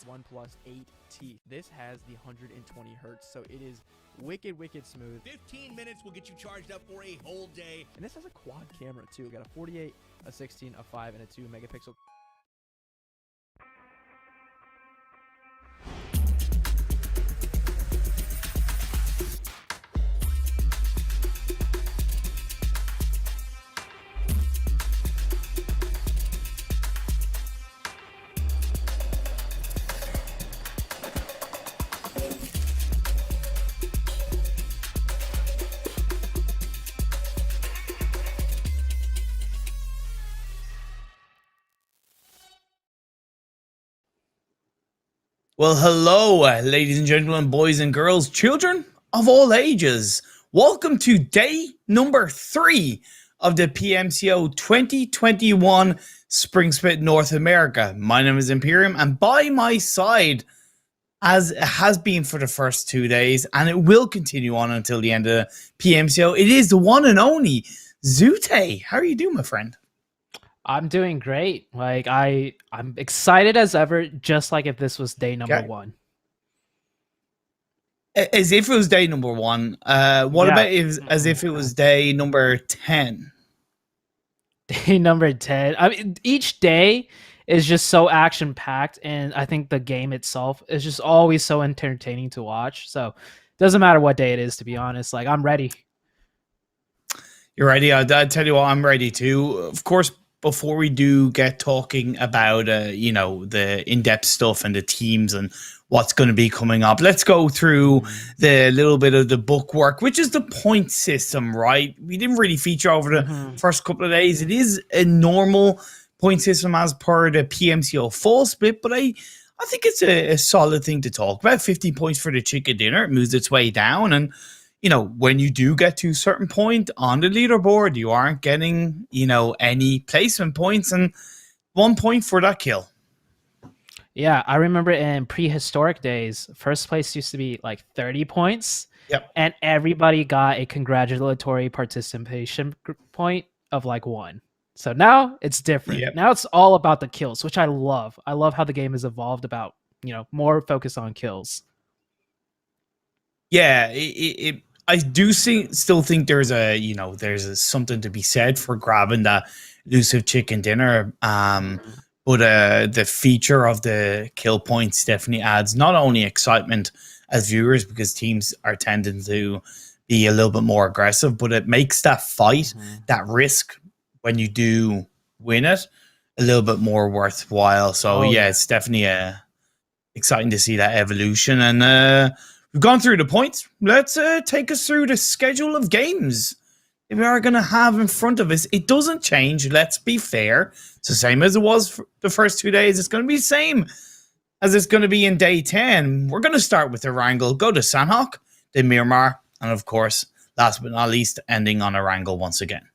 OnePlus 8T. This has the 120 hertz, so it is wicked smooth. 15 minutes will get you charged up for a whole day. And this has a quad camera too. We got a 48, a 16, a 5, and a 2 megapixel. Well, hello, ladies and gentlemen, boys and girls, children of all ages. Welcome to day number 3 of the PMCO 2021 Spring Split North America. My name is Imperium, and by my side, as it has been for the first 2 days, and it will continue on until the end of the PMCO, it is the one and only Zute. How are you doing, my friend? I'm doing great. I'm excited as ever, just like if this was day number 1. As if it was day number 1. What about as if it was day number 10? Day number 10. I mean, each day is just so action packed, and I think the game itself is just always so entertaining to watch. So it doesn't matter what day it is, to be honest. Like, I'm ready. You're ready? I'll tell you what, I'm ready too. Of course, before we do get talking about, the in-depth stuff and the teams and what's going to be coming up, let's go through the little bit of the bookwork, which is the point system, right? We didn't really feature over the first couple of days. It is a normal point system as per the PMCO full split, but I think it's a solid thing to talk about. 50 points for the chicken dinner. It moves its way down, and when you do get to a certain point on the leaderboard, you aren't getting, any placement points, and 1 point for that kill. Yeah, I remember in prehistoric days, first place used to be like 30 points. Yep. And everybody got a congratulatory participation point of like 1. So now it's different. Yep. Now it's all about the kills, which I love. I love how the game has evolved about, more focus on kills. Yeah, I do still think there's something to be said for grabbing that elusive chicken dinner. But the feature of the kill points definitely adds not only excitement as viewers, because teams are tending to be a little bit more aggressive, but it makes that fight, that risk when you do win it, a little bit more worthwhile. So it's definitely exciting to see that evolution. And we've gone through the points. Let's take us through the schedule of games we are going to have in front of us. It doesn't change. Let's be fair. It's the same as it was for the first 2 days. It's going to be the same as it's going to be in day 10. We're going to start with Erangel, go to Sanhok, then Miramar, and of course, last but not least, ending on Erangel once again.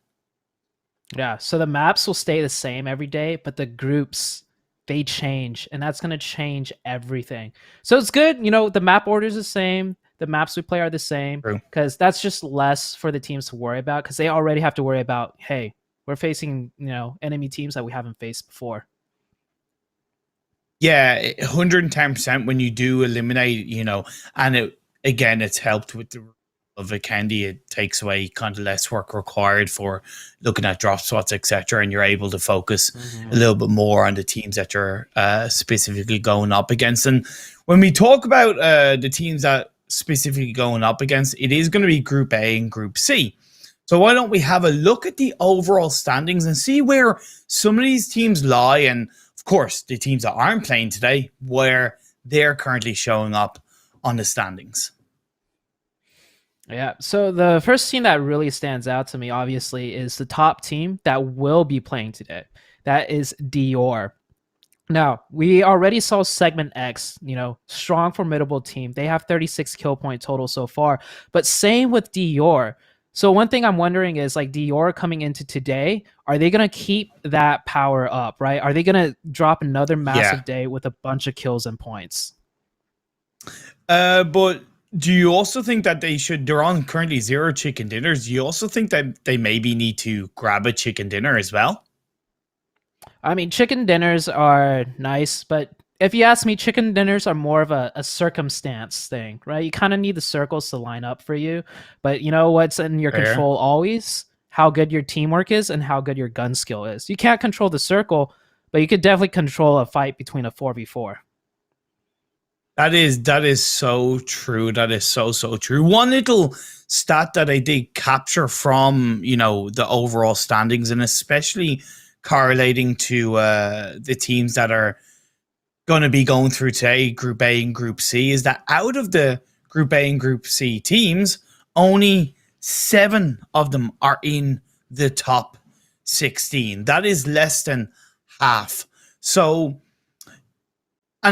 Yeah, so the maps will stay the same every day, but the groups, they change, and that's going to change everything. So it's good. The map order is the same. The maps we play are the same, because that's just less for the teams to worry about, because they already have to worry about, hey, we're facing, enemy teams that we haven't faced before. Yeah, 110% when you do eliminate, and it's helped with the of Vikendi. It takes away kind of less work required for looking at drop spots, etc., and you're able to focus a little bit more on the teams that you're specifically going up against. And when we talk about the teams that specifically going up against, it is going to be Group A and Group C. So why don't we have a look at the overall standings and see where some of these teams lie, and of course the teams that aren't playing today, where they're currently showing up on the standings. Yeah, so the first team that really stands out to me, obviously, is the top team that will be playing today. That is Dior. Now, we already saw Segment X, strong, formidable team. They have 36 kill point total so far, but same with Dior. So one thing I'm wondering is, like, Dior coming into today, are they going to keep that power up, right? Are they going to drop another massive day with a bunch of kills and points? But do you also think that they're on currently 0 chicken dinners? Do you also think that they maybe need to grab a chicken dinner as well? I mean, chicken dinners are nice, but if you ask me, chicken dinners are more of a circumstance thing, right? You kind of need the circles to line up for you, but you know what's in your control always? How good your teamwork is and how good your gun skill is. You can't control the circle, but you could definitely control a fight between a 4v4. That is so true. That is so true. One little stat that I did capture from, the overall standings, and especially correlating to the teams that are going to be going through today, Group A and Group C, is that out of the Group A and Group C teams, only 7 of them are in the top 16. That is less than half. So,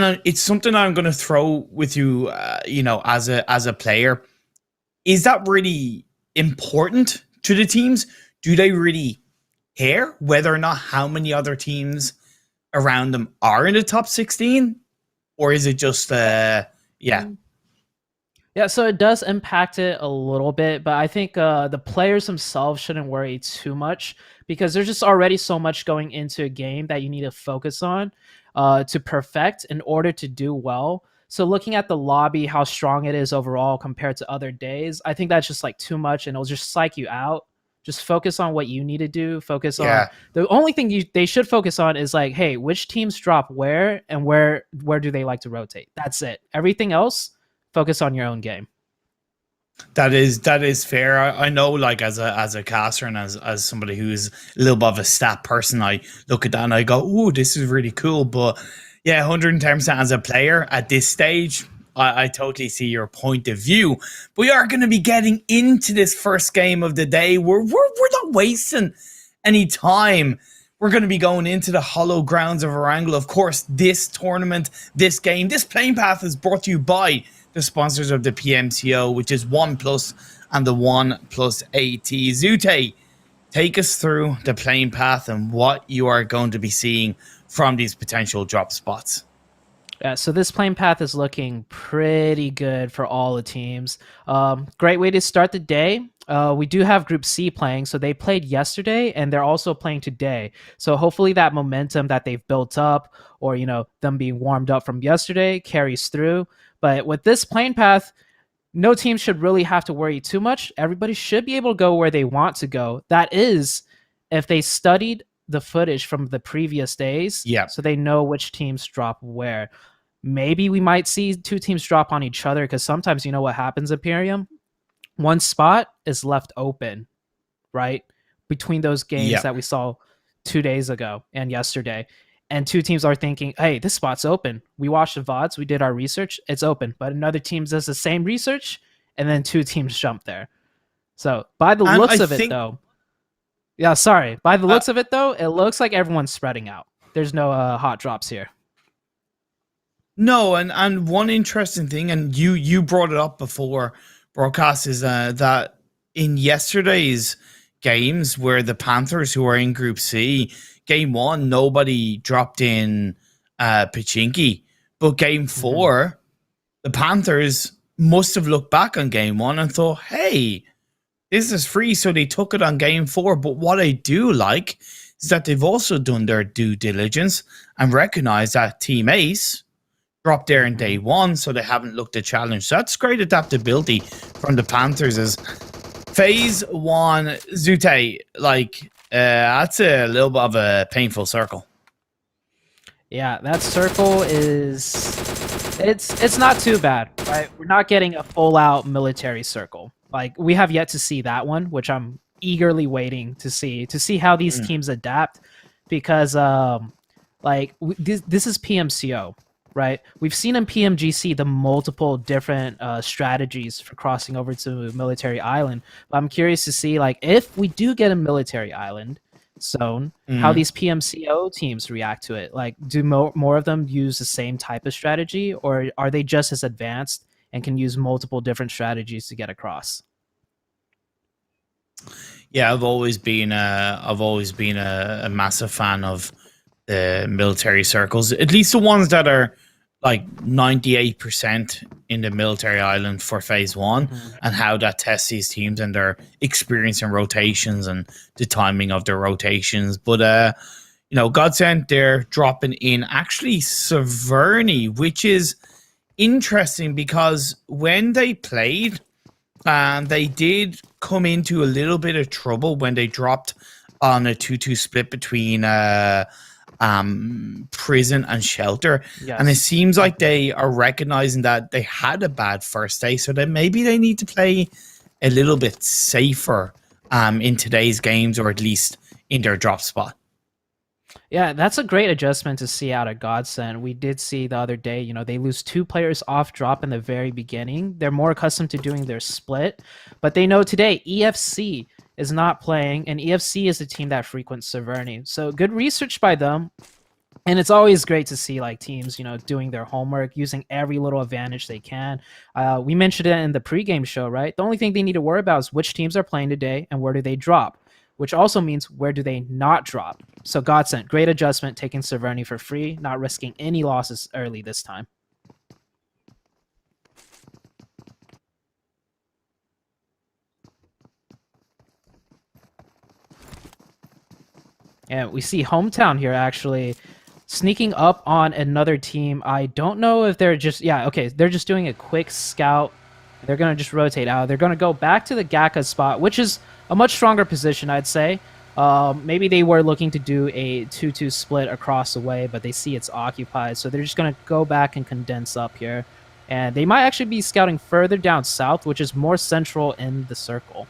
and it's something I'm going to throw with you, as a player. Is that really important to the teams? Do they really care whether or not how many other teams around them are in the top 16? Or is it just, yeah? Yeah, so it does impact it a little bit, but I think the players themselves shouldn't worry too much because there's just already so much going into a game that you need to focus on to perfect in order to do well. So looking at the lobby, how strong it is overall compared to other days, I think that's just like too much and it'll just psych you out. Just focus on what you need to do. Focus on Yeah. the only thing they should focus on is like, hey, which teams drop where and where do they like to rotate? That's it. Everything else, focus on your own game. That is fair. I know, like as a caster and as somebody who's a little bit of a stat person, I look at that and I go, "Ooh, this is really cool." But yeah, 110% as a player at this stage, I totally see your point of view. We are going to be getting into this first game of the day. We're not wasting any time. We're going to be going into the hollow grounds of Erangel. Of course, this tournament, this game, this playing path is brought to you by the sponsors of the PMCO, which is OnePlus and the OnePlus AT. Zute, take us through the playing path and what you are going to be seeing from these potential drop spots. Yeah, so this playing path is looking pretty good for all the teams. Great way to start the day. We do have Group C playing, so they played yesterday and they're also playing today. So hopefully that momentum that they've built up, or them being warmed up from yesterday, carries through. But with this playing path, no team should really have to worry too much. Everybody should be able to go where they want to go. That is, if they studied the footage from the previous days, Yeah. so they know which teams drop where. Maybe we might see two teams drop on each other because sometimes you know what happens, Imperium? One spot is left open, right? Between those games Yeah. that we saw 2 days ago and yesterday. And two teams are thinking, hey, this spot's open. We watched the VODs, we did our research, it's open. But another team does the same research, and then two teams jump there. So by the And looks I of it, think though, yeah, sorry. By the looks of it, though, it looks like everyone's spreading out. There's no hot drops here. no, and one interesting thing, and you brought it up before broadcast, is that in yesterday's games where the Panthers, who are in Group C, game one, nobody dropped in Pachinki. But game four, the Panthers must have looked back on game one and thought, hey, this is free. So they took it on game four. But what I do like is that they've also done their due diligence and recognized that Team Ace dropped there in day one. So they haven't looked at challenge. So that's great adaptability from the Panthers. As phase one, Zute, like, that's a little bit of a painful circle. Yeah, that circle is it's not too bad, right? We're not getting a full out military circle. Like we have yet to see that one, which I'm eagerly waiting to see how these teams adapt because this is PMCO, right? We've seen in PMGC the multiple different strategies for crossing over to military island. But I'm curious to see like if we do get a military island zone, how these PMCO teams react to it. Like, do more of them use the same type of strategy, or are they just as advanced and can use multiple different strategies to get across? Yeah, I've always been a massive fan of the military circles, at least the ones that are like 98% in the military island for phase one, and how that tests these teams and their experience in rotations and the timing of their rotations. But Godsend, they're dropping in actually Severny, which is interesting because when they played, they did come into a little bit of trouble when they dropped on a 2-2 split between prison and shelter. Yes. And it seems like they are recognizing that they had a bad first day, so that maybe they need to play a little bit safer in today's games, or at least in their drop spot. Yeah, that's a great adjustment to see out of Godsend. We did see the other day, they lose 2 players off drop in the very beginning. They're more accustomed to doing their split, but they know today EFC is not playing, and EFC is the team that frequents Severny. So good research by them. And it's always great to see like teams, doing their homework, using every little advantage they can. We mentioned it in the pregame show, right? The only thing they need to worry about is which teams are playing today and where do they drop, which also means where do they not drop. So Godsent, great adjustment, taking Severny for free, not risking any losses early this time. And we see Hometown here actually sneaking up on another team. I don't know if they're just, yeah, okay, they're just doing a quick scout. They're going to just rotate out. They're going to go back to the Gaka spot, which is a much stronger position, I'd say. Maybe they were looking to do a 2-2 split across the way, but they see it's occupied. So they're just going to go back and condense up here. And they might actually be scouting further down south, which is more central in the circle.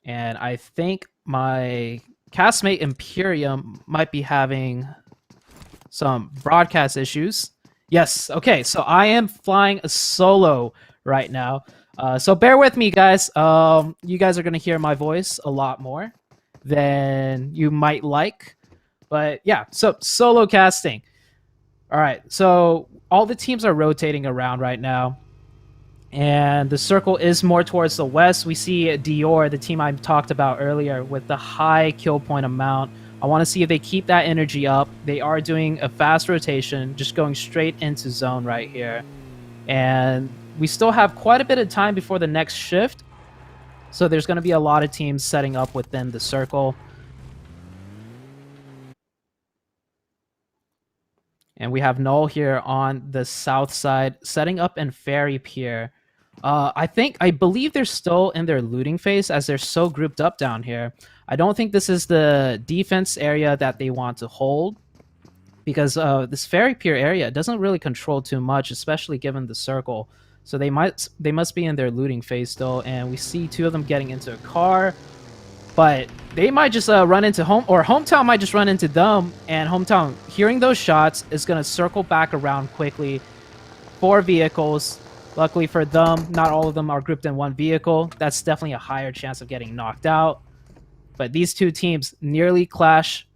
And I think my castmate Imperium might be having some broadcast issues. Yes, okay, so I am flying a solo right now. So bear with me, guys. You guys are going to hear my voice a lot more than you might like. But yeah, so solo casting. All right, so all the teams are rotating around right now. And the circle is more towards the west. We see Dior, the team I talked about earlier, with the high kill point amount. I want to see if they keep that energy up. They are doing a fast rotation, just going straight into zone right here. And we still have quite a bit of time before the next shift. So there's going to be a lot of teams setting up within the circle. And we have Null here on the south side, setting up in Ferry Pier. I believe they're still in their looting phase as they're so grouped up down here. I don't think this is the defense area that they want to hold, because this Ferry Pier area doesn't really control too much, especially given the circle. So they must be in their looting phase still, and we see two of them getting into a car. But they might just run into Hometown might just run into them, and Hometown, hearing those shots, is going to circle back around quickly. 4 vehicles. Luckily for them, not all of them are grouped in one vehicle. That's definitely a higher chance of getting knocked out. But these two teams nearly clash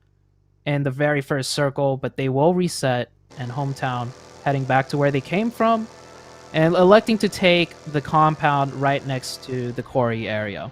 in the very first circle, but they will reset, and Hometown heading back to where they came from and electing to take the compound right next to the quarry area.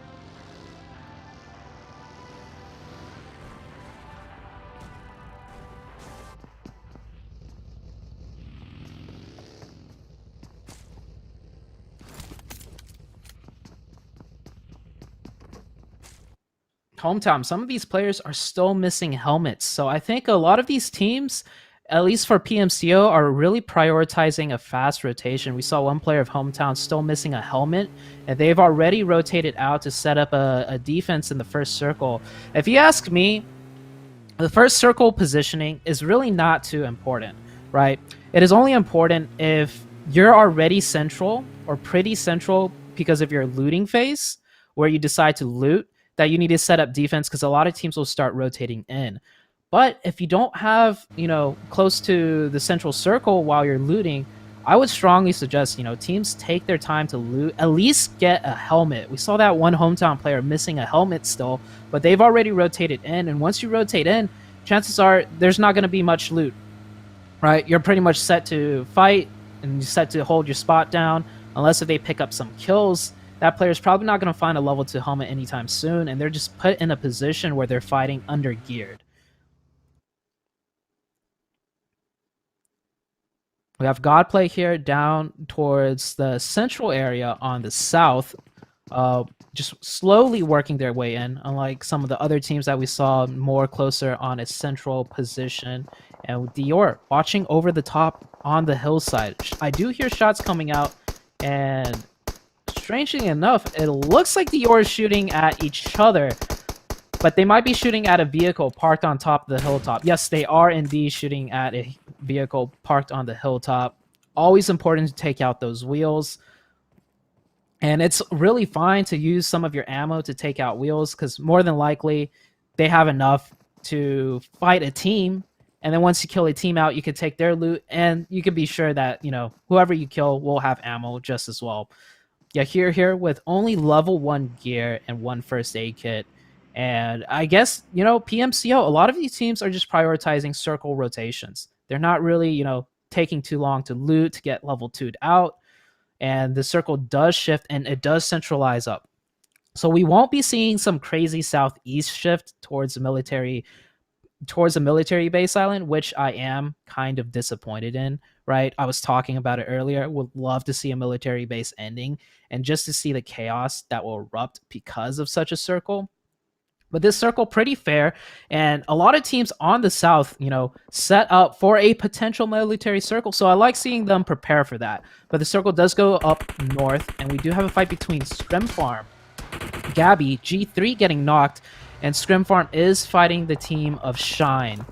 Hometown, some of these players are still missing helmets. So I think a lot of these teams, at least for PMCO, are really prioritizing a fast rotation. We saw one player of Hometown still missing a helmet, and they've already rotated out to set up a defense in the first circle. If you ask me, the first circle positioning is really not too important, right? It is only important if you're already central or pretty central because of your looting phase, where you decide to loot, that you need to set up defense, because a lot of teams will start rotating in. But if you don't have, close to the central circle while you're looting, I would strongly suggest, teams take their time to loot, at least get a helmet. We saw that one Hometown player missing a helmet still, but they've already rotated in. And once you rotate in, chances are there's not going to be much loot, right? You're pretty much set to fight and you're set to hold your spot down, unless if they pick up some kills. That player's probably not going to find a level 2 helmet anytime soon, and they're just put in a position where they're fighting under geared. We have Godplay here down towards the central area on the south, just slowly working their way in, unlike some of the other teams that we saw more closer on a central position. And Dior watching over the top on the hillside. I do hear shots coming out, and strangely enough, it looks like Dior is shooting at each other, but they might be shooting at a vehicle parked on top of the hilltop. Yes, they are indeed shooting at a vehicle parked on the hilltop. Always important to take out those wheels. And it's really fine to use some of your ammo to take out wheels, because more than likely they have enough to fight a team. And then once you kill a team out, you can take their loot, and you can be sure that, whoever you kill will have ammo just as well. Yeah, here with only level 1 gear and 1 first aid kit. And I guess, PMCO, a lot of these teams are just prioritizing circle rotations. They're not really, taking too long to loot, to get level 2'd out. And the circle does shift and it does centralize up. So we won't be seeing some crazy southeast shift towards a military base island, which I am kind of disappointed in, right? I was talking about it earlier. Would love to see a military base ending and just to see the chaos that will erupt because of such a circle. But this circle pretty fair, and a lot of teams on the south, set up for a potential military circle. So I like seeing them prepare for that. But the circle does go up north, and we do have a fight between Scrim Farm, Gabby, G3 getting knocked, and Scrim Farm is fighting the team of Shine.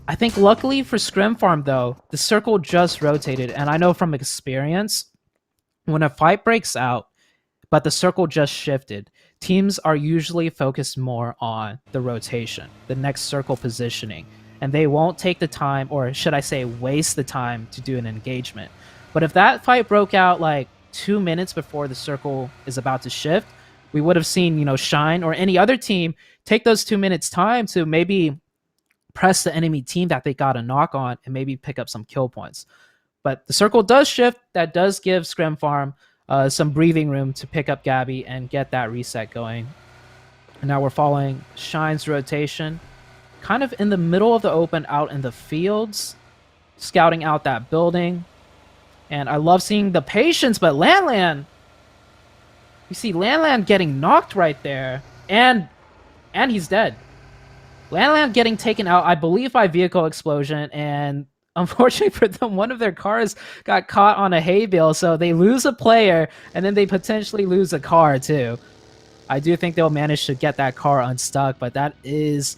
I think luckily for Scrim Farm though, the circle just rotated, and I know from experience, when a fight breaks out, but the circle just shifted, teams are usually focused more on the rotation, the next circle positioning, and they won't take the time, or should I say waste the time, to do an engagement. But if that fight broke out like 2 minutes before the circle is about to shift, we would have seen, Shine or any other team take those 2 minutes time to maybe press the enemy team that they got a knock on and maybe pick up some kill points. But the circle does shift. That does give Scrim Farm some breathing room to pick up Gabby and get that reset going. And now we're following Shine's rotation, kind of in the middle of the open out in the fields, scouting out that building. And I love seeing the patience, but Lan, you see Lan getting knocked right there, and he's dead. Lan getting taken out, I believe, by vehicle explosion, and unfortunately for them, one of their cars got caught on a hay bale, so they lose a player, and then they potentially lose a car too. I do think they'll manage to get that car unstuck, but that is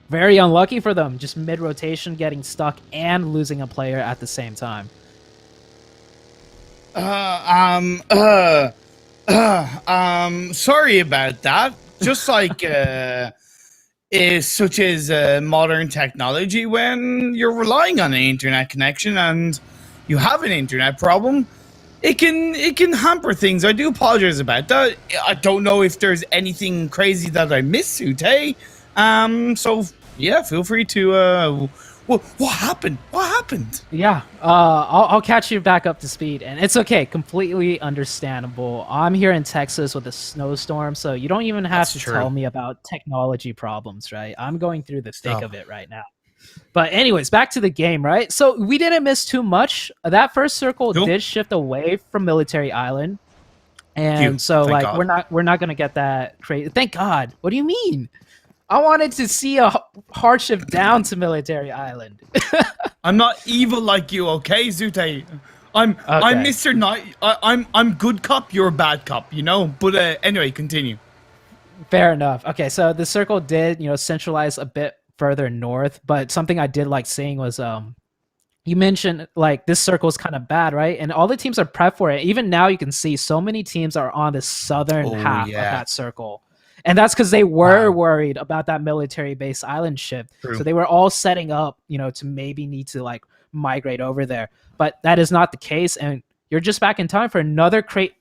very unlucky for them, just mid-rotation getting stuck and losing a player at the same time. Sorry about that. Just like is such as modern technology, when you're relying on an internet connection and you have an internet problem, it can hamper things. I do apologize about that. I don't know if there's anything crazy that I missed, Sute. So yeah, feel free to what happened? What happened? Yeah, I'll catch you back up to speed, and it's okay, completely understandable. I'm here in Texas with a snowstorm, so you don't even have to tell me about technology problems, right? I'm going through the thick of it right now. But anyways, back to the game, right? So we didn't miss too much. That first circle did shift away from Military Island, and so like God. we're not gonna get that crazy. Thank God. What do you mean? I wanted to see a hard shift down to Military Island. I'm not evil like you, okay, Zute? I'm Mr. Knight. I'm good cop, you're a bad cop, But anyway, continue. Fair enough. Okay, so the circle did, centralize a bit further north, but something I did like seeing was you mentioned like this circle is kind of bad, right? And all the teams are prepped for it. Even now you can see so many teams are on the southern half of that circle. And that's because they were worried about that military base island shift. True. So they were all setting up, to maybe need to like migrate over there. But that is not the case. And you're just back in time for another crate.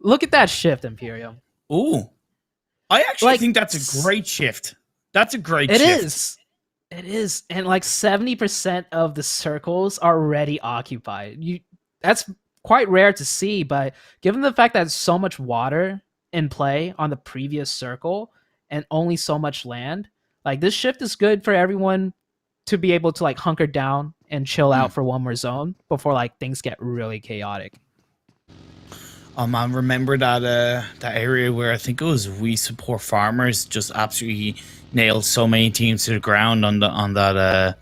Look at that shift, Imperium. Ooh. I actually think that's a great shift. That's a great shift. It is. And like 70% of the circles are already occupied. That's quite rare to see. But given the fact that so much water in play on the previous circle and only so much land, like this shift is good for everyone to be able to like hunker down and chill out for one more zone before like things get really chaotic. Oh man, remember that area where I think it was We Support Farmers just absolutely nailed so many teams to the ground on the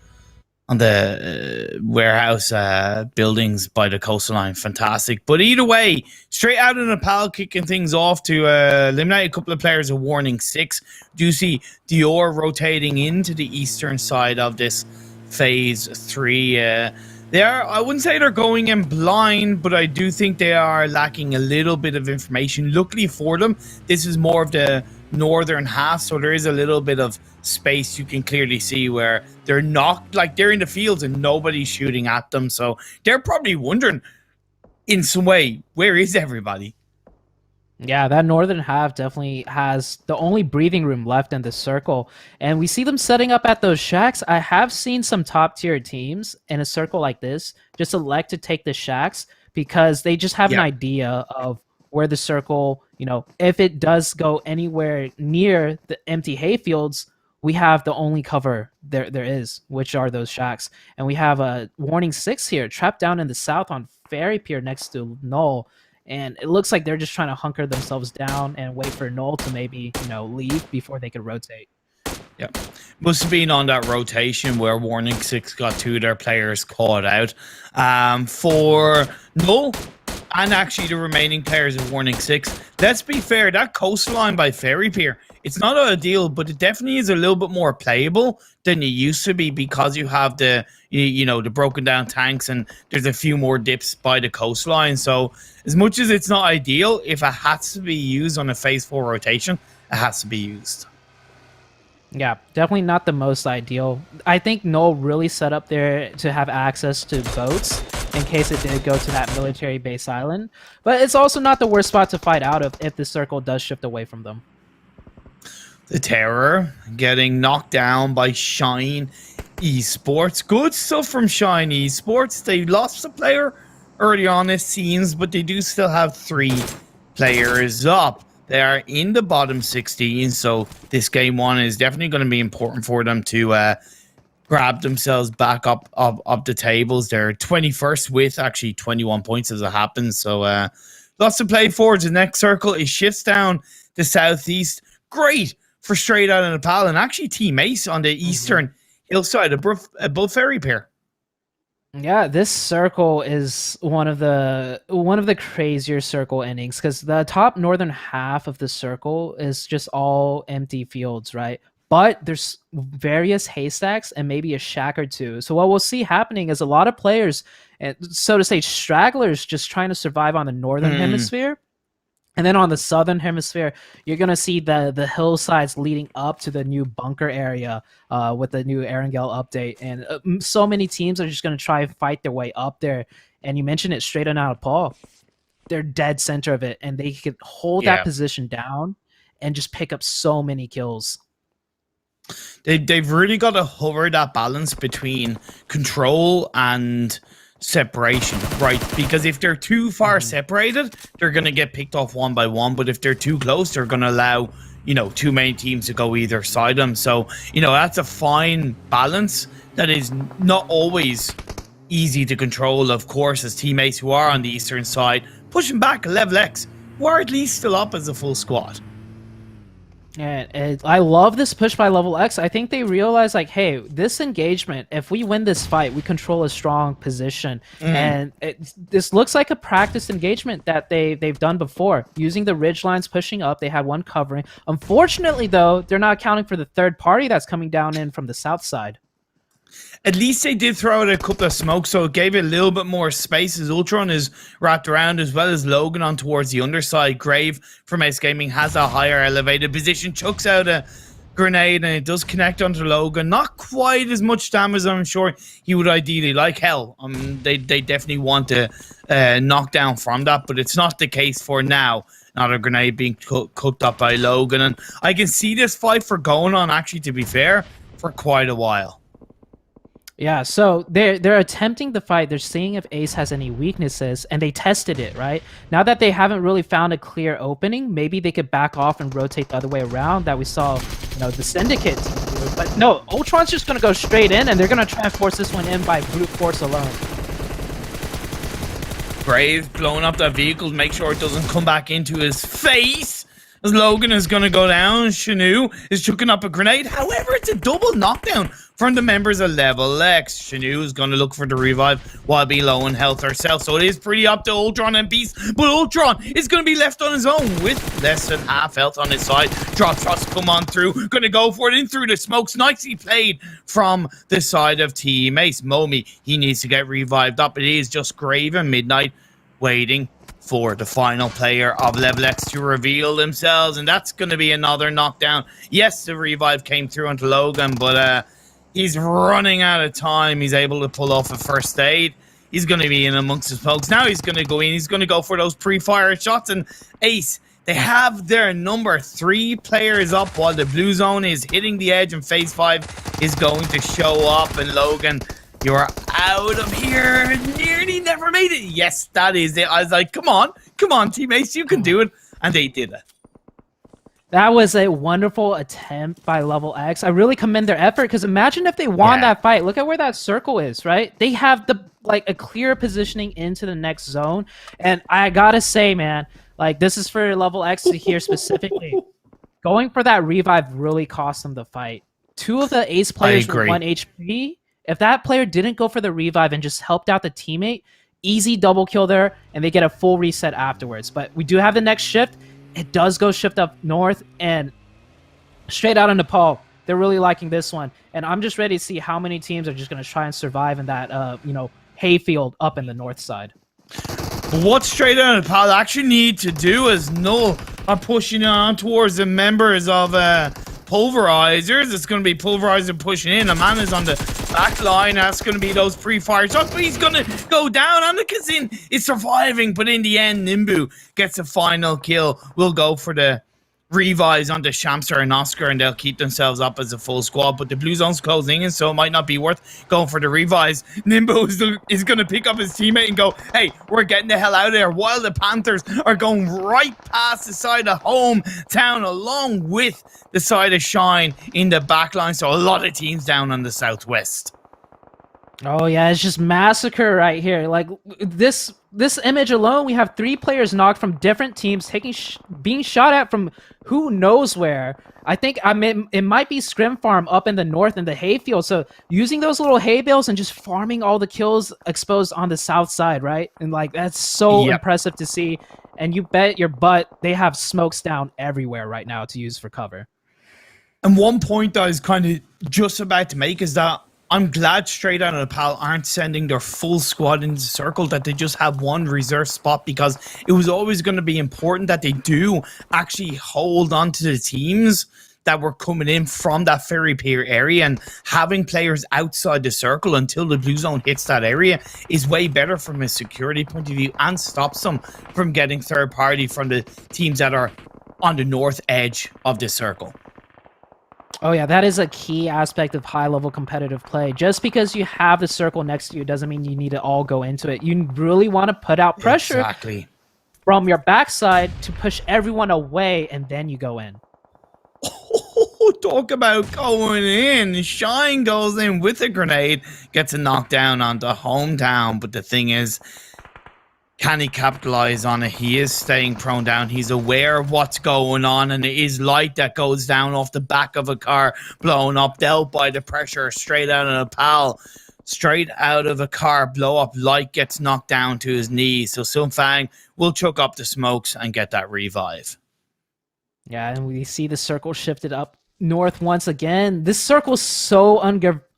warehouse buildings by the coastline. Fantastic. But either way, straight out of Nepal, kicking things off to eliminate a couple of players of Warning 6. Do you see Dior rotating into the eastern side of this phase 3? I wouldn't say they're going in blind, but I do think they are lacking a little bit of information. Luckily for them, this is more of the northern half, so there is a little bit of space you can clearly see where they're not, like they're in the fields and nobody's shooting at them, so they're probably wondering in some way, where is everybody? Yeah, that northern half definitely has the only breathing room left in the circle. And we see them setting up at those shacks. I have seen some top tier teams in a circle like this just elect to take the shacks because they just have an Yeah. idea of where the circle, if it does go anywhere near the empty hayfields, we have the only cover there is, which are those shacks. And we have a warning 6 here, trapped down in the south on Ferry Pier next to Null, and it looks like they're just trying to hunker themselves down and wait for Null to maybe leave before they could rotate. Yeah, must have been on that rotation where Warning 6 got 2 of their players caught out. For Null and actually the remaining players of Warning 6, let's be fair, that coastline by Ferry Pier, it's not ideal, but it definitely is a little bit more playable than it used to be because you have the the broken down tanks and there's a few more dips by the coastline. So as much as it's not ideal, if it has to be used on a phase 4 rotation, it has to be used. Yeah, definitely not the most ideal. I think Null really set up there to have access to boats in case it did go to that military base island. But it's also not the worst spot to fight out of if the circle does shift away from them. The Terror getting knocked down by Shine Esports. Good stuff from Shine Esports. They lost a player early on, it seems, but they do still have 3 players up. They are in the bottom 16, so this game 1 is definitely going to be important for them to grab themselves back up the tables. They're 21st with actually 21 points as it happens, so lots to play for. The next circle is shifts down the southeast. Great for straight out of Nepal, and actually Team Ace on the eastern hillside above Ferry Pier. Yeah, this circle is one of the crazier circle endings because the top northern half of the circle is just all empty fields, right? But there's various haystacks and maybe a shack or two. So what we'll see happening is a lot of players, so to say, stragglers, just trying to survive on the northern hemisphere. And then on the southern hemisphere, you're going to see the hillsides leading up to the new bunker area with the new Erangel update. And so many teams are just going to try and fight their way up there. And you mentioned it straight on out of Paul. They're dead center of it, and they can hold that position down and just pick up so many kills. They've really got to hover that balance between control and separation, right? Because if they're too far separated, they're going to get picked off one by one. But if they're too close, they're going to allow, too many teams to go either side of them. So, that's a fine balance that is not always easy to control, of course, as teammates who are on the eastern side, pushing back level X, who are at least still up as a full squad. And I love this push by level X. I think they realize, like, hey, this engagement, if we win this fight, we control a strong position. And this looks like a practiced engagement that they've done before. Using the ridge lines, pushing up, they had one covering. Unfortunately, though, they're not accounting for the third party that's coming down in from the south side. At least they did throw out a couple of smokes, so it gave it a little bit more space as Ultron is wrapped around, as well as Logan on towards the underside. Grave from Ace Gaming has a higher elevated position, chucks out a grenade, and it does connect onto Logan. Not quite as much damage as I'm sure he would ideally like. Hell, they definitely want to knock down from that, but it's not the case for now. Not a grenade being cooked up by Logan, and I can see this fight for going on, actually, to be fair, for quite a while. Yeah, so they're attempting the fight. They're seeing if Ace has any weaknesses, and they tested it, right? Now that they haven't really found a clear opening, maybe they could back off and rotate the other way around that we saw, the Syndicate do. But no, Ultron's just going to go straight in, and they're going to try and force this one in by brute force alone. Brave blowing up that vehicle to make sure it doesn't come back into his face. As Logan is going to go down, Shanu is chucking up a grenade. However, it's a double knockdown from the members of Level X. Shanu is going to look for the revive while being low in health herself. So it is pretty up to Ultron and Beast. But Ultron is going to be left on his own with less than half health on his side. Drop shots come on through. Going to go for it in through the smokes. Nicely played from the side of Team Ace. Momi, he needs to get revived up. It is just Grave and Midnight waiting for the final player of Level X to reveal themselves, and that's going to be another knockdown. Yes, the revive came through onto Logan, but he's running out of time. He's able to pull off a first aid. He's going to be in amongst his smokes. Now he's going to go in. He's going to go for those pre-fire shots, and Ace They have their number 3 players up while the blue zone is hitting the edge and phase 5 is going to show up. And Logan, you're out of here. Nearly never made it. Yes, that is it. I was like, come on, teammates, you can do it. And they did it. That was a wonderful attempt by Level X. I really commend their effort, because imagine if they won that fight. Look at where that circle is, right? They have a clear positioning into the next zone. And I gotta say, man, like, this is for Level X to hear specifically. Going for that revive really cost them the fight. 2 of the ace players with 1 HP. If that player didn't go for the revive and just helped out the teammate, easy double kill there, and they get a full reset afterwards. But we do have the next shift. It does go shift up north and straight out of Nepal. They're really liking this one. And I'm just ready to see how many teams are just going to try and survive in that, hayfield up in the north side. But what straight out of Nepal actually need to do is Null are pushing on towards the members of Pulverizers. It's going to be Pulverizer pushing in. A man is on the back line. That's going to be those pre-fire shots. But he's going to go down. And the Kazin is surviving. But in the end, Nimbu gets a final kill. We'll go for the revives onto Shamster and Oscar, and they'll keep themselves up as a full squad. But the blue zone's closing in, so it might not be worth going for the revives. Nimbu is going to pick up his teammate and go, hey, we're getting the hell out of there, while the Panthers are going right past the side of Hometown along with the side of Shine in the back line. So a lot of teams down on the southwest. Oh yeah, it's just massacre right here. Like, this image alone, we have 3 players knocked from different teams, being shot at from who knows where. I think it might be Scrim Farm up in the north in the hayfield. So using those little hay bales and just farming all the kills exposed on the south side, right? And like, that's so impressive to see. And you bet your butt they have smokes down everywhere right now to use for cover. And one point I was kind of just about to make is that I'm glad straight out of Nepal aren't sending their full squad into the circle, that they just have one reserve spot, because it was always going to be important that they do actually hold on to the teams that were coming in from that Ferry Pier area, and having players outside the circle until the blue zone hits that area is way better from a security point of view, and stops them from getting third party from the teams that are on the north edge of the circle. Oh yeah, that is a key aspect of high-level competitive play. Just because you have the circle next to you doesn't mean you need to all go into it. You really want to put out pressure from your backside to push everyone away, and then you go in. Oh, talk about going in. Shine goes in with a grenade, gets a knockdown onto Hometown, but the thing is, can he capitalize on it? He is staying prone down. He's aware of what's going on, and it is light that goes down off the back of a car, blown up, dealt by the pressure straight out of Nepal. Straight out of a car, blow up, light gets knocked down to his knees. So Sunfang will chuck up the smokes and get that revive. Yeah, and we see the circle shifted up north once again. This circle's so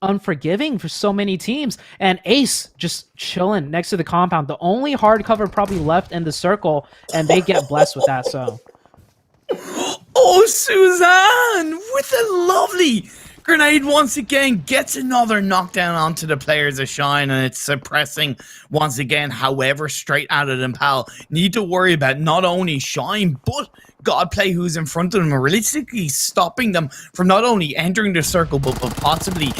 unforgiving for so many teams, and Ace just chilling next to the compound, the only hard cover probably left in the circle, and they get blessed with that. So oh, Suzanne with a lovely grenade once again gets another knockdown onto the players of Shine, and it's suppressing once again. However, straight out of Nepal need to worry about not only Shine but Godplay, who's in front of them, and realistically stopping them from not only entering the circle but possibly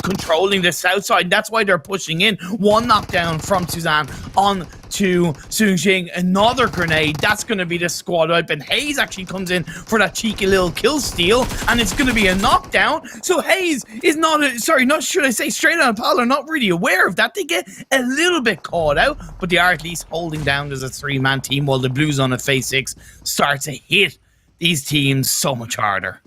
controlling the south side. That's why they're pushing in. One knockdown from Suzanne on to Sungjing. Another grenade. That's going to be the squad wipe. And Hayes actually comes in for that cheeky little kill steal, and it's going to be a knockdown. So Hayes is not should I say straight out of Nepal are not really aware of that. They get a little bit caught out, but they are at least holding down as a 3-man team, while the Blues on a phase 6 start to hit these teams so much harder.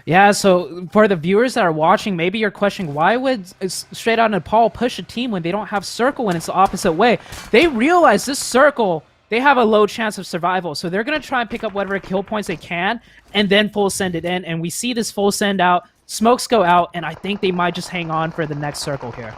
Yeah, so for the viewers that are watching, maybe you're questioning, why would straight out Nepal push a team when they don't have circle, when it's the opposite way? They realize this circle, they have a low chance of survival, so they're going to try and pick up whatever kill points they can and then full send it in. And we see this full send out, smokes go out, and I think they might just hang on for the next circle here.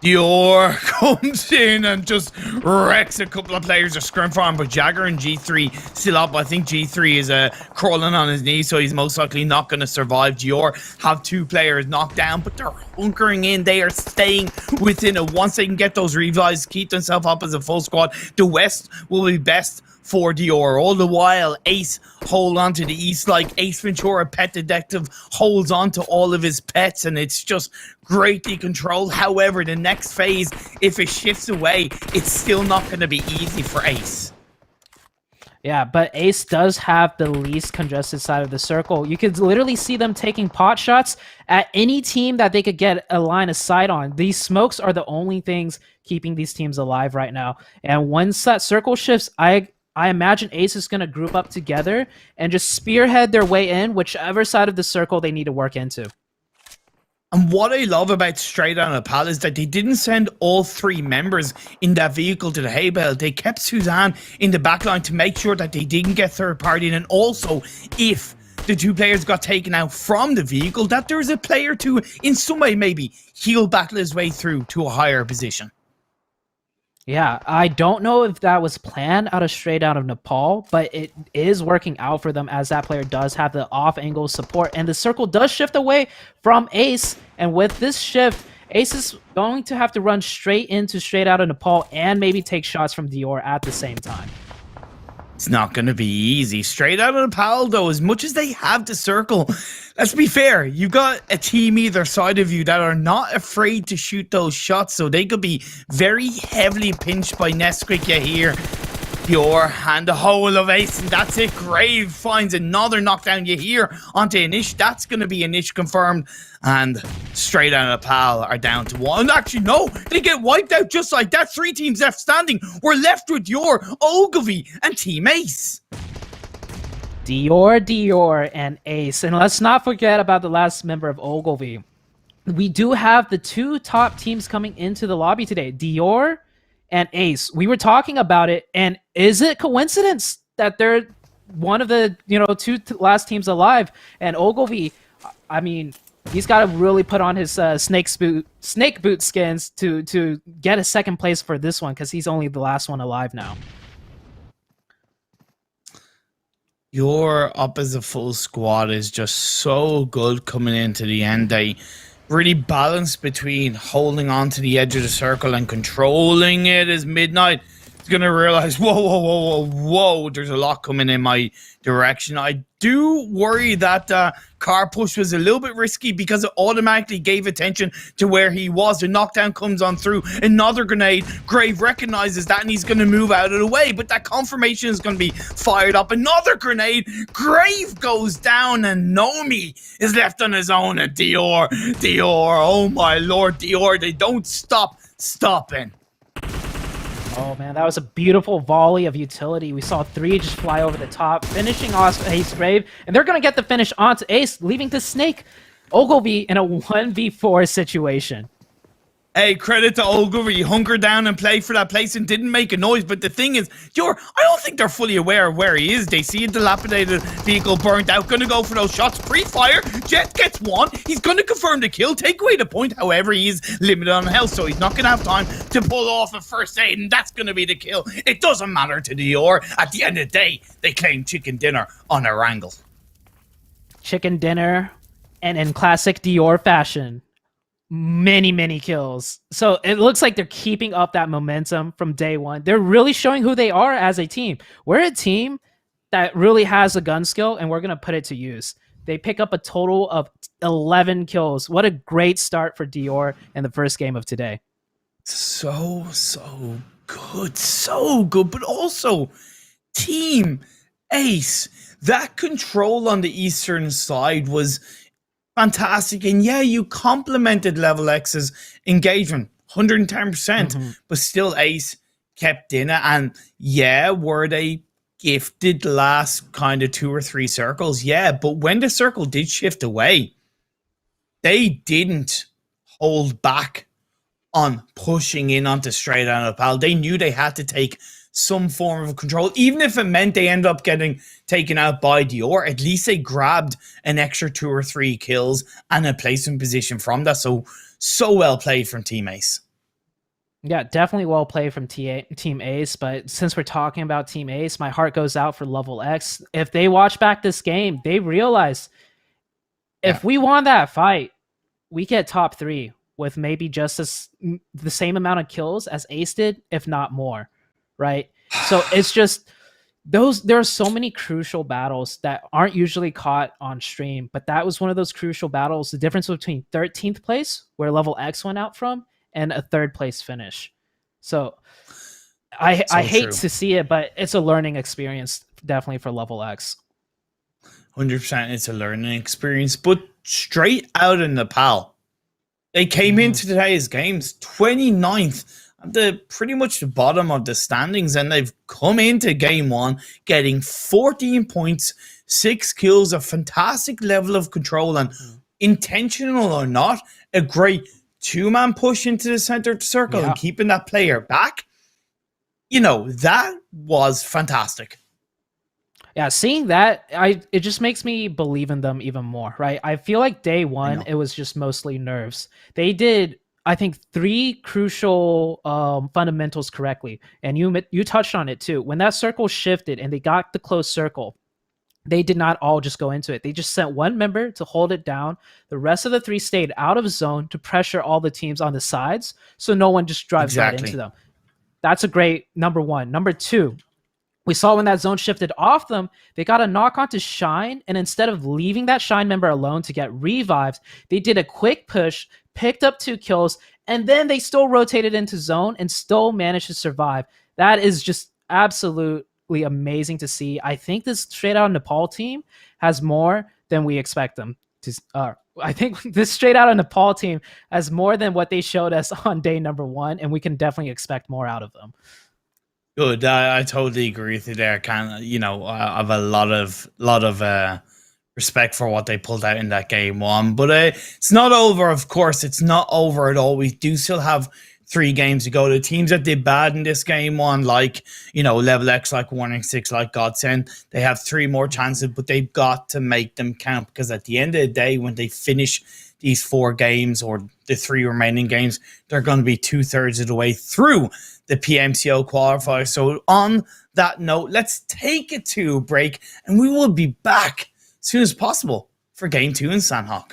Dior comes in and just wrecks a couple of players of Scrum Farm, but Jagger and G3 still up. I think G3 is crawling on his knees, so he's most likely not going to survive. Dior have 2 players knocked down, but they're hunkering in. They are staying within it. Once they can get those revives, keep themselves up as a full squad, the West will be best for Dior. All the while, Ace hold on to the East like Ace Ventura Pet Detective holds on to all of his pets, and it's just greatly controlled. However, the next phase, if it shifts away, it's still not going to be easy for Ace. Yeah, but Ace does have the least congested side of the circle. You could literally see them taking pot shots at any team that they could get a line of sight on. These smokes are the only things keeping these teams alive right now. And once that circle shifts, I imagine Ace is going to group up together and just spearhead their way in whichever side of the circle they need to work into. And what I love about Straight Outta Nepal is that they didn't send all 3 members in that vehicle to the hay bale. They kept Suzanne in the backline to make sure that they didn't get third party. And also, if the 2 players got taken out from the vehicle, that there's a player to, in some way, maybe he'll battle his way through to a higher position. Yeah, I don't know if that was planned out of Straight Out of Nepal, but it is working out for them as that player does have the off-angle support, and the circle does shift away from Ace, and with this shift, Ace is going to have to run straight into Straight Out of Nepal and maybe take shots from Dior at the same time. It's not going to be easy. Straight Out of Nepal, though, as much as they have the circle, let's be fair, you got a team either side of you that are not afraid to shoot those shots, so they could be very heavily pinched by Nesquik here. Dior and the whole of Ace, and that's it. Grave finds another knockdown. You hear onto Anish. That's going to be Anish confirmed. And Straight Out of Nepal are down to 1. Actually, no, they get wiped out just like that. 3 teams left standing. We're left with Dior, Ogilvy, and Team Ace. Dior, and Ace. And let's not forget about the last member of Ogilvy. We do have the 2 top teams coming into the lobby today. Dior and Ace. We were talking about it, and is it coincidence that they're one of the 2 last teams alive? And Ogilvy, I mean, he's got to really put on his snake boot skins to get a second place for this one, because he's only the last one alive now. Your up as a full squad is just so good coming into the end. They really balanced between holding on to the edge of the circle and controlling it as Midnight is going to realize, whoa, there's a lot coming in my direction. I do worry that car push was a little bit risky because it automatically gave attention to where he was. The knockdown comes on through. Another grenade. Grave recognizes that and he's going to move out of the way, but that confirmation is going to be fired up. Another grenade. Grave goes down and Nomi is left on his own. And Dior, oh my lord, Dior, they don't stop stopping. Oh man, that was a beautiful volley of utility. We saw 3 just fly over the top, finishing off Ace Grave, and they're going to get the finish onto Ace, leaving the Snake Ogilvy in a 1v4 situation. Hey, credit to Ogilvy. He hunkered down and played for that place and didn't make a noise. But the thing is, I don't think they're fully aware of where he is. They see a dilapidated vehicle burnt out. Going to go for those shots. Pre-fire. Jet gets 1. He's going to confirm the kill. Take away the point. However, he's limited on health, so he's not going to have time to pull off a first aid. And that's going to be the kill. It doesn't matter to Dior. At the end of the day, they claim chicken dinner on a wrangle. Chicken dinner, and in classic Dior fashion, many kills. So it looks like they're keeping up that momentum from day one. They're really showing who they are as a team. We're a team that really has a gun skill, and we're going to put it to use. They pick up a total of 11 kills. What a great start for Dior in the first game of today. So good. So good. But also, Team Ace, that control on the eastern side was fantastic. And yeah, you complimented Level X's engagement 110%, but still Ace kept in it. And yeah, were they gifted the last kind of 2 or 3 circles? Yeah, but when the circle did shift away, they didn't hold back on pushing in onto Straight Out of Nepal. They knew they had to take some form of control, even if it meant they end up getting taken out by Dior. At least they grabbed an extra 2 or 3 kills and a placement position from that. So well played from Team Ace. Yeah, definitely well played from Team Ace. But since we're talking about Team Ace, my heart goes out for Level X. If they watch back this game, they realize if we won that fight, we get top 3 with maybe just the same amount of kills as Ace did, if not more. Right? So it's just, there are so many crucial battles that aren't usually caught on stream, but that was one of those crucial battles. The difference between 13th place, where level X went out from, and a third place finish. So I So hate true. to see it, but it's a learning experience definitely for level X. 100% it's a learning experience, but straight out of Nepal. They came into today's games 29th at the pretty much the bottom of the standings, and they've come into game one getting 14 points, 6 kills, a fantastic level of control, and intentional or not, a great two-man push into the center of the circle and keeping that player back. You know, that was fantastic. Yeah, seeing that, it just makes me believe in them even more, right? I feel like day one, it was just mostly nerves. They did, I think, 3 crucial fundamentals correctly, and you touched on it too. When that circle shifted and they got the close circle, they did not all just go into it. They just sent one member to hold it down. The rest of the 3 stayed out of zone to pressure all the teams on the sides, so no one just drives right into them. That's a great number one. Number two, we saw when that zone shifted off them, they got a knock onto Shine, and instead of leaving that Shine member alone to get revived, they did a quick push, picked up 2 kills, and then they still rotated into zone and still managed to survive. That is just absolutely amazing to see. I think this straight out Nepal team has more than we expect them to. I think this straight out of Nepal team has more than what they showed us on day number 1, and we can definitely expect more out of them. Good. I totally agree with you there. I have a lot of respect for what they pulled out in that game one, but it's not over. Of course, it's not over at all. We do still have 3 games to go. The teams that did bad in this game one, like Level X, like Warning 6, like Godsend, they have 3 more chances, but they've got to make them count, because at the end of the day, when they finish these 4 games or the 3 remaining games, they're going to be 2/3 of the way through the PMCO qualifier. So on that note, let's take it to a break, and we will be back as soon as possible for Game 2 in Sandhawk.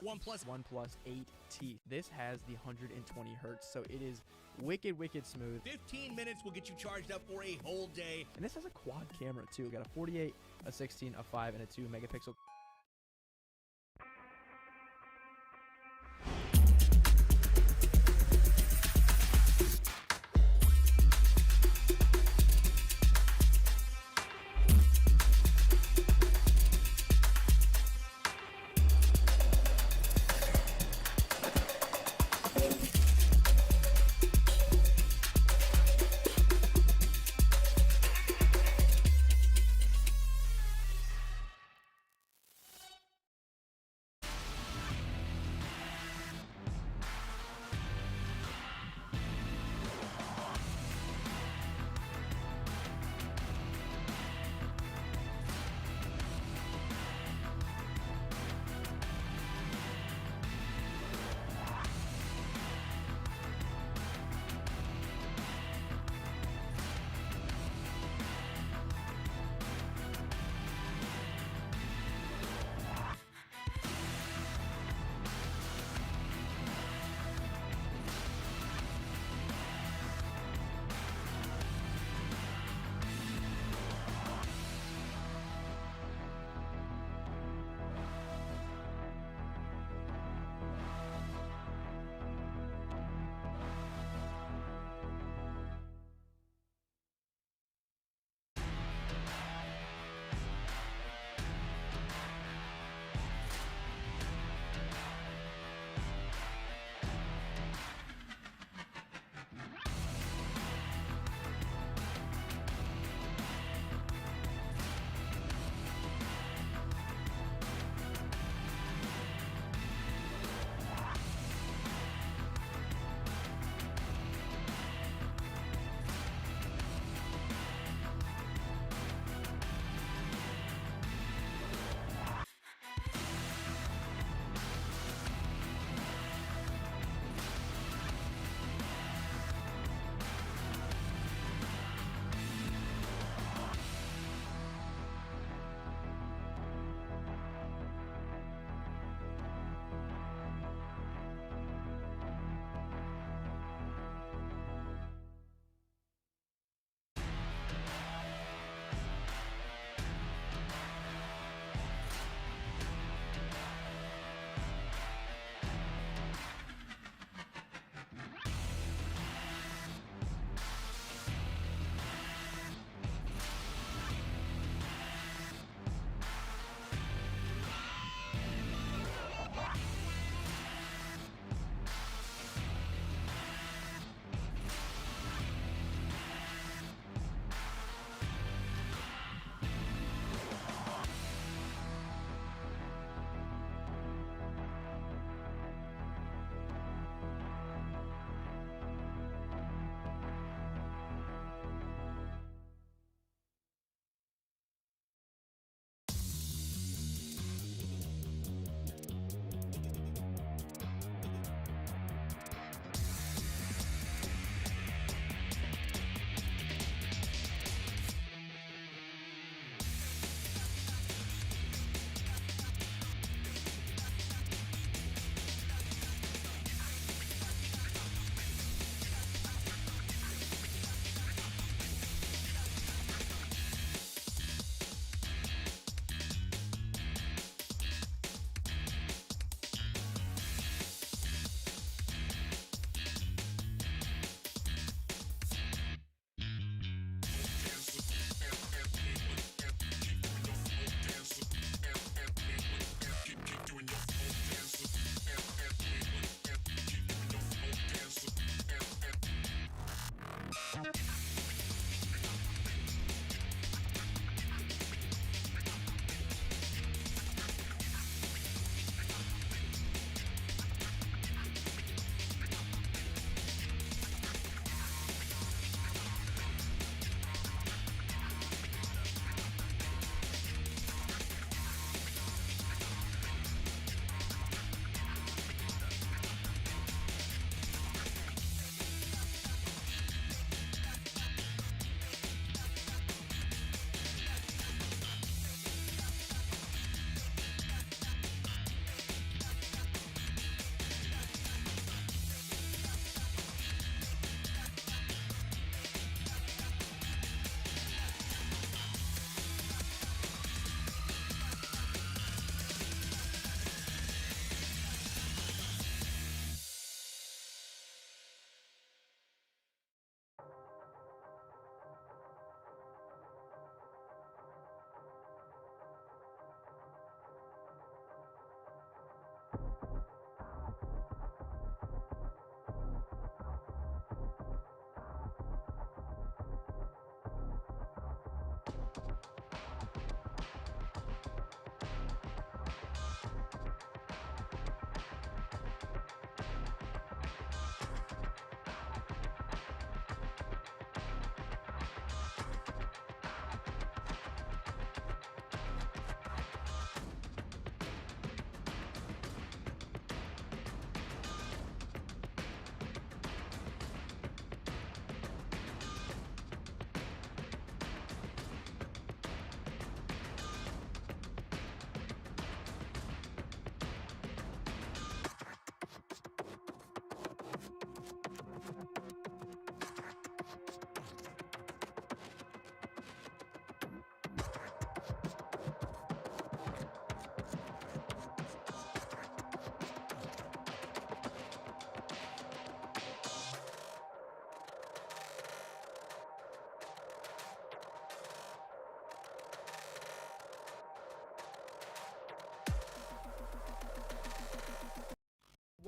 OnePlus 8T. This has the 120 hertz, so it is wicked smooth. 15 minutes will get you charged up for a whole day. And this has a quad camera too. Got a 48, a 16, a 5, and a 2 megapixel.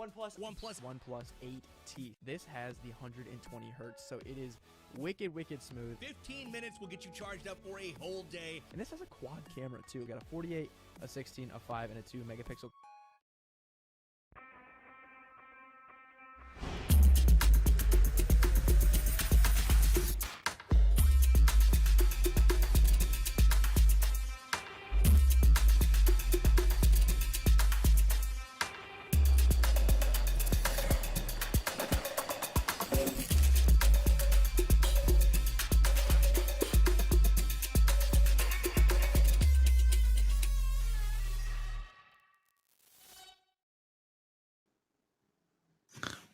OnePlus 8 teeth. This has the 120 hertz, so it is wicked smooth. 15 minutes will get you charged up for a whole day. And this has a quad camera too. We got a 48, a 16, a 5, and a 2 megapixel.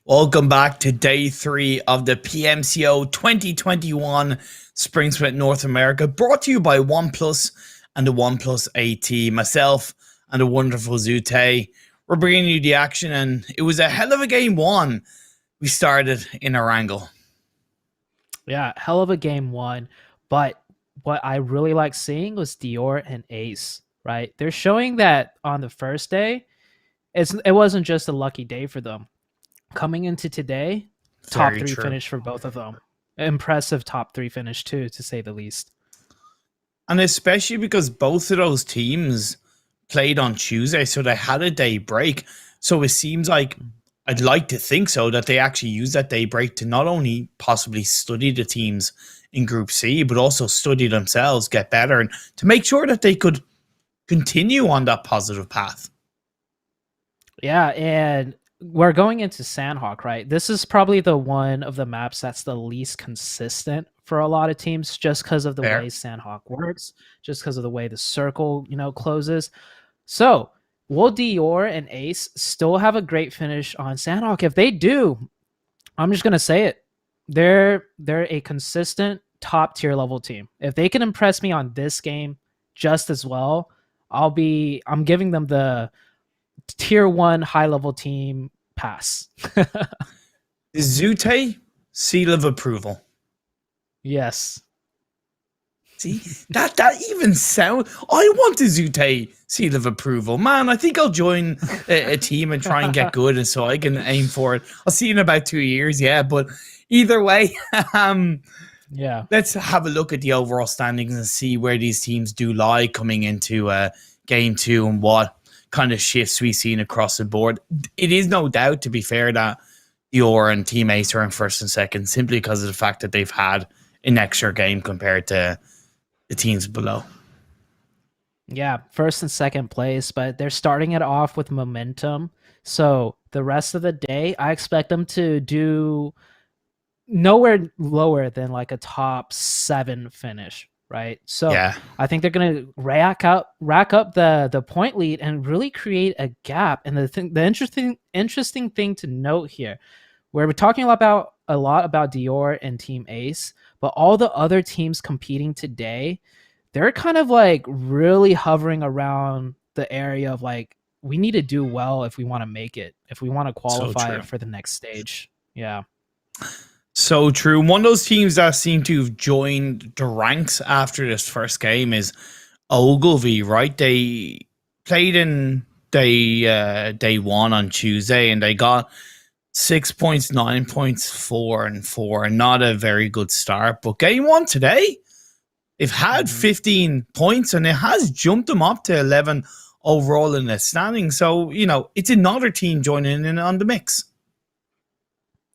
Welcome back to day 3 of the PMCO 2021 Spring Split North America, brought to you by OnePlus and the OnePlus 8T. Myself and the wonderful Zute. We're bringing you the action, and it was a hell of a game 1. We started in a wrangle. Yeah, hell of a game 1. But what I really like seeing was Dior and Ace, right? They're showing that on the first day, it wasn't just a lucky day for them. Coming into today, top 3 finish for both of them. Impressive top 3 finish too, to say the least. And especially because both of those teams played on Tuesday, so they had a day break. So it seems like, I'd like to think so, that they actually used that day break to not only possibly study the teams in Group C, but also study themselves, get better, and to make sure that they could continue on that positive path. Yeah, and we're going into Sandhawk, right? This is probably the one of the maps that's the least consistent for a lot of teams, just because of the way Sandhawk works, just because of the way the circle, closes. So will Dior and Ace still have a great finish on Sandhawk? If they do, I'm just gonna say it. They're a consistent top tier level team. If they can impress me on this game just as well, I'm giving them the tier 1 high level team pass. Zute, seal of approval. Yes. See, that even sound. I want a Zute seal of approval, man. I think I'll join a team and try and get good, and so I can aim for it. I'll see you in about 2 years, yeah. But either way, yeah. Let's have a look at the overall standings and see where these teams do lie coming into game 2 and what kind of shifts we've seen across the board. It is no doubt, to be fair, that Dior and Team Ace are in first and second simply because of the fact that they've had an extra game compared to the teams below. Yeah, first and second place, but they're starting it off with momentum. So the rest of the day, I expect them to do nowhere lower than like a top 7 finish. Right. So yeah. I think they're going to rack up the point lead and really create a gap. And the interesting thing to note here, where we're talking a lot about Dior and Team Ace, but all the other teams competing today, they're kind of like really hovering around the area of like, we need to do well if we want to make it, if we want to qualify for the next stage. Yeah. So true. One of those teams that seem to have joined the ranks after this first game is Ogilvy, right? They played in day 1 on Tuesday, and they got 6 points, 9 points, 4 and 4, and not a very good start. But game 1 today, they've had 15 points, and it has jumped them up to 11 overall in the standing. So, it's another team joining in on the mix.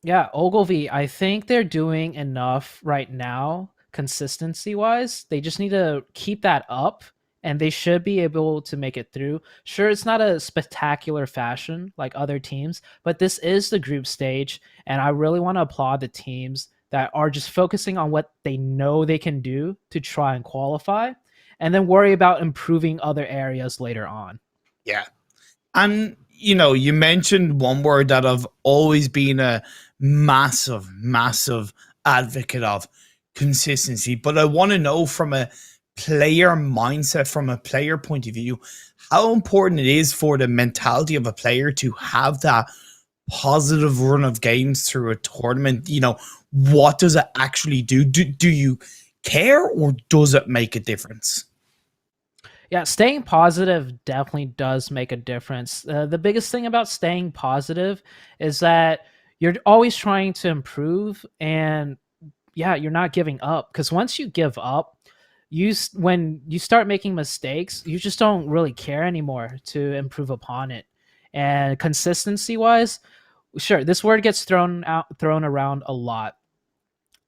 Yeah, Ogilvy, I think they're doing enough right now, consistency-wise. They just need to keep that up, and they should be able to make it through. Sure, it's not a spectacular fashion like other teams, but this is the group stage, and I really want to applaud the teams that are just focusing on what they know they can do to try and qualify, and then worry about improving other areas later on. Yeah. And, you mentioned one word that I've always been a massive advocate of: consistency. But I want to know, from a player mindset, from a player point of view, how important it is for the mentality of a player to have that positive run of games through a tournament. What does it actually do? Do you care, or does it make a difference? Yeah, staying positive definitely does make a difference. The biggest thing about staying positive is that you're always trying to improve, and yeah, you're not giving up. Because once you give up, when you start making mistakes, you just don't really care anymore to improve upon it. And consistency wise, sure, this word gets thrown around a lot.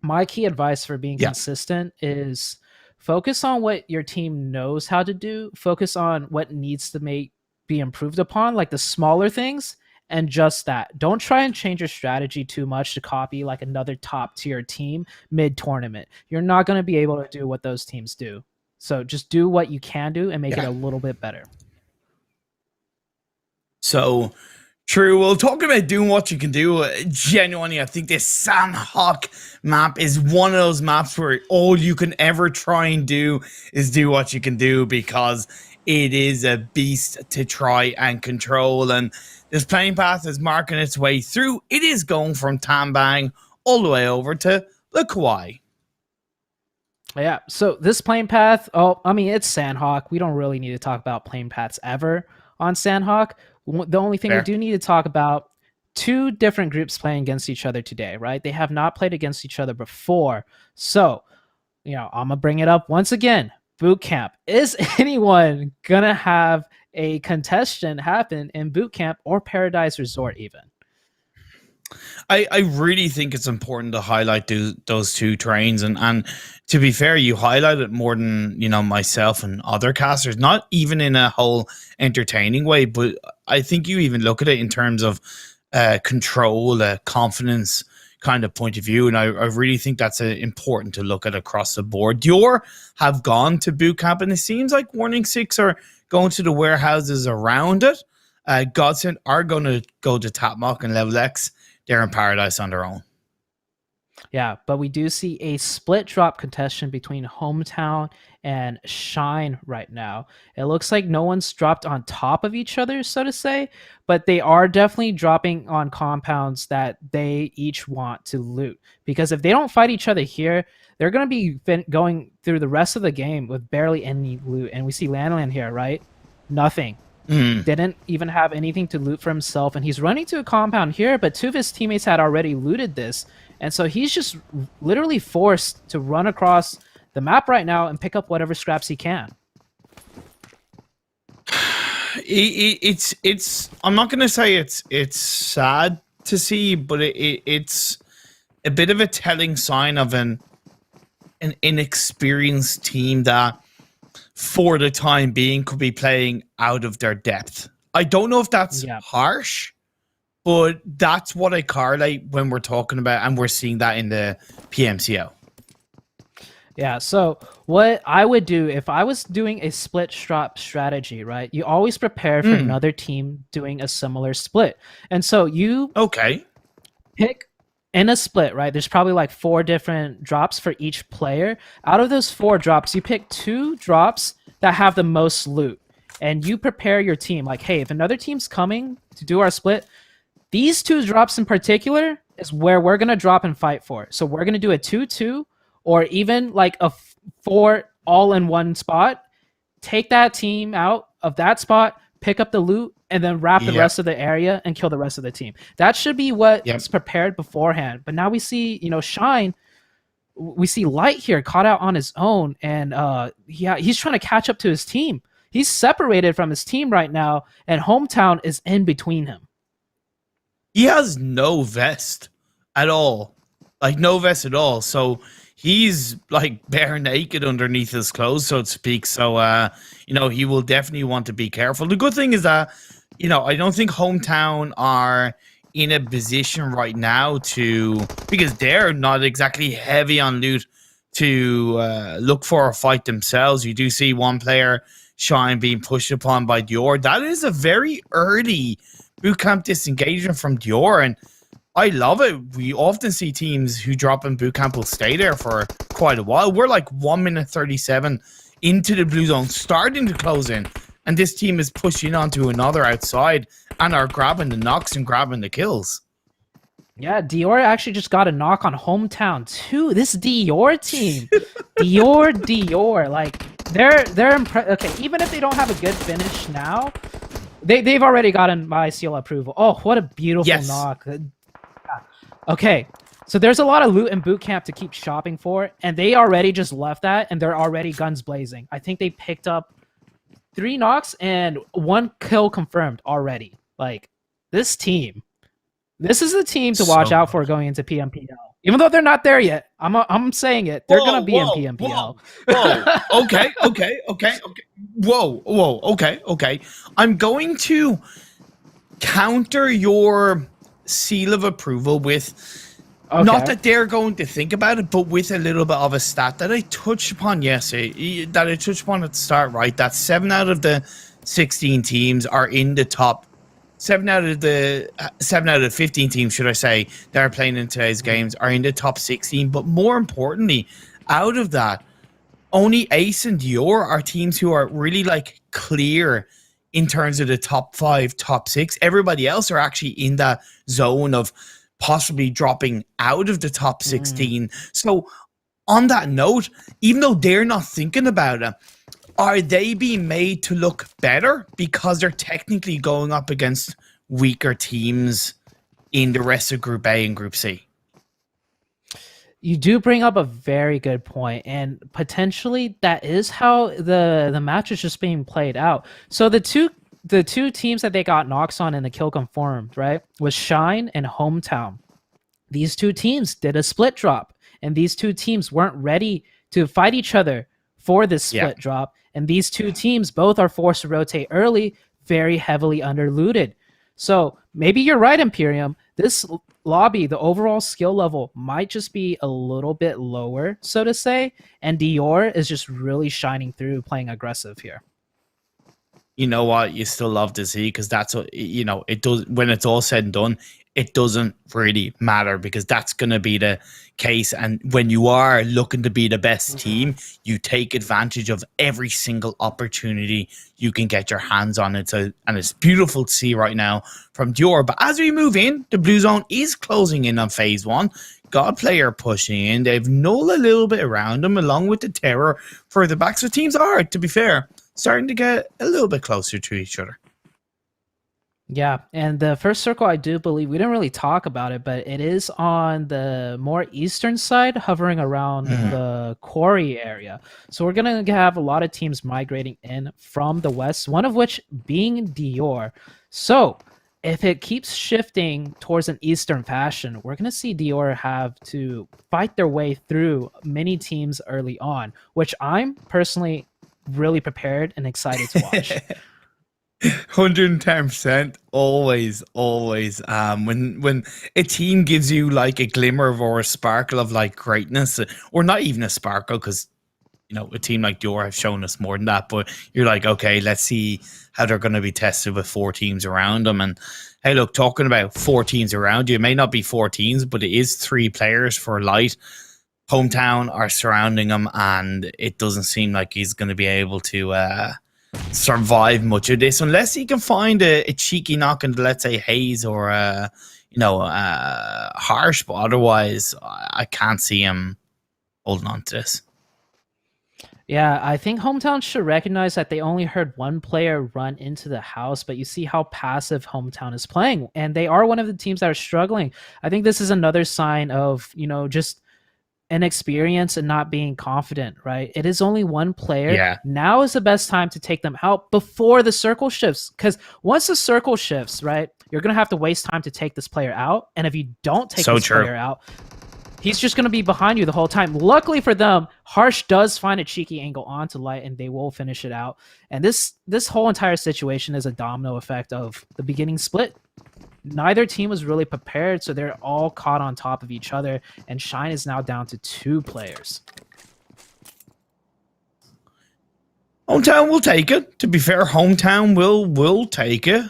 My key advice for being Yeah. consistent is focus on what your team knows how to do, focus on what needs to be improved upon, like the smaller things, and just that. Don't try and change your strategy too much to copy like another top tier team mid tournament. You're not going to be able to do what those teams do. So just do what you can do and make it Yeah. a little bit better. So true. Well, talking about doing what you can do, genuinely, I think this Sandhawk map is one of those maps where all you can ever try and do is do what you can do, because it is a beast to try and control. And this playing path is marking its way through. It is going from Tambang all the way over to the Kauai. Yeah, so this plane path, oh, I mean, it's Sandhawk. We don't really need to talk about plane paths ever on Sandhawk. The only thing we Fair. do need to talk about, two different groups playing against each other today, right? They have not played against each other before. So, I'm going to bring it up once again. Boot camp. Is anyone going to have a contestant happen in boot camp or Paradise Resort even? I really think it's important to highlight those two trains, and to be fair, you highlight it more than myself and other casters, not even in a whole entertaining way, but I think you even look at it in terms of control, confidence kind of point of view, and I really think that's important to look at across the board. Dior have gone to boot camp, and it seems like Warning 6 are going to the warehouses around it. Godsend are going to go to Tapmock and Level X. They're in Paradise on their own. Yeah, but we do see a split drop contestation between Hometown and Shine right now. It looks like no one's dropped on top of each other, so to say, but they are definitely dropping on compounds that they each want to loot. Because if they don't fight each other here, they're going to be going through the rest of the game with barely any loot. And we see Landland here, right? Nothing. Didn't even have anything to loot for himself, and he's running to a compound here, but two of his teammates had already looted this, and so he's just literally forced to run across the map right now and pick up whatever scraps he can. It's I'm not gonna say it's sad to see, but it's a bit of a telling sign of an inexperienced team that, for the time being, could be playing out of their depth. I don't know if that's harsh, but that's what I correlate when we're talking about, and we're seeing that in the PMCO. Yeah, so what I would do if I was doing a split drop strategy, right? You always prepare for another team doing a similar split. And so you pick in a split, right? There's probably like 4 different drops for each player. Out of those 4 drops, you pick 2 drops that have the most loot, and you prepare your team like, hey, if another team's coming to do our split, these 2 drops in particular is where we're going to drop and fight for. So we're going to do a 2-2 or even like a 4 all in one spot. Take that team out of that spot, pick up the loot, and then wrap the rest of the area and kill the rest of the team. That should be what's prepared beforehand. But now we see, Shine, we see Light here caught out on his own, and he's trying to catch up to his team. He's separated from his team right now, and Hometown is in between him. He has no vest at all. Like, no vest at all. So he's like bare naked underneath his clothes, so to speak. So, he will definitely want to be careful. The good thing is that, I don't think Hometown are in a position right now because they're not exactly heavy on loot, to look for a fight themselves. You do see one player, Shine, being pushed upon by Dior. That is a very early bootcamp disengagement from Dior, and I love it. We often see teams who drop in bootcamp will stay there for quite a while. We're like 1 minute 37 into the blue zone, starting to close in, and this team is pushing onto another outside and are grabbing the knocks and grabbing the kills. Yeah, Dior actually just got a knock on Hometown too. This Dior team, Dior, like Okay, even if they don't have a good finish now, they've already gotten my seal approval. Oh, what a beautiful knock. Okay, so there's a lot of loot in boot camp to keep shopping for, and they already just left that, and they're already guns blazing. I think they picked up 3 knocks and 1 kill confirmed already. Like, this team, this is the team to watch out for going into PMPL. Even though they're not there yet, I'm saying it. They're gonna be in PMPL. Whoa. Okay. Whoa. Okay. I'm going to counter your seal of approval with not that they're going to think about it, but with a little bit of a stat that I touched upon yesterday, that I touched upon at the start, right? That 7 out of the 16 teams are in the top 7 out of the 15 teams, should I say, that are playing in today's games are in the top 16. But more importantly, out of that, only Ace and Dior are teams who are really like clear in terms of the top 5, top 6. Everybody else are actually in that zone of possibly dropping out of the top 16. So on that note, even though they're not thinking about it, are they being made to look better because they're technically going up against weaker teams in the rest of Group A and Group C? You do bring up a very good point, and potentially that is how the match is just being played out. So the two teams that they got knocks on in the kill confirmed, right, was Shine and Hometown. These 2 teams did a split drop, and these 2 teams weren't ready to fight each other for this split drop. And these 2 teams both are forced to rotate early, very heavily underlooted. So maybe you're right, Imperium. This lobby, the overall skill level might just be a little bit lower, so to say. And Dior is just really shining through, playing aggressive here. You know what? You still love to see, because that's what, you know, it does. When it's all said and done, it doesn't really matter, because that's going to be the case. And when you are looking to be the best team, you take advantage of every single opportunity you can get your hands on it. So, and it's beautiful to see right now from Dior. But as we move in, the blue zone is closing in on phase 1. God player pushing in. They've nulled a little bit around them, along with the terror further back. So teams are, to be fair, starting to get a little bit closer to each other. Yeah, and the first circle, I do believe, we didn't really talk about it, but it is on the more eastern side, hovering around the quarry area. So we're going to have a lot of teams migrating in from the west, one of which being Dior. So if it keeps shifting towards an eastern fashion, we're going to see Dior have to fight their way through many teams early on, which I'm personally really prepared and excited to watch. 110%, always. When a team gives you like a glimmer of, or a sparkle of like greatness, or not even a sparkle, because you know a team like Dior have shown us more than that, but you're like, okay, let's see how they're going to be tested with 4 teams around them. And hey, look, talking about 4 teams around you, it may not be 4 teams, but it is 3 players for Light. Hometown are surrounding him, and it doesn't seem like he's going to be able to survive much of this unless he can find a cheeky knock into, let's say, Hayes or Harsh. But otherwise, I can't see him holding on to this. Yeah, I think Hometown should recognize that they only heard 1 player run into the house, but you see how passive Hometown is playing, and they are one of the teams that are struggling. I think this is another sign of, just inexperience and not being confident, right? It is only 1 player. Yeah. Now is the best time to take them out before the circle shifts, because once the circle shifts, right, you're going to have to waste time to take this player out. And if you don't take player out, he's just going to be behind you the whole time. Luckily for them, Harsh does find a cheeky angle onto Light, and they will finish it out. And this whole entire situation is a domino effect of the beginning split. Neither team was really prepared, so they're all caught on top of each other, and Shine is now down to 2 players. Hometown will take it. To be fair, Hometown will take it.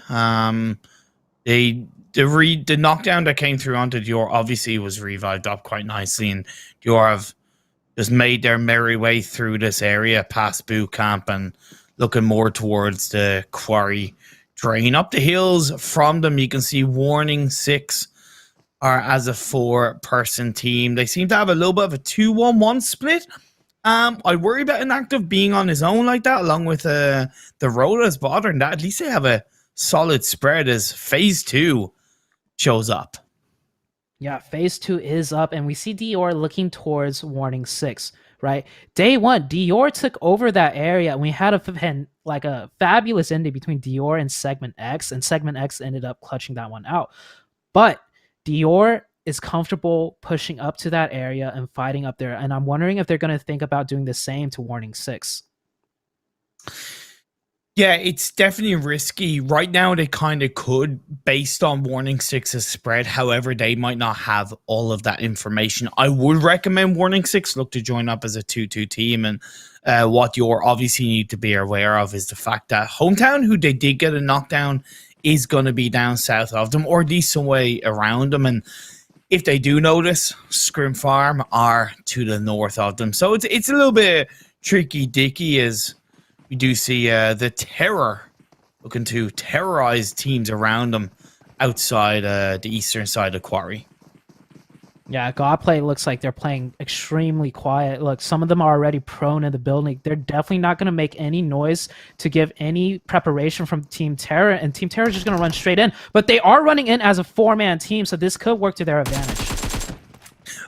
The knockdown that came through onto Dior obviously was revived up quite nicely, and Dior have just made their merry way through this area past boot camp and looking more towards the quarry drain. Up the hills from them, you can see Warning 6 are as a 4-person team. They seem to have a little bit of a 2-1-1 split. I worry about inactive being on his own like that, along with the Rotas. But other than that, at least they have a solid spread as phase 2 shows up. Yeah, phase 2 is up, and we see Dior looking towards warning 6, right? Day 1, Dior took over that area, and we had a fabulous ending between Dior and Segment X, and Segment X ended up clutching that one out. But Dior is comfortable pushing up to that area and fighting up there, and I'm wondering if they're going to think about doing the same to warning 6. Yeah, it's definitely risky. Right now, they kind of could, based on Warning 6's spread. However, they might not have all of that information. I would recommend Warning 6 look to join up as a 2-2 team. And what you obviously need to be aware of is the fact that Hometown, who they did get a knockdown, is going to be down south of them, or at least some way around them. And if they do notice, Scrim Farm are to the north of them. So it's a little bit tricky-dicky as we do see the Terror looking to terrorize teams around them outside the eastern side of Quarry. Yeah, Godplay looks like they're playing extremely quiet. Look, some of them are already prone in the building. They're definitely not going to make any noise to give any preparation from Team Terror, and Team Terror is just going to run straight in. But they are running in as a 4-man team, so this could work to their advantage.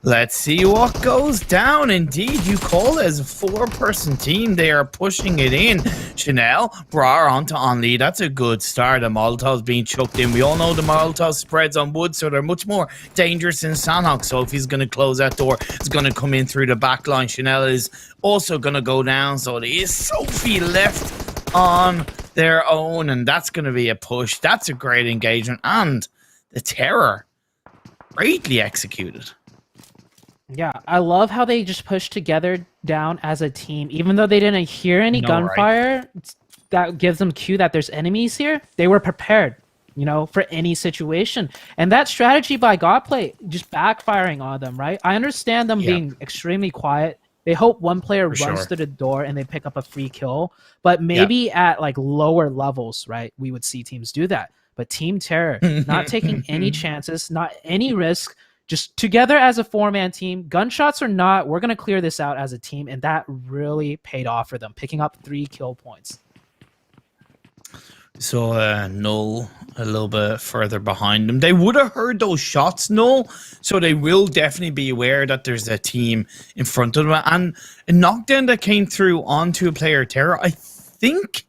Let's see what goes down. Indeed, you call it as a 4-person team. They are pushing it in. Chanel, Brar onto Only. That's a good start. The Molotov's being chucked in. We all know the Molotov spreads on wood, so they're much more dangerous than Sanhok. So if he's going to close that door, it's going to come in through the back line. Chanel is also going to go down. So there is Sophie left on their own, and that's going to be a push. That's a great engagement. And the Terror, greatly executed. Yeah, I love how they just pushed together down as a team. Even though they didn't hear any gunfire, that gives them cue that there's enemies here. They were prepared, for any situation. And that strategy by Godplay just backfiring on them, right? I understand them being extremely quiet. They hope one player runs through the door and they pick up a free kill. But maybe at like lower levels, right, we would see teams do that. But Team Terror, not taking any chances, not any risk, just together as a 4-man team. Gunshots or not, we're going to clear this out as a team, and that really paid off for them, picking up 3 kill points. So Null a little bit further behind them. They would have heard those shots, Null, so they will definitely be aware that there's a team in front of them. And a knockdown that came through onto a player Terror, I think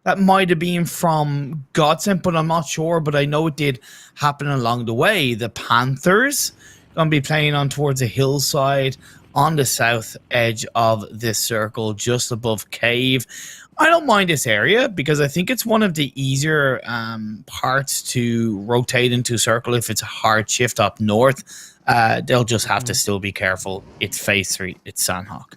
that might have been from Godsend, but I'm not sure. But I know it did happen along the way. The Panthers going to be playing on towards a hillside on the south edge of this circle, just above Cave. I don't mind this area because I think it's one of the easier parts to rotate into a circle if it's a hard shift up north. They'll just have to still be careful. It's phase 3. It's Sanhok.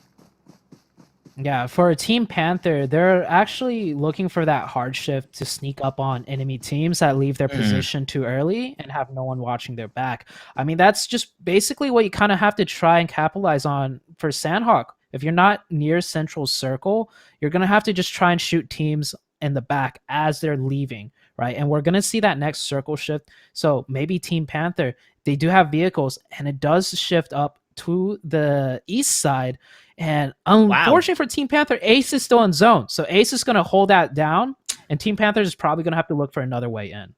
Yeah, for Team Panther, they're actually looking for that hard shift to sneak up on enemy teams that leave their position too early and have no one watching their back. I mean, that's just basically what you kind of have to try and capitalize on for Sanhok. If you're not near Central Circle, you're going to have to just try and shoot teams in the back as they're leaving, right? And we're going to see that next circle shift. So maybe Team Panther, they do have vehicles, and it does shift up to the east side. And unfortunately for Team Panther, Ace is still in zone. So Ace is going to hold that down, and Team Panther is probably going to have to look for another way in.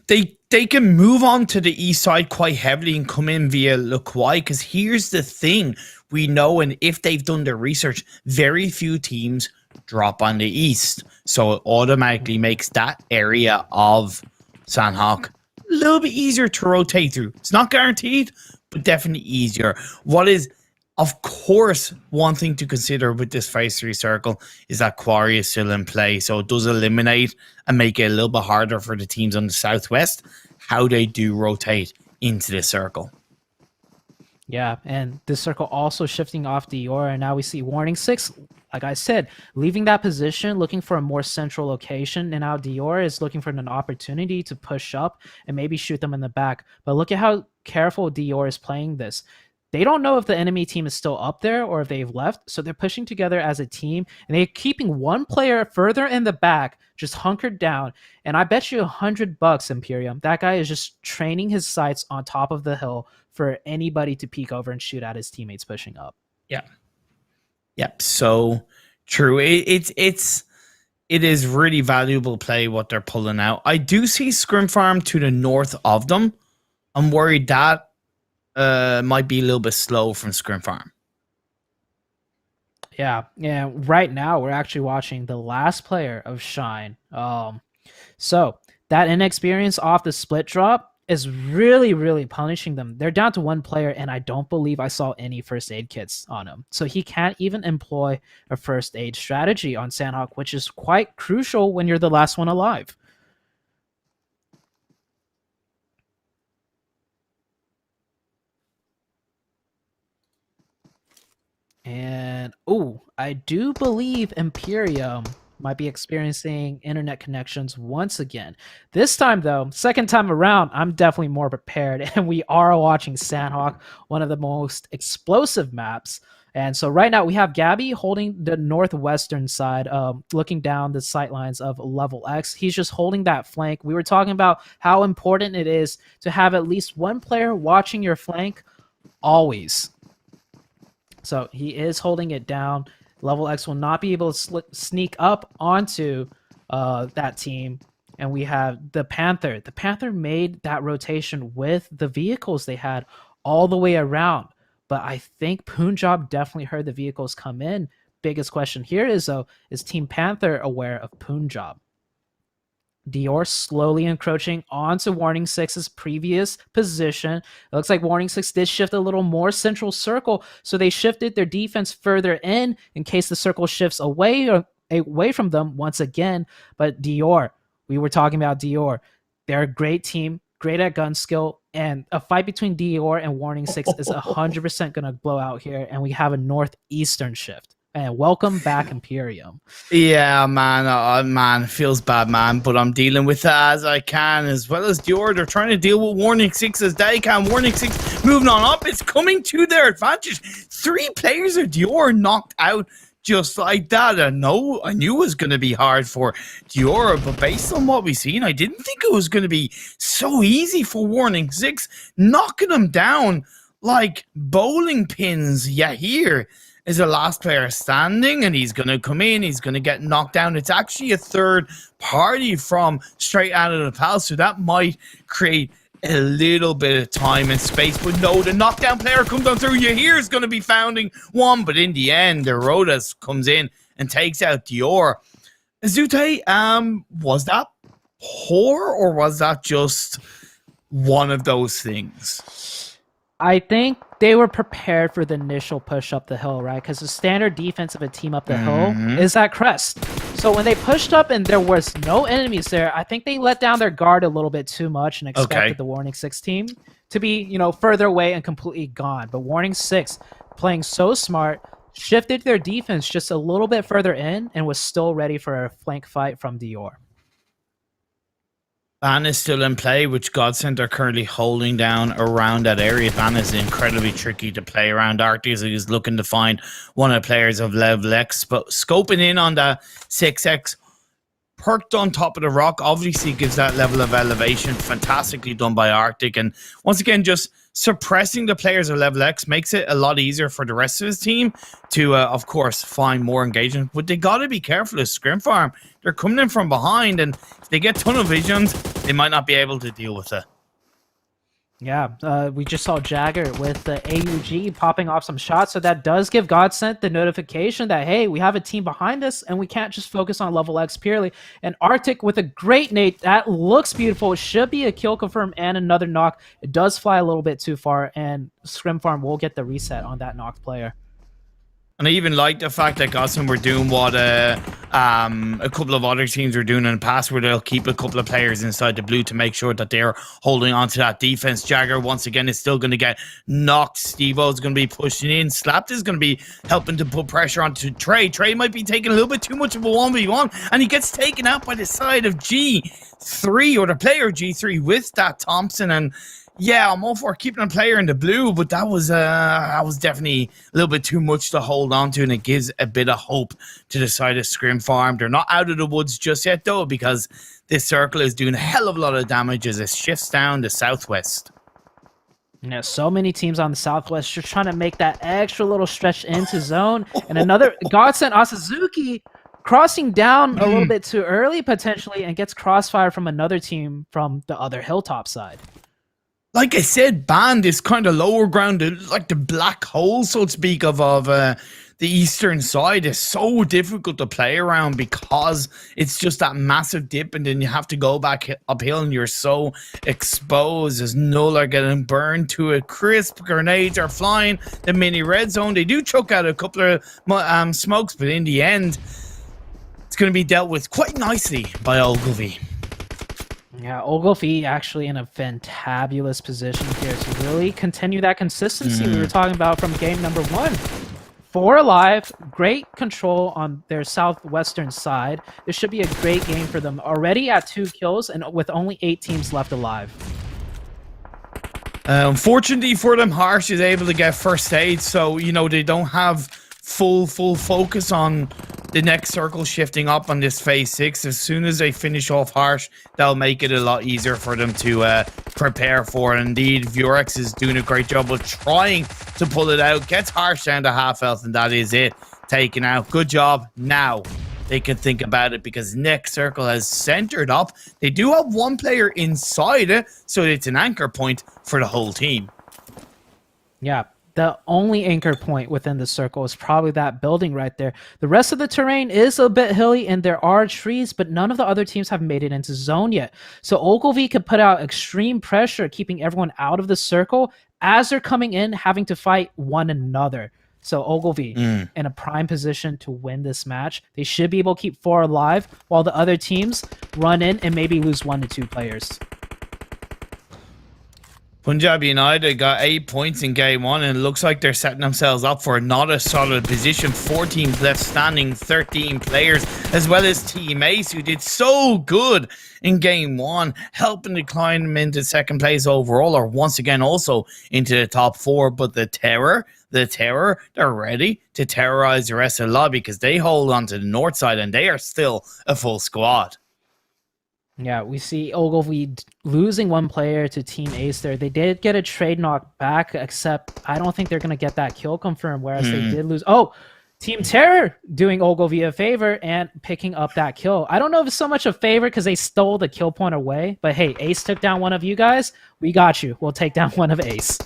They can move on to the east side quite heavily and come in via Lakwai, because here's the thing. We know, and if they've done their research, very few teams drop on the east. So it automatically makes that area of Sanhok a little bit easier to rotate through. It's not guaranteed, but definitely easier. What is, of course, one thing to consider with this phase 3 circle is that Quarry is still in play. So it does eliminate and make it a little bit harder for the teams on the southwest how they do rotate into this circle. Yeah, and this circle also shifting off Dior, and now we see Warning 6, like I said, leaving that position, looking for a more central location, and now Dior is looking for an opportunity to push up and maybe shoot them in the back. But look at how careful Dior is playing this. They don't know if the enemy team is still up there or if they've left, so they're pushing together as a team, and they're keeping one player further in the back, just hunkered down. And I bet you $100, Imperium, that guy is just training his sights on top of the hill for anybody to peek over and shoot at his teammates pushing up. Yeah. Yep, so true. It is really valuable play what they're pulling out. I do see Scrim Farm to the north of them. I'm worried that might be a little bit slow from Scrim Farm. Yeah, right now we're actually watching the last player of Shine. So that inexperience off the split drop is really, really punishing them. They're down to one player, and I don't believe I saw any first aid kits on him. So he can't even employ a first aid strategy on Sandhawk, which is quite crucial when you're the last one alive. And I do believe Imperium might be experiencing internet connections once again. This time, though, second time around, I'm definitely more prepared, and we are watching Sandhawk, one of the most explosive maps. And so right now we have Gabby holding the northwestern side, looking down the sightlines of Level X. He's just holding that flank. We were talking about how important it is to have at least one player watching your flank always. So he is holding it down. Level X will not be able to sneak up onto that team. And we have the Panther. The Panther made that rotation with the vehicles they had all the way around. But I think Punjab definitely heard the vehicles come in. Biggest question here is, though, is Team Panther aware of Punjab? Dior slowly encroaching onto Warning 6's previous position. It looks like Warning 6 did shift a little more central circle, so they shifted their defense further in case the circle shifts away from them once again. But Dior, we were talking about Dior. They're a great team, great at gun skill, and a fight between Dior and Warning 6 is 100% going to blow out here, and we have a northeastern shift. And welcome back, Imperium. Yeah, man, man, feels bad, man, but I'm dealing with it as I can, as well as Dior. They're trying to deal with Warning 6 as they can. Warning 6 moving on up. It's coming to their advantage. 3 players of Dior knocked out just like that. I knew it was going to be hard for Dior, but based on what we've seen, I didn't think it was going to be so easy for Warning 6, knocking them down like bowling pins. Yeah, here is the last player standing, and he's going to come in. He's going to get knocked down. It's actually a third party from straight out of the pal, so that might create a little bit of time and space. But no, the knockdown player comes on through. You hear is going to be founding one, but in the end, the Rodas comes in and takes out Dior. Azute, was that poor, or was that just one of those things? I think they were prepared for the initial push up the hill, right? Because the standard defense of a team up the hill is that crest. So when they pushed up and there was no enemies there, I think they let down their guard a little bit too much and expected the Warning 6 team to be, further away and completely gone. But Warning 6, playing so smart, shifted their defense just a little bit further in and was still ready for a flank fight from Dior. Ban is still in play, which Godsend are currently holding down around that area. Ban is incredibly tricky to play around Arctic, so he's looking to find one of the players of level X, but scoping in on the 6X, perked on top of the rock, obviously gives that level of elevation. Fantastically done by Arctic, and once again, just suppressing the players of level X makes it a lot easier for the rest of his team to, of course, find more engagement. But they got to be careful of Scrim Farm. They're coming in from behind, and if they get tunnel visions, they might not be able to deal with it. Yeah, we just saw Jagger with the AUG popping off some shots, so that does give Godsent the notification that, hey, we have a team behind us, and we can't just focus on level X purely. And Arctic with a great nade, that looks beautiful. It should be a kill confirm and another knock. It does fly a little bit too far, and Scrim Farm will get the reset on that knocked player. And I even like the fact that Godsend were doing what a couple of other teams were doing in the past, where they'll keep a couple of players inside the blue to make sure that they're holding on to that defense. Jagger, once again, is still going to get knocked. Steve-O's going to be pushing in. Slapped is going to be helping to put pressure onto Trey. Trey might be taking a little bit too much of a 1v1, and he gets taken out by the side of G3, or the player G3, with that Thompson. And yeah, I'm all for keeping a player in the blue, but that was definitely a little bit too much to hold on to, and it gives a bit of hope to the side of Scrim Farm. They're not out of the woods just yet, though, because this circle is doing a hell of a lot of damage as it shifts down the southwest. Yeah, so many teams on the Southwest just trying to make that extra little stretch into zone. And another Godsend Asazuki crossing down a little bit too early potentially and gets crossfire from another team from the other hilltop side. Like I said, Band is kind of lower ground, like the black hole, so to speak, of the eastern side is so difficult to play around because it's just that massive dip, and then you have to go back uphill, and you're so exposed. There's no like getting burned to a crisp. Grenades are flying. The mini red zone, they do chuck out a couple of smokes, but in the end, it's going to be dealt with quite nicely by Ogilvy. Yeah, Ogilvy actually in a fantabulous position here to really continue that consistency we were talking about from game number 1. 4 alive, great control on their southwestern side. This should be a great game for them. Already at 2 kills and with only 8 teams left alive. Unfortunately for them, Harsh is able to get first aid, so, you know, they don't have full focus on the next circle shifting up on this phase 6. As soon as they finish off Harsh, that'll make it a lot easier for them to prepare for it. Indeed, Vurex is doing a great job of trying to pull it out. Gets Harsh down to half health, and that is it. Taken out. Good job. Now they can think about it because next circle has centered up. They do have one player inside it, so it's an anchor point for the whole team. Yeah. The only anchor point within the circle is probably that building right there. The rest of the terrain is a bit hilly and there are trees, but none of the other teams have made it into zone yet. So Ogilvy could put out extreme pressure, keeping everyone out of the circle as they're coming in, having to fight one another. So Ogilvy in a prime position to win this match. They should be able to keep 4 alive while the other teams run in and maybe lose 1 to 2 players. Punjab United got 8 points in game 1, and it looks like they're setting themselves up for not a solid position. 4 teams left standing, 13 players, as well as Team Ace, who did so good in game 1, helping to climb them into second place overall, or once again also into the top 4. But the Terror, they're ready to terrorize the rest of the lobby because they hold on to the north side, and they are still a full squad. Yeah, we see Ogilvy losing 1 player to Team Ace there. They did get a trade knock back, except I don't think they're going to get that kill confirmed, whereas they did lose. Oh, Team Terror doing Ogilvy a favor and picking up that kill. I don't know if it's so much a favor because they stole the kill point away, but hey, Ace took down one of you guys. We got you. We'll take down one of Ace.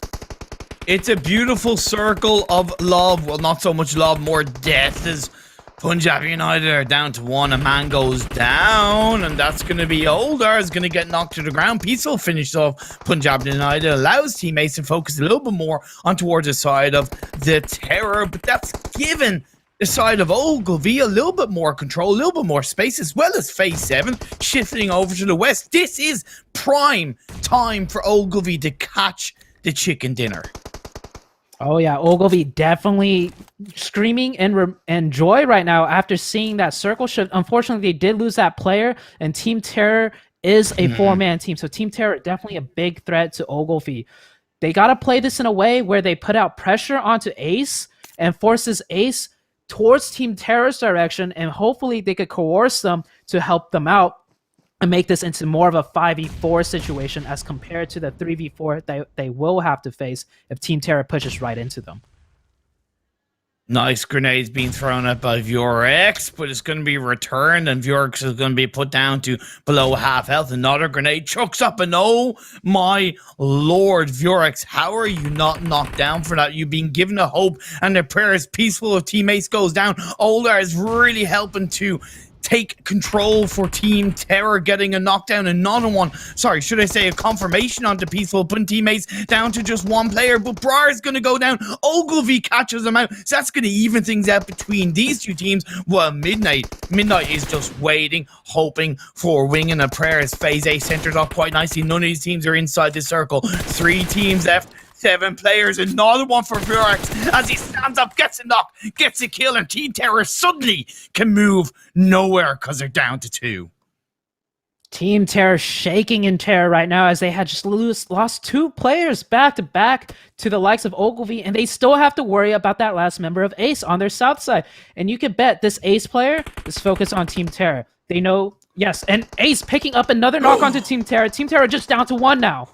It's a beautiful circle of love. Well, not so much love, more death, as Punjab United are down to 1. A man goes down, and that's going to be Oldar is going to get knocked to the ground. Peaceful finishes off Punjab United, allows teammates to focus a little bit more on towards the side of the Terror, but that's given the side of Ogilvy a little bit more control, a little bit more space, as well as phase 7 shifting over to the west. This is prime time for Ogilvy to catch the chicken dinner. Oh yeah, Ogilvy definitely screaming and joy right now after seeing that circle shift. Unfortunately, they did lose that player, and Team Terror is a 4-man team. So Team Terror definitely a big threat to Ogilvy. They got to play this in a way where they put out pressure onto Ace and forces Ace towards Team Terror's direction, and hopefully they could coerce them to help them out and make this into more of a 5v4 situation as compared to the 3v4 they will have to face if Team Terror pushes right into them. Nice grenades being thrown up by Vurex, but it's going to be returned, and Vurex is going to be put down to below half health. Another grenade chucks up, and oh my lord, Vurex, how are you not knocked down for that? You've been given a hope, and the prayer is peaceful if teammates goes down. Oldar is really helping to take control for Team Terror, getting a knockdown, another one. Sorry, should I say a confirmation onto Peaceful, putting teammates down to just 1 player, but Briar's going to go down. Ogilvy catches them out, so that's going to even things out between these 2 teams. Well, Midnight is just waiting, hoping for Wing and a Prayer as phase A centered up quite nicely. None of these teams are inside the circle. 3 teams left. 7 players, another one for Vurex as he stands up, gets a knock, gets a kill, and Team Terror suddenly can move nowhere because they're down to 2. Team Terror shaking in terror right now as they had just lost 2 players back to back to the likes of Ogilvy, and they still have to worry about that last member of Ace on their south side. And you can bet this Ace player is focused on Team Terror. They know, yes, and Ace picking up another knock onto Team Terror. Team Terror just down to 1 now.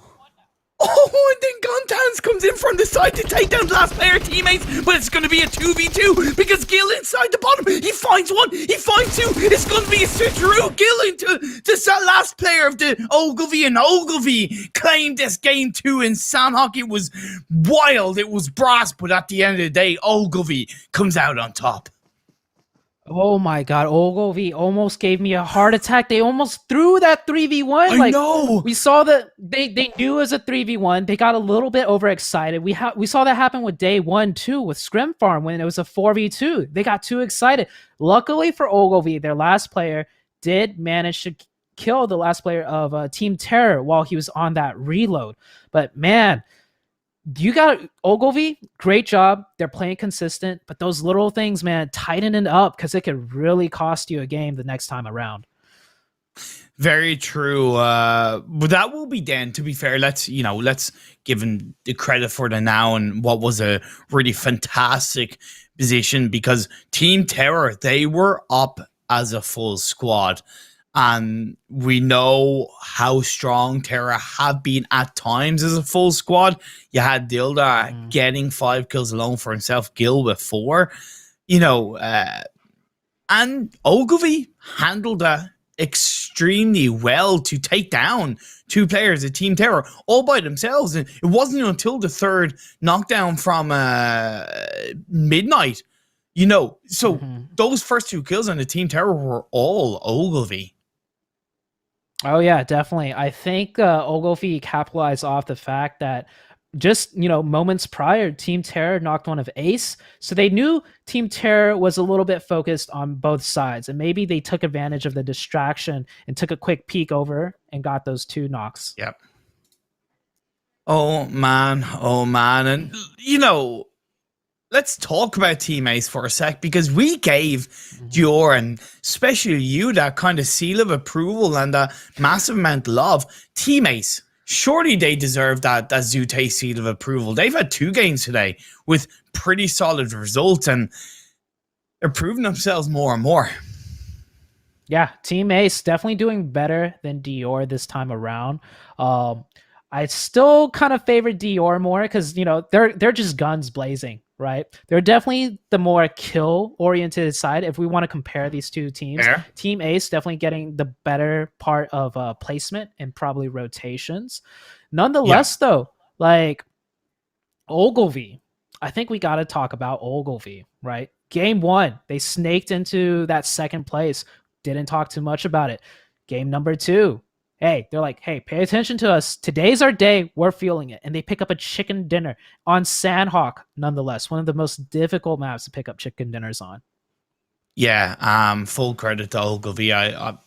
Oh, and then Gontans comes in from the side to take down last player teammates, but it's going to be a 2v2 because Gil inside the bottom. He finds one, he finds two. It's going to be a switcheroo. Gil into the last player of the Ogilvy, and Ogilvy claimed this game too in Sandhawk. It was wild, it was brass, but at the end of the day, Ogilvy comes out on top. Oh my god, Ogilvy almost gave me a heart attack. They almost threw that 3v1. I know. We saw that they knew it was a 3v1. They got a little bit overexcited. We saw that happen with day 1 too with Scrim Farm when it was a 4v2. They got too excited. Luckily for Ogilvy, their last player did manage to kill the last player of Team Terror while he was on that reload. But man, you got Ogilvy, great job. They're playing consistent, but those little things, man, tighten it up because it could really cost you a game the next time around. Very true. But that will be then, to be fair. Let's give him the credit for the now and what was a really fantastic position, because Team Terror, they were up as a full squad. And we know how strong Terra have been at times as a full squad. You had Dilda getting 5 kills alone for himself, Gil with 4. And Ogilvy handled that extremely well to take down 2 players of Team Terror all by themselves. And it wasn't until the 3rd knockdown from midnight, So those first 2 kills on the Team Terror were all Ogilvy. Oh yeah, definitely. I think Ogilvy capitalized off the fact that just moments prior, Team Terror knocked one of Ace, so they knew Team Terror was a little bit focused on both sides, and maybe they took advantage of the distraction and took a quick peek over and got those 2 knocks. Yep. Oh man, and let's talk about Team Ace for a sec, because we gave Dior, and especially you, that kind of seal of approval and that massive amount of love. Team Ace, surely they deserve that Zute seal of approval. They've had 2 games today with pretty solid results, and they're proving themselves more and more. Yeah, Team Ace definitely doing better than Dior this time around. I still kind of favor Dior more because they're just guns blazing, right? They're definitely the more kill oriented side. If we want to compare these 2 teams, Team Ace definitely getting the better part of placement and probably rotations. Nonetheless, though, like Ogilvy, I think we got to talk about Ogilvy, right? Game 1, they snaked into that 2nd place. Didn't talk too much about it. Game number 2. Hey, they're like, hey, pay attention to us. Today's our day. We're feeling it. And they pick up a chicken dinner on Sandhawk, nonetheless. One of the most difficult maps to pick up chicken dinners on. Yeah, full credit to Ogilvy. I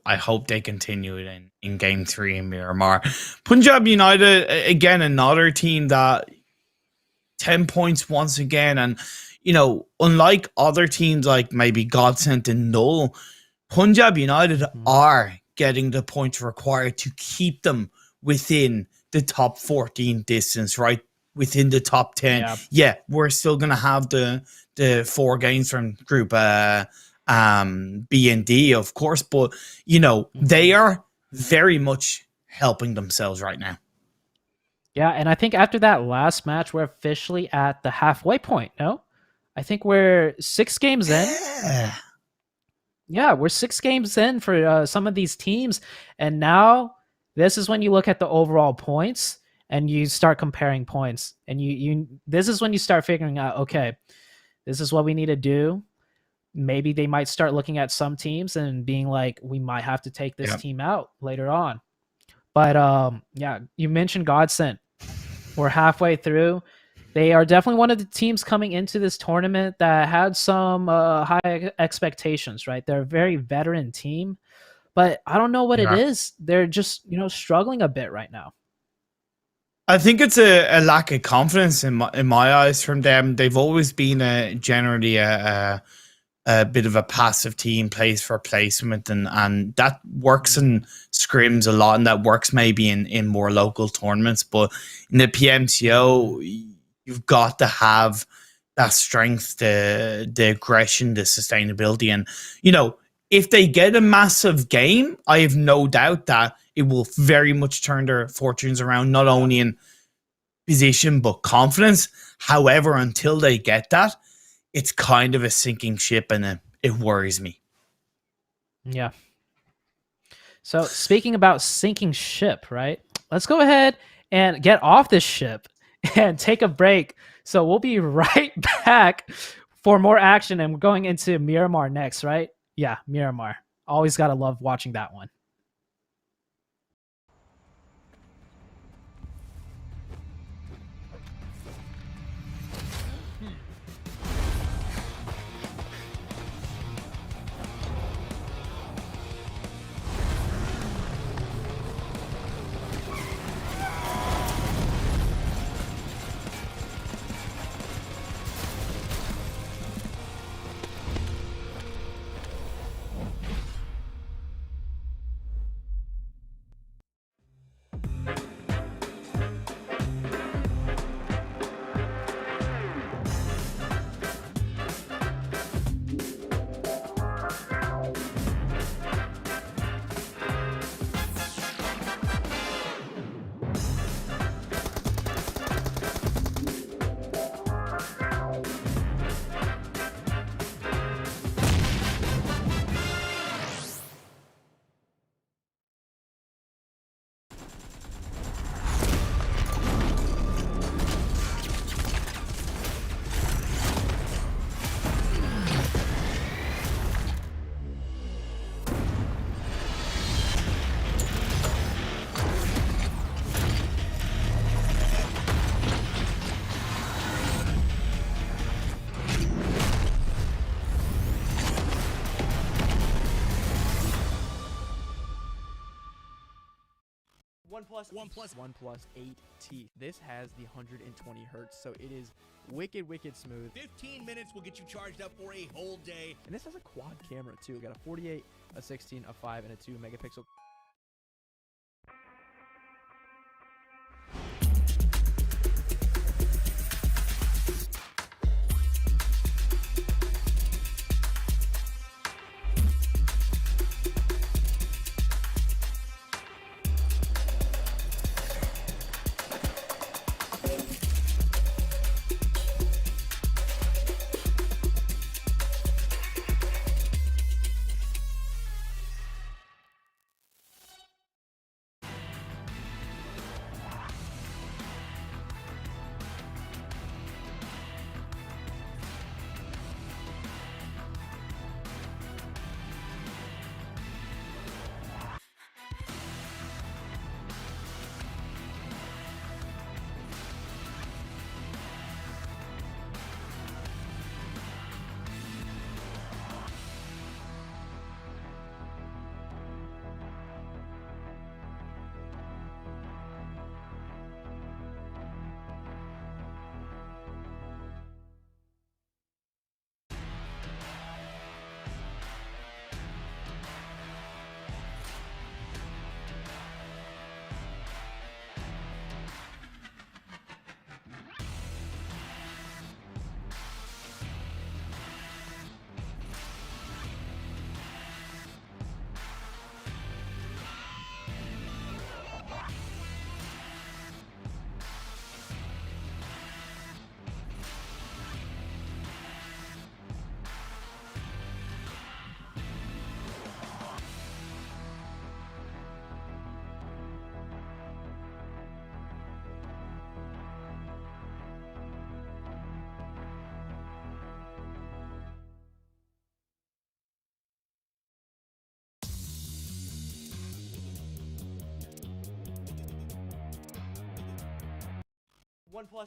hope they continue it in Game 3 in Miramar. Punjab United, again, another team that 10 points once again. And, unlike other teams like maybe Godsent and Null, Punjab United are getting the points required to keep them within the top 14 distance, right? Within the top 10. Yeah, we're still going to have the 4 games from Group B and D, of course, but, they are very much helping themselves right now. Yeah, and I think after that last match, we're officially at the halfway point, no? I think we're 6 games in. Yeah, we're 6 games in for some of these teams. And now this is when you look at the overall points and you start comparing points. And this is when you start figuring out, okay, this is what we need to do. Maybe they might start looking at some teams and being like, we might have to take this team out later on. But yeah, you mentioned Godsent. We're halfway through. They are definitely one of the teams coming into this tournament that had some high expectations, right? They're a very veteran team, but I don't know what it is. They're just, struggling a bit right now. I think it's a lack of confidence in my eyes from them. They've always been generally a bit of a passive team, plays for placement, and that works in scrims a lot, and that works maybe in more local tournaments. But in the PMCO, you've got to have that strength, the aggression, the sustainability. And, if they get a massive game, I have no doubt that it will very much turn their fortunes around, not only in position but confidence. However, until they get that, it's kind of a sinking ship, and it worries me. Yeah. So speaking about sinking ship, right? Let's go ahead and get off this ship and take a break. So we'll be right back for more action, and we're going into Miramar next, right? Yeah, Miramar. Always gotta love watching that one. OnePlus 8T. This has the 120 hertz, so it is wicked smooth. 15 minutes will get you charged up for a whole day. And this has a quad camera too. We got a 48, a 16, a 5, and a 2 megapixel.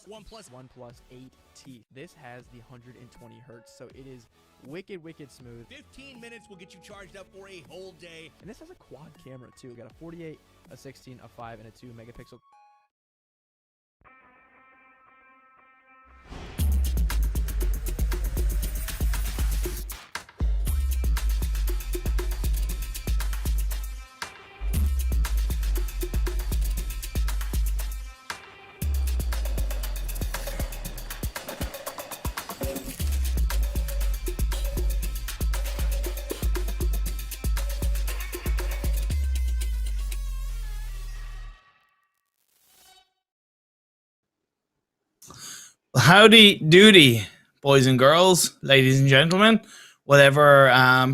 OnePlus 8T. This has the 120 hertz, so it is wicked smooth. 15 minutes will get you charged up for a whole day. And this has a quad camera too. We got a 48, a 16, a 5, and a 2 megapixel. Howdy doody, boys and girls, ladies and gentlemen, whatever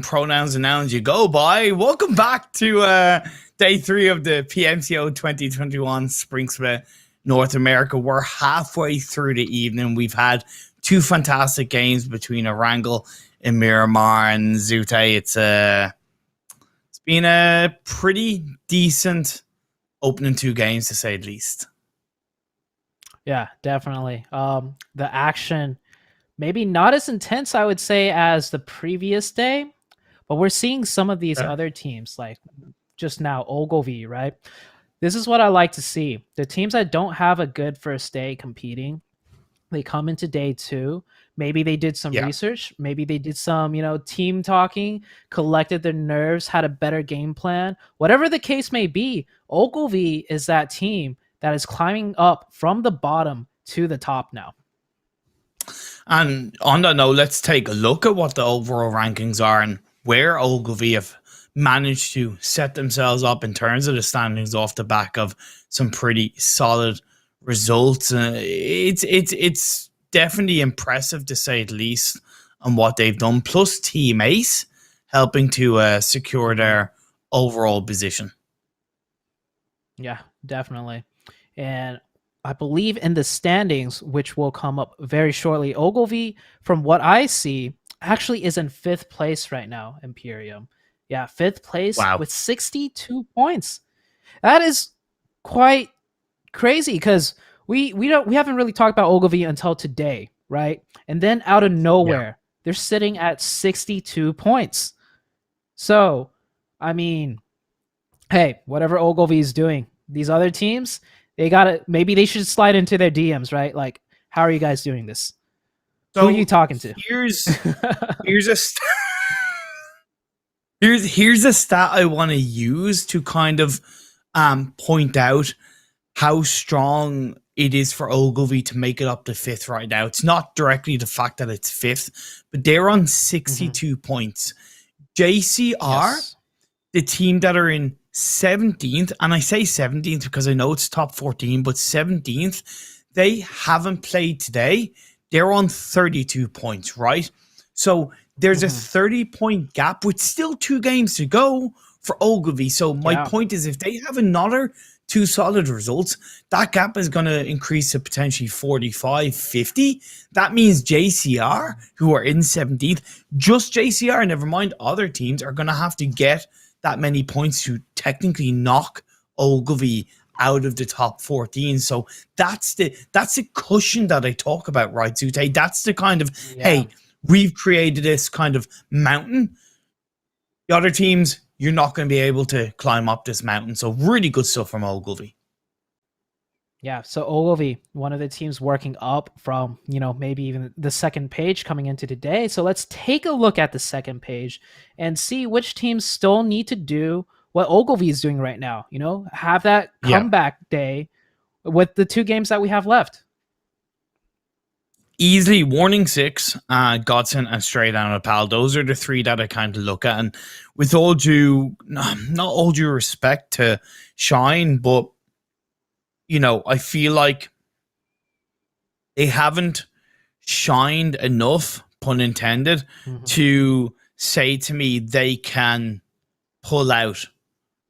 pronouns and nouns you go by. Welcome back to day 3 of the PMCO 2021 Spring Split North America. We're halfway through the evening. We've had 2 fantastic games between Erangel and Miramar and Zute. It's been a pretty decent opening 2 games, to say the least. Yeah, definitely. The action maybe not as intense, I would say, as the previous day, but we're seeing some of these other teams, like just now Ogilvy, right? This is what I like to see. The teams that don't have a good first day competing, they come into day 2. Maybe they did some research. Maybe they did some, team talking, collected their nerves, had a better game plan. Whatever the case may be, Ogilvy is that team that is climbing up from the bottom to the top now. And on that note, let's take a look at what the overall rankings are and where Ogilvy have managed to set themselves up in terms of the standings off the back of some pretty solid results. It's definitely impressive, to say the least, on what they've done. Plus Team Ace helping to secure their overall position. Yeah, definitely. And I believe in the standings, which will come up very shortly, Ogilvy, from what I see, actually is in 5th place right now, Imperium. Yeah, 5th place with 62 points. That is quite crazy because we haven't really talked about Ogilvy until today, right? And then out of nowhere, they're sitting at 62 points. So, I mean, hey, whatever Ogilvy is doing, these other teams, maybe they should slide into their DMs, right? Like, how are you guys doing this? So who are you talking to? Here's a here's a stat I want to use to kind of point out how strong it is for Ogilvy to make it up to 5th right now. It's not directly the fact that it's 5th, but they're on 62 points. JCR, the team that are in 17th, and I say 17th because I know it's top 14, but 17th, they haven't played today. They're on 32 points, right? So there's a 30-point gap with still 2 games to go for Ogilvy. So my point is, if they have another 2 solid results, that gap is going to increase to potentially 45, 50. That means JCR, who are in 17th, just JCR, never mind other teams, are going to have to get that many points to technically knock Ogilvy out of the top 14. So that's the cushion that I talk about, right, Zute? That's the kind of, hey, we've created this kind of mountain. The other teams, you're not going to be able to climb up this mountain. So really good stuff from Ogilvy. Yeah, so Ogilvy, one of the teams working up from, maybe even the second page coming into today. So let's take a look at the second page and see which teams still need to do what Ogilvy is doing right now. Have that comeback day with the 2 games that we have left. Easily Warning 6, Godson, and Stray Down a Pal. Those are the 3 that I kind of look at. And with all due, not all due respect to Shine, but I feel like they haven't shined enough, pun intended, to say to me they can pull out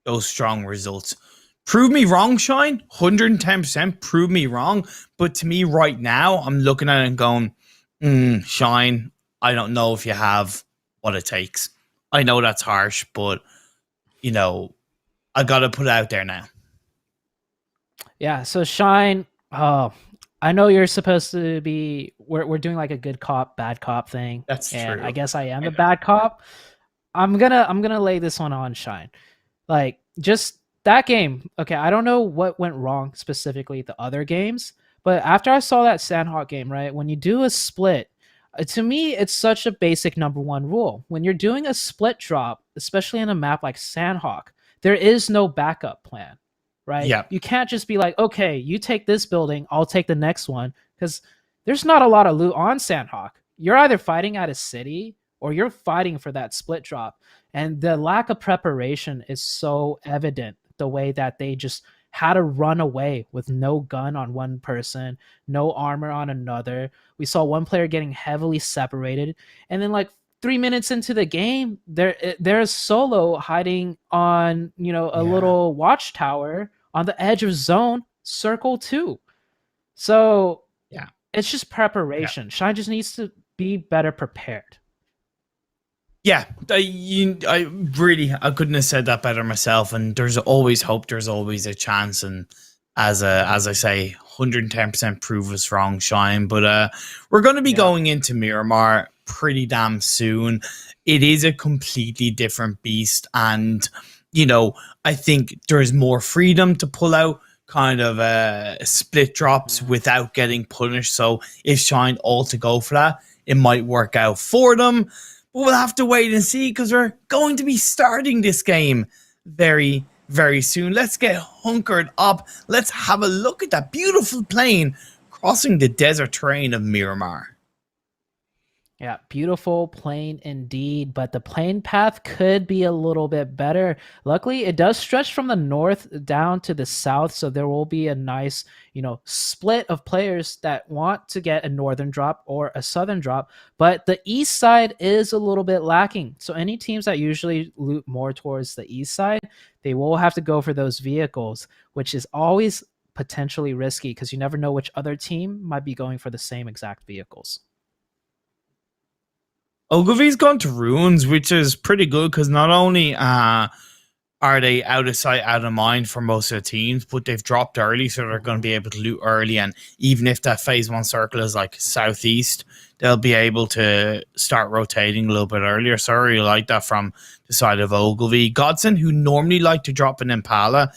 those strong results. Prove me wrong, Shine. 110% prove me wrong. But to me right now, I'm looking at it and going, Shine, I don't know if you have what it takes. I know that's harsh, but, I got to put it out there now. Yeah, so Shine, I know you're supposed to be, we're doing like a good cop, bad cop thing. That's and true. I guess I am a bad cop. I'm gonna lay this one on Shine. Like, just that game, okay, I don't know what went wrong specifically the other games, but after I saw that Sandhawk game, right, when you do a split, to me, it's such a basic number 1 rule. When you're doing a split drop, especially in a map like Sandhawk, there is no backup plan. Right? Yeah. You can't just be like, okay, you take this building, I'll take the next one, because there's not a lot of loot on Sandhawk. You're either fighting at a city or you're fighting for that split drop. And the lack of preparation is so evident, the way that they just how to run away with no gun on one person, no armor on another. We saw one player getting heavily separated, and then like 3 minutes into the game, there's Solo hiding on a little watchtower on the edge of zone circle 2. So Yeah. it's just preparation. Shine just needs to be better prepared. Yeah, I couldn't have said that better myself. And there's always hope. There's always a chance. And as I say, 110% prove us wrong, Shine. But we're going to be going into Miramar pretty damn soon. It is a completely different beast, and I think there's more freedom to pull out kind of split drops without getting punished. So if Shine all to go for that, it might work out for them. But we'll have to wait and see, because we're going to be starting this game very, very soon. Let's get hunkered up. Let's have a look at that beautiful plane crossing the desert terrain of Miramar. Yeah, beautiful plane indeed, but the plane path could be a little bit better. Luckily, it does stretch from the north down to the south, so there will be a nice, split of players that want to get a northern drop or a southern drop, but the east side is a little bit lacking. So any teams that usually loot more towards the east side, they will have to go for those vehicles, which is always potentially risky because you never know which other team might be going for the same exact vehicles. Ogilvy's gone to ruins, which is pretty good, because not only are they out of sight, out of mind for most of the teams, but they've dropped early, so they're going to be able to loot early. And even if that phase 1 circle is like southeast, they'll be able to start rotating a little bit earlier. So I really like that from the side of Ogilvy. Godson, who normally like to drop an Impala,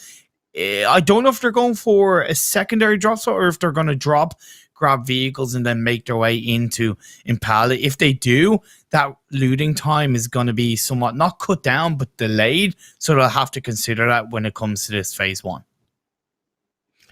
I don't know if they're going for a secondary drop or if they're going to grab vehicles and then make their way into Impala. If they do, that looting time is going to be somewhat not cut down but delayed, so they'll have to consider that when it comes to this phase 1.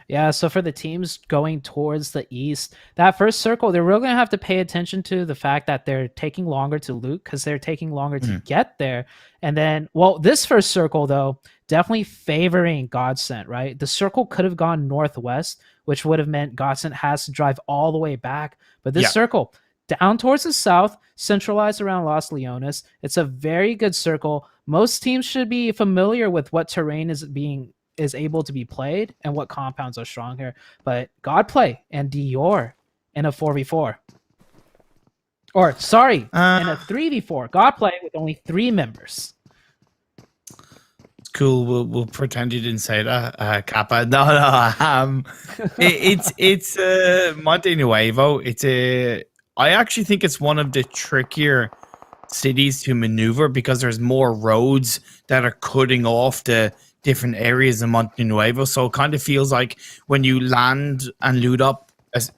Yeah, so for the teams going towards the east, that first circle, they're really going to have to pay attention to the fact that they're taking longer to loot because they're taking longer to get there. And then, this first circle, though, definitely favoring Godsent, right? The circle could have gone northwest, which would have meant Godsent has to drive all the way back. But this circle, down towards the south, centralized around Los Leones, it's a very good circle. Most teams should be familiar with what terrain is able to be played and what compounds are strong here. But Godplay and Dior in a 4v4. Or, sorry, in a 3v4. Godplay with only 3 members. Cool. We'll pretend you didn't say that, Kappa. No. It's Monte Nuevo. I actually think it's one of the trickier cities to maneuver because there's more roads that are cutting off the different areas in Monte Nuevo. So it kind of feels like when you land and loot up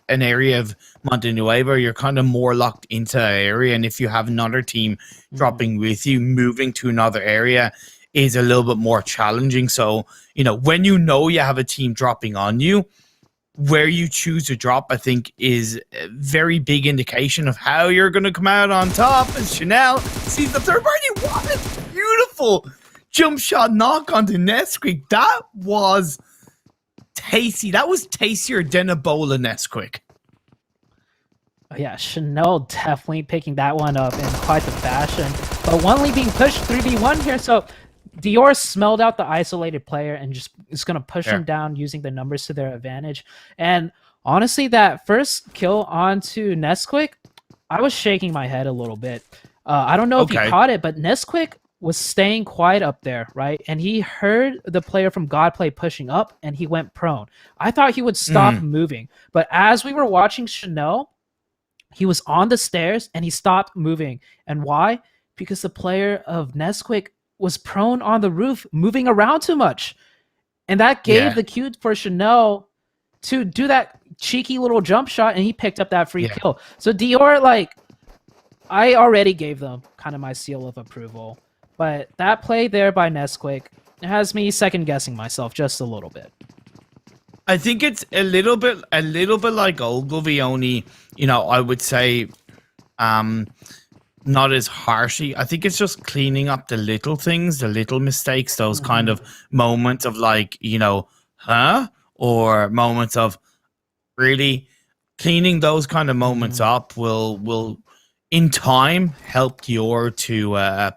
an area of Monte Nuevo, you're kind of more locked into that area. And if you have another team dropping with you, moving to another area is a little bit more challenging. So, when you have a team dropping on you, where you choose to drop, I think, is a very big indication of how you're going to come out on top. And Chanel sees the third party. What a beautiful jump shot knock onto Nesquik. That was tasty. That was tastier than a bowl of Nesquik. Yeah, Chanel definitely picking that one up in quite the fashion. But Onely being pushed 3v1 here, so Dior smelled out the isolated player and just is going to push him down using the numbers to their advantage. And honestly, that first kill onto Nesquik, I was shaking my head a little bit. I don't know if you caught it, but Nesquik was staying quiet up there, right? And he heard the player from Godplay pushing up and he went prone. I thought he would stop moving. But as we were watching Chanel, he was on the stairs and he stopped moving. And why? Because the player of Nesquik was prone on the roof, moving around too much. And that gave the cue for Chanel to do that cheeky little jump shot, and he picked up that free kill. So Dior, I already gave them kind of my seal of approval. But that play there by Nesquik has me second-guessing myself just a little bit. I think it's a little bit like Ogilvy, only, I would say, not as harshly. I think it's just cleaning up the little things, the little mistakes, those kind of moments of huh? Or moments of really cleaning those kind of moments up will in time help Dior to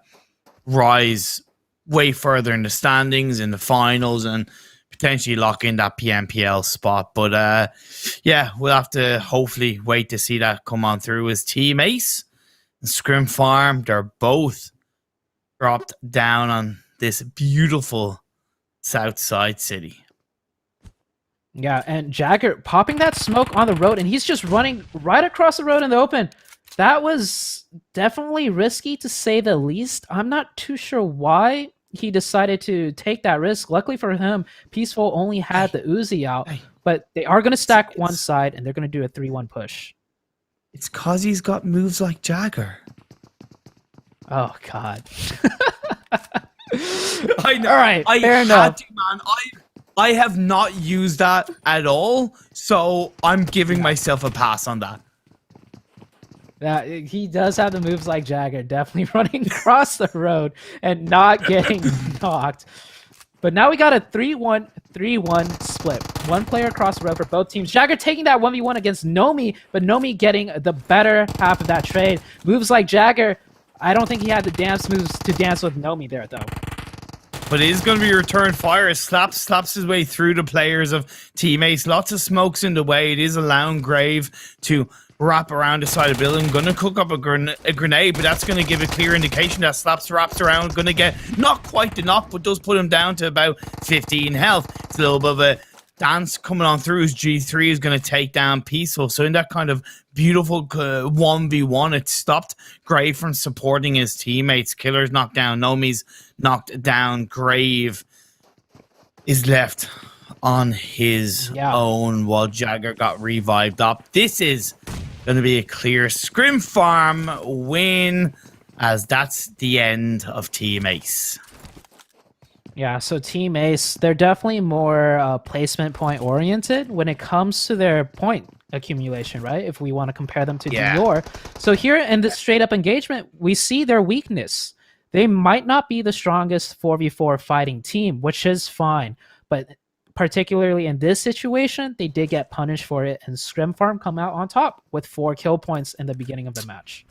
rise way further in the standings in the finals and potentially lock in that PMPL spot. But yeah, we'll have to hopefully wait to see that come on through. His Team Ace and Scrim Farm, they're both dropped down on this beautiful south side city. Yeah, and Jagger popping that smoke on the road, and he's just running right across the road in the open. That was definitely risky, to say the least. I'm not too sure why he decided to take that risk. Luckily for him, Peaceful only had the Uzi out, but they are going to stack one side, and they're going to do a 3-1 push. It's because he's got moves like Jagger. Oh, God. I know. All right, I fair had enough. to, man. I have not used that at all, so I'm giving myself a pass on that. Yeah, he does have the moves like Jagger, definitely running across the road and not getting knocked. But now we got a 3-1 split. One player across the road for both teams. Jagger taking that 1v1 against Nomi, but Nomi getting the better half of that trade. Moves like Jagger, I don't think he had the dance moves to dance with Nomi there, though. But it is going to be return fire. Slaps his way through the players of teammates. Lots of smokes in the way. It is allowing Grave to wrap around the side of the building. Going to cook up a grenade, but that's going to give a clear indication that Slaps wraps around. Going to get not quite the knock, but does put him down to about 15 health. It's a little bit of a dance coming on through. His G3 is going to take down Peaceful. So in that kind of beautiful 1v1, it stopped Grave from supporting his teammates. Killer's knocked down. Nomi's knocked down. Grave is left on his own while Jagger got revived up. This is going to be a clear Scrim Farm win, as that's the end of Team Ace. Yeah, so Team Ace, they're definitely more placement point oriented when it comes to their point accumulation, right? If we want to compare them to Dior. So here in this straight up engagement, we see their weakness. They might not be the strongest 4v4 fighting team, which is fine. But particularly in this situation, they did get punished for it, and Scrim Farm come out on top with 4 kill points in the beginning of the match.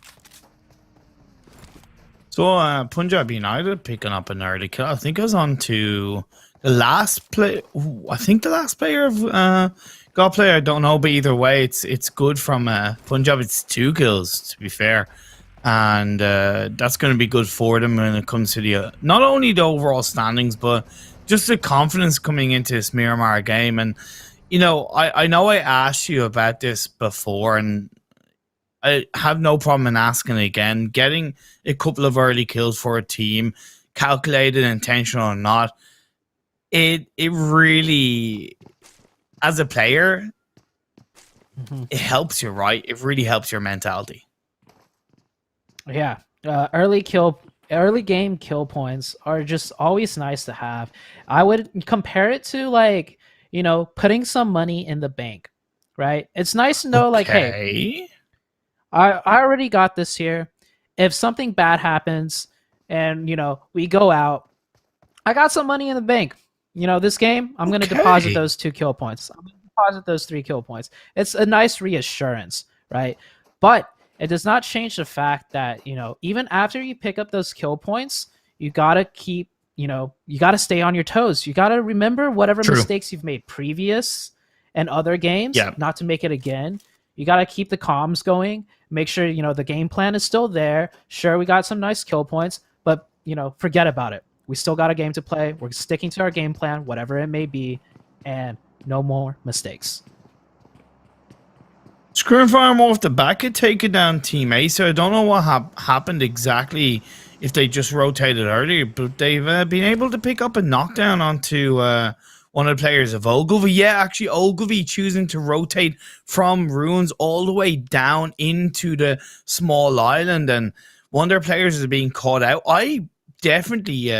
So Punjab United picking up an early kill. I think it was on to the last play. I think the last player of God player. I don't know, but either way, it's good from Punjab. It's 2 kills to be fair, and that's going to be good for them when it comes to the not only the overall standings, but just the confidence coming into this Miramar game. And you know, I know I asked you about this before, and I have no problem in asking again. Getting a couple of early kills for a team, calculated, intentional or not, it really, as a player, it helps you, right? It really helps your mentality. Yeah, early game kill points are just always nice to have. I would compare it to, like, you know, putting some money in the bank, right? It's nice to know, like, hey, I already got this here. If something bad happens and, you know, we go out, I got some money in the bank. You know, this game, I'm going to deposit those 2 kill points. I'm going to deposit those 3 kill points. It's a nice reassurance, right? But it does not change the fact that, you know, even after you pick up those kill points, you got to keep, you know, you got to stay on your toes. You got to remember whatever mistakes you've made previous and other games, not to make it again. You got to keep the comms going. Make sure, you know, the game plan is still there. Sure, we got some nice kill points, but, you know, forget about it. We still got a game to play. We're sticking to our game plan, whatever it may be, and no more mistakes. Scrim Farm off the back had taken down Team A, so I don't know what happened exactly, if they just rotated earlier, but they've been able to pick up a knockdown onto one of the players of Ogilvy. Yeah, actually, Ogilvy choosing to rotate from Ruins all the way down into the small island, and one of their players is being caught out. I definitely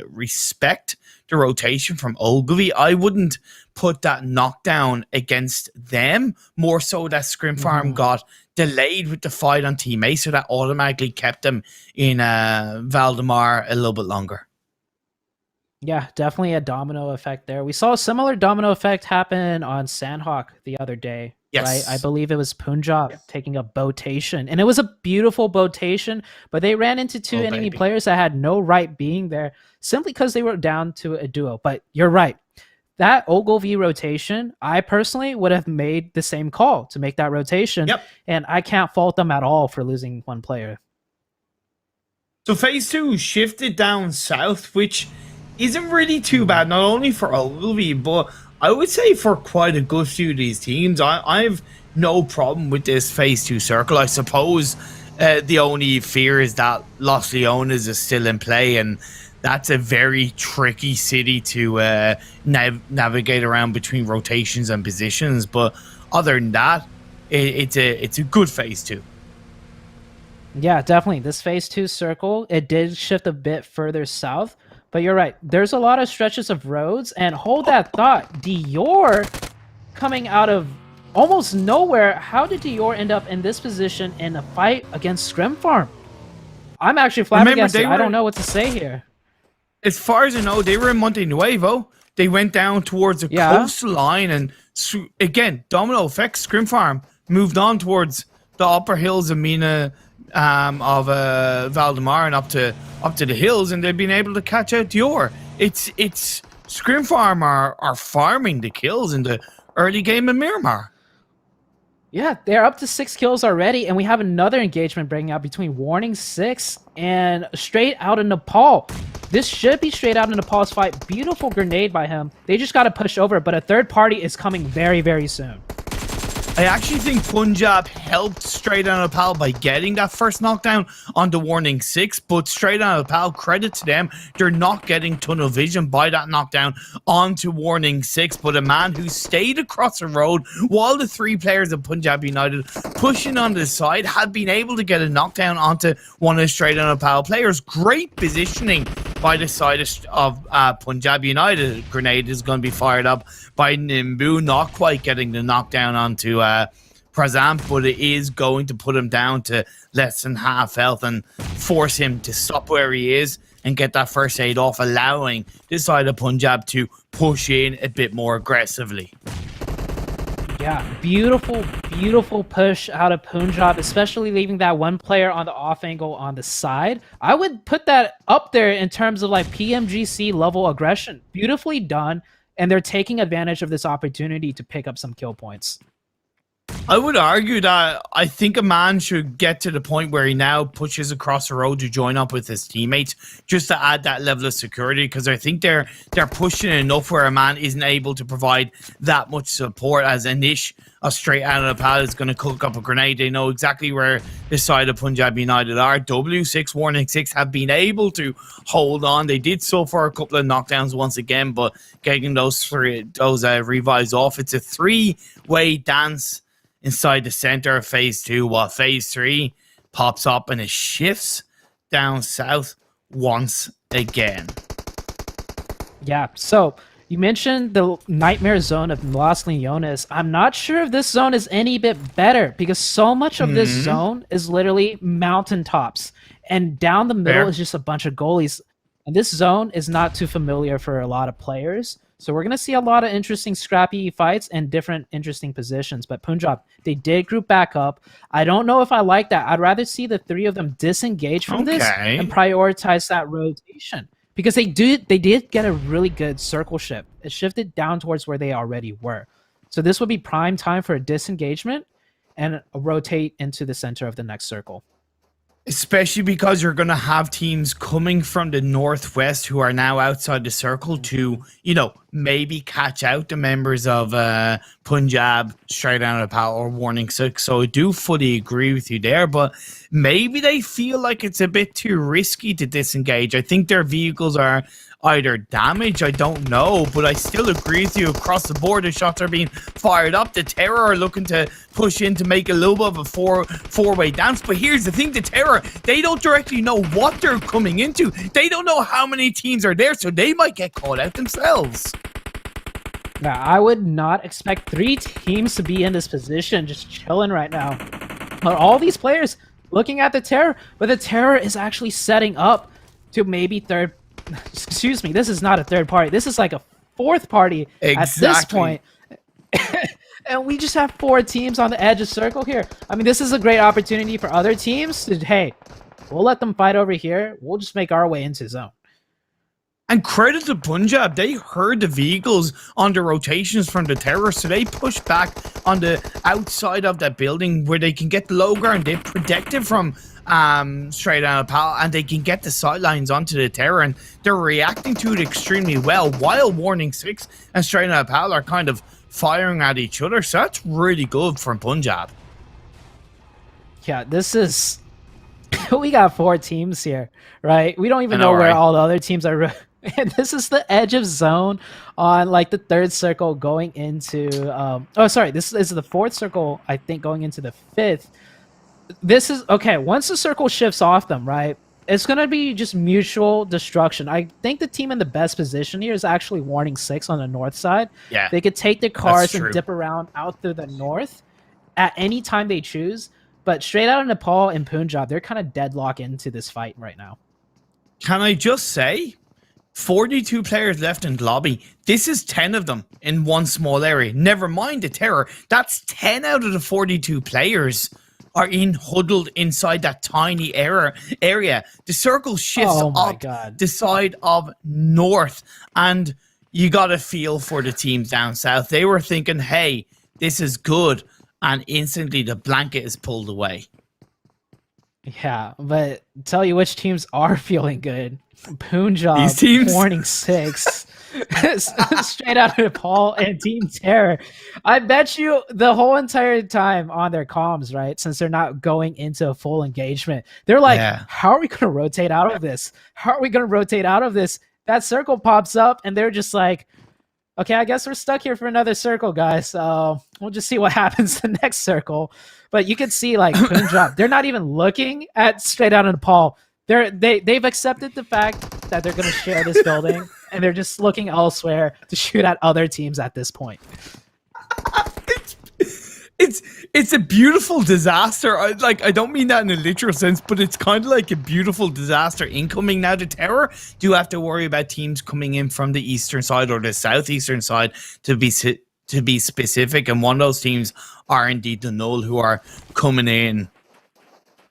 respect the rotation from Ogilvy. I wouldn't put that knockdown against them, more so that Scrim Farm got delayed with the fight on Team A, so that automatically kept them in Valdemar a little bit longer. Yeah, definitely a domino effect there. We saw a similar domino effect happen on Sandhawk the other day, right? I Yes. believe it was Punjab taking a botation, and it was a beautiful botation, but they ran into two Oh, enemy baby. players that had no right being there simply because they were down to a duo. But you're right. That Ogilvy rotation, I personally would have made the same call to make that rotation, Yep. and I can't fault them at all for losing one player. So phase two shifted down south, which isn't really too bad, not only for Ogilvy, but I would say for quite a good few of these teams. I have no problem with this phase two circle. I suppose the only fear is that Los Leones is still in play, and that's a very tricky city to navigate around between rotations and positions. But other than that, it's a good phase two. Yeah, definitely. This phase two circle, it did shift a bit further south, but you're right. There's a lot of stretches of roads, and hold that thought. Dior coming out of almost nowhere. How did Dior end up in this position in a fight against Scrim Farm? I'm actually flabbergasted. I don't know what to say here. As far as I know, they were in Monte Nuevo. They went down towards the Yeah. coastline, and again, domino effect. Scrim Farm moved on towards the upper hills of Mina, of Valdemar, and up to the hills, and they've been able to catch out Dior. It's Scrim Farm are farming the kills in the early game in Miramar. Yeah, they're up to 6 kills already, and we have another engagement breaking out between Warning 6 and Straight Out of Nepal. This should be Straight Out of Nepal's fight. Beautiful grenade by him. They just got to push over, but a third party is coming very, very soon. I actually think Punjab helped Straight Out of Nepal by getting that first knockdown on the Warning 6, but Straight Out of Nepal, credit to them, they're not getting tunnel vision by that knockdown onto Warning 6, but a man who stayed across the road while the three players of Punjab United pushing on the side had been able to get a knockdown onto one of the Straight Out of Nepal players. Great positioning by the side of Punjab United. Grenade is going to be fired up by Nimbu, not quite getting the knockdown onto Prazamp, but it is going to put him down to less than half health and force him to stop where he is and get that first aid off, allowing this side of Punjab to push in a bit more aggressively. Yeah, beautiful, beautiful push out of Punjab, especially leaving that one player on the off angle on the side. I would put that up there in terms of like PMGC level aggression. Beautifully done, and they're taking advantage of this opportunity to pick up some kill points. I would argue that I think a man should get to the point where he now pushes across the road to join up with his teammates just to add that level of security, because I think they're pushing enough where a man isn't able to provide that much support, as Anish, a Straight Out of Nepal, is going to cook up a grenade. They know exactly where this side of Punjab United are. W6, Warning 6 have been able to hold on. They did so for a couple of knockdowns once again, but getting those revives off. It's a three-way dance inside the center of phase two, while phase three pops up and it shifts down south once again. Yeah, so you mentioned the nightmare zone of Los Leones. I'm not sure if this zone is any bit better, because so much of this zone is literally mountaintops, and down the middle is just a bunch of goalies. And this zone is not too familiar for a lot of players. So we're going to see a lot of interesting scrappy fights and different interesting positions. But Punjab, they did group back up. I don't know if I like that. I'd rather see the three of them disengage from this and prioritize that rotation. Because they did get a really good circle shift. It shifted down towards where they already were. So this would be prime time for a disengagement and rotate into the center of the next circle. Especially because you're going to have teams coming from the northwest who are now outside the circle to, maybe catch out the members of Punjab, Straight Out of Nepal, or Warning 6. So I do fully agree with you there, but maybe they feel like it's a bit too risky to disengage. I think their vehicles are either damaged, I don't know, but I still agree with you. Across the board, the shots are being fired up. The Terror are looking to push in to make a little bit of a four-way dance. But here's the thing, the Terror, they don't directly know what they're coming into. They don't know how many teams are there, so they might get caught out themselves. Yeah, I would not expect 3 teams to be in this position, just chilling right now. But all these players looking at the Terror, but the Terror is actually setting up to maybe third excuse me, this is not a third party. This is like a fourth party at this point. And we just have 4 teams on the edge of circle here. I mean, this is a great opportunity for other teams to, hey, we'll let them fight over here. We'll just make our way into zone. And credit to Punjab, they heard the vehicles on the rotations from the terror, so they pushed back on the outside of that building where they can get the low ground. They protect it from straight out of Pal, and they can get the sidelines onto the terror, and they're reacting to it extremely well, while Warning 6 and straight out of Pal are kind of firing at each other. So that's really good from Punjab. Yeah, this is... we got 4 teams here, right? We don't even know where right? all the other teams are. And this is the edge of zone on like the 3rd circle going into oh sorry, this is the 4th circle, I think, going into the 5th. This is okay. Once the circle shifts off them, right, it's gonna be just mutual destruction. I think the team in the best position here is actually Warning 6 on the north side. Yeah, they could take the cars and dip around out through the north at any time they choose. But straight out of Nepal and Punjab, they're kind of deadlocked into this fight right now. Can I just say, 42 players left in the lobby. This is 10 of them in one small area. Never mind the terror. That's 10 out of the 42 players are huddled inside that tiny area. The circle shifts up the side of north, and you got to feel for the teams down south. They were thinking, hey, this is good, and instantly the blanket is pulled away. Yeah, but tell you which teams are feeling good. Punjab, Warning 6, straight out of Nepal, and Team Terror. I bet you the whole entire time on their comms, right, since they're not going into a full engagement, they're like, how are we going to rotate out of this? How are we going to rotate out of this? That circle pops up, and they're just like, okay, I guess we're stuck here for another circle, guys. We'll just see what happens the next circle. But you can see, like, Punjab, they're not even looking at straight out of Nepal. They've accepted the fact that they're going to share this building, and they're just looking elsewhere to shoot at other teams at this point. It's a beautiful disaster. I don't mean that in a literal sense, but it's kind of like a beautiful disaster incoming now. The terror do have to worry about teams coming in from the eastern side or the southeastern side to be specific, and one of those teams are indeed the Null, who are coming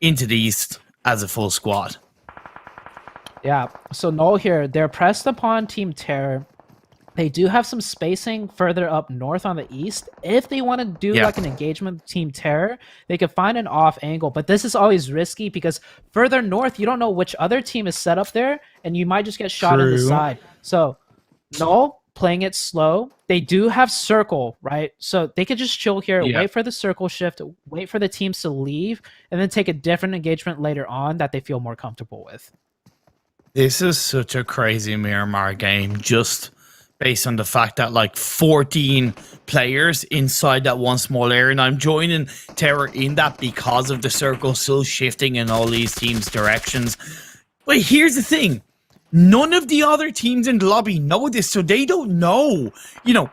into the east as a full squad. Yeah, so Null here, they're pressed upon Team Terror. They do have some spacing further up north on the east. If they want to do like an engagement with Team Terror, they could find an off angle. But this is always risky because further north, you don't know which other team is set up there, and you might just get shot in the side. So Null playing it slow. They do have circle, right? So they could just chill here, wait for the circle shift, wait for the teams to leave, and then take a different engagement later on that they feel more comfortable with. This is such a crazy Miramar game, just based on the fact that like 14 players inside that one small area, and I'm joining Terror in that because of the circle still shifting in all these teams' directions. But here's the thing. None of the other teams in the lobby know this, so they don't know,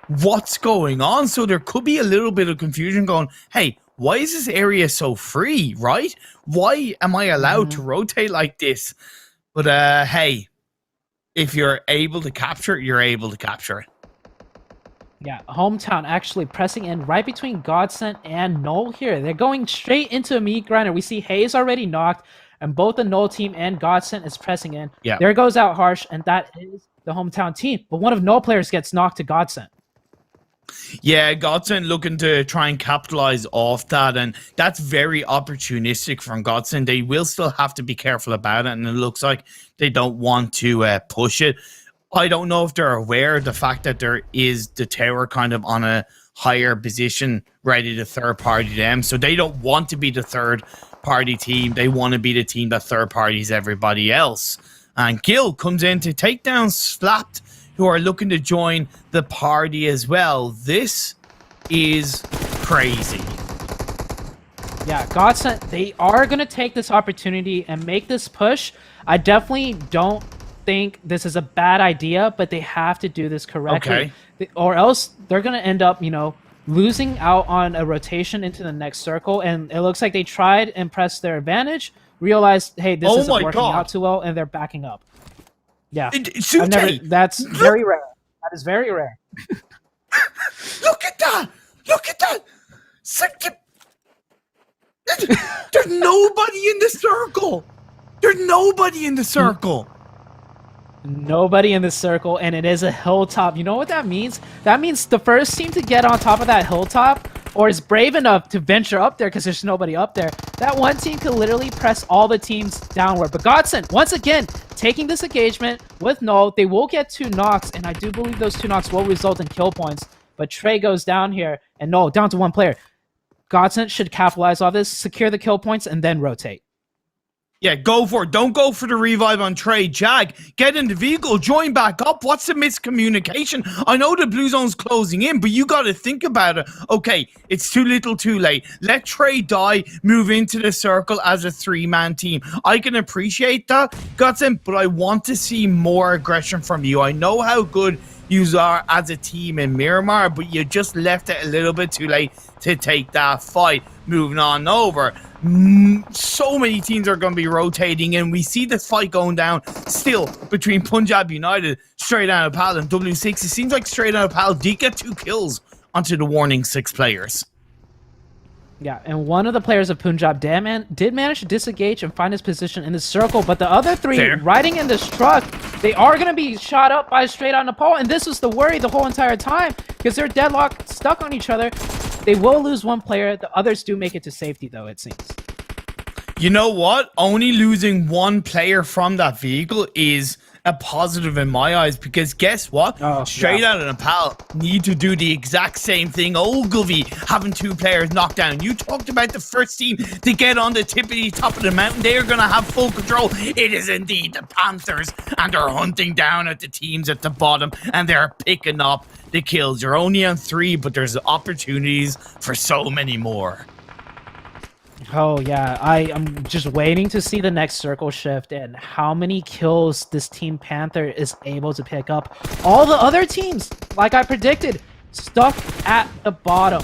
what's going on. So there could be a little bit of confusion going, hey, why is this area so free, right? Why am I allowed to rotate like this? But hey, if you're able to capture it, you're able to capture it. Yeah, Hometown actually pressing in right between Godsent and Null here. They're going straight into a meat grinder. We see Hayes already knocked, and both the Null team and Godsent is pressing in. Yeah. There goes out Harsh, and that is the Hometown team. But one of Null players gets knocked to Godsent. Yeah, Godsent looking to try and capitalize off that, and that's very opportunistic from Godsent. They will still have to be careful about it, and it looks like they don't want to push it. I don't know if they're aware of the fact that there is the tower kind of on a higher position ready to third party them, so they don't want to be the third party team. They want to be the team that third parties everybody else. And Gil comes in to take down Slapped, who are looking to join the party as well. This is crazy. Yeah, Godsent, they are going to take this opportunity and make this push. I definitely don't think this is a bad idea, but they have to do this correctly. Or else they're going to end up, losing out on a rotation into the next circle. And it looks like they tried and pressed their advantage, realized, hey, this isn't working out too well, and they're backing up. Yeah. Sute, That's very rare. That is very rare. look at that! Look at that! There's nobody in the circle. There's nobody in the circle. Nobody in the circle, and it is a hilltop. You know what that means? That means the first team to get on top of that hilltop, or is brave enough to venture up there because there's nobody up there, that one team could literally press all the teams downward. But Godson, once again, taking this engagement with Null, they will get 2 knocks, and I do believe those 2 knocks will result in kill points. But Trey goes down here, and Null down to 1 player. Godson should capitalize on this, secure the kill points, and then rotate. Yeah, go for it. Don't go for the revive on Trey. Jag, get in the vehicle, join back up. What's the miscommunication? I know the blue zone's closing in, but you got to think about it. Okay, it's too little too late. Let Trey die, move into the circle as a 3-man team. I can appreciate that, Godson, but I want to see more aggression from you. I know how good you are as a team in Miramar, but you just left it a little bit too late to take that fight. Moving on over. So many teams are going to be rotating, and we see this fight going down still between Punjab United, Straight Out of Pal, and W6. It seems like Straight Out of Pal did get 2 kills onto the warning 6 players. Yeah, and one of the players of Punjab did manage to disengage and find his position in the circle, but the other 3 riding in this truck, they are going to be shot up by Straight Out Nepal, and this was the worry the whole entire time because they're deadlocked, stuck on each other. They will lose 1 player. The others do make it to safety, though, it seems. You know what? Only losing 1 player from that vehicle is a positive in my eyes, because guess what? Straight Out of Nepal need to do the exact same thing. Ogilvy having 2 players knocked down. You talked about the first team to get on the tippity top of the mountain. They are going to have full control. It is indeed the Panthers, and they're hunting down at the teams at the bottom, and they're picking up the kills. You're only on 3, but there's opportunities for so many more. Oh, yeah. I'm just waiting to see the next circle shift and how many kills this Team Panther is able to pick up. All the other teams, like I predicted, stuck at the bottom.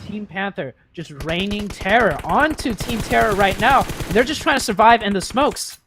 Team Panther just raining terror onto Team Terror right now. They're just trying to survive in the smokes.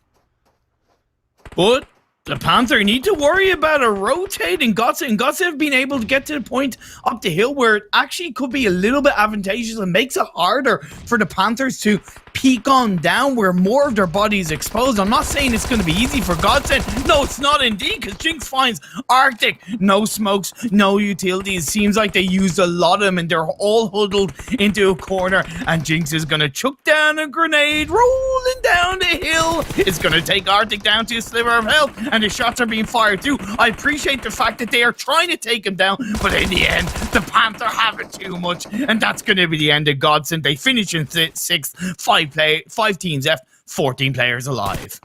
But the Panther need to worry about a rotating Godson. Godson have been able to get to the point up the hill where it actually could be a little bit advantageous and makes it harder for the Panthers to peek on down where more of their body is exposed. I'm not saying it's going to be easy for Godson. No, it's not indeed, because Jinx finds Arctic. No smokes, no utilities. Seems like they used a lot of them and they're all huddled into a corner, and Jinx is going to chuck down a grenade, rolling down the hill. It's going to take Arctic down to a sliver of health, and the shots are being fired through. I appreciate the fact that they are trying to take him down, but in the end, the Panther have it too much, and that's going to be the end of Godson. They finish in 6th, 5 teams left, 14 players alive.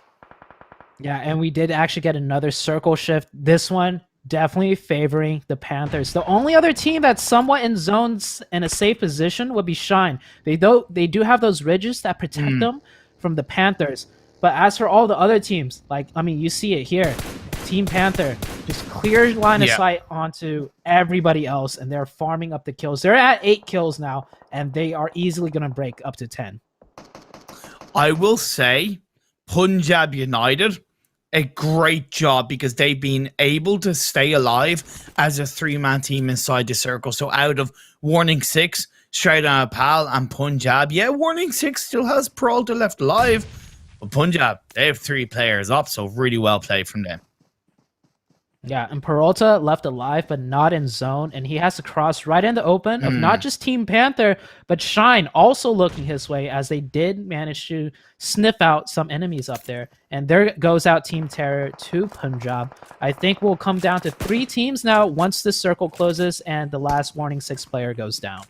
Yeah, and we did actually get another circle shift. This one definitely favoring the Panthers. The only other team that's somewhat in zones in a safe position would be Shine. They do have those ridges that protect them from the Panthers. But as for all the other teams, you see it here. Team Panther just clear line of sight onto everybody else, and they're farming up the kills. They're at 8 kills now, and they are easily going to break up to 10. I will say, Punjab United, a great job, because they've been able to stay alive as a 3-man team inside the circle. So out of Warning 6, Straight Out of Pal, and Punjab, Warning 6 still has Peralta left alive, but Punjab, they have 3 players up, so really well played from them. Yeah, and Peralta left alive, but not in zone, and he has to cross right in the open of not just Team Panther, but Shine also looking his way, as they did manage to sniff out some enemies up there. And there goes out Team Terror to Punjab. I think we'll come down to 3 teams now once this circle closes and the last Warning 6 player goes down.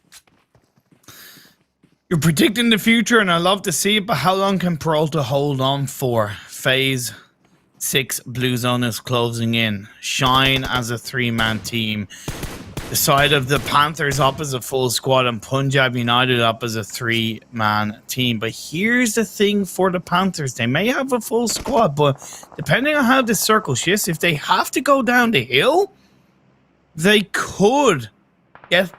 You're predicting the future, and I love to see it, but how long can Peralta hold on for? Phase 6 blue zone is closing in. Shine as a 3-man team. The side of the Panthers up as a full squad, and Punjab United up as a 3-man team. But here's the thing for the Panthers. They may have a full squad, but depending on how the circle shifts, if they have to go down the hill, they could get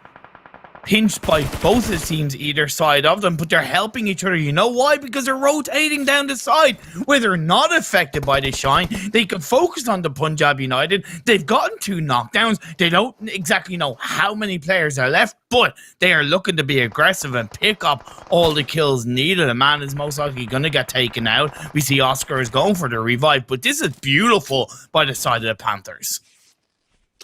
pinched by both the teams either side of them, but they're helping each other. You know why? Because they're rotating down the side where they're not affected by the shine. They can focus on the Punjab United. They've gotten 2 knockdowns. They don't exactly know how many players are left, but they are looking to be aggressive and pick up all the kills needed. A man is most likely going to get taken out. We see Oscar is going for the revive, but this is beautiful by the side of the Panthers.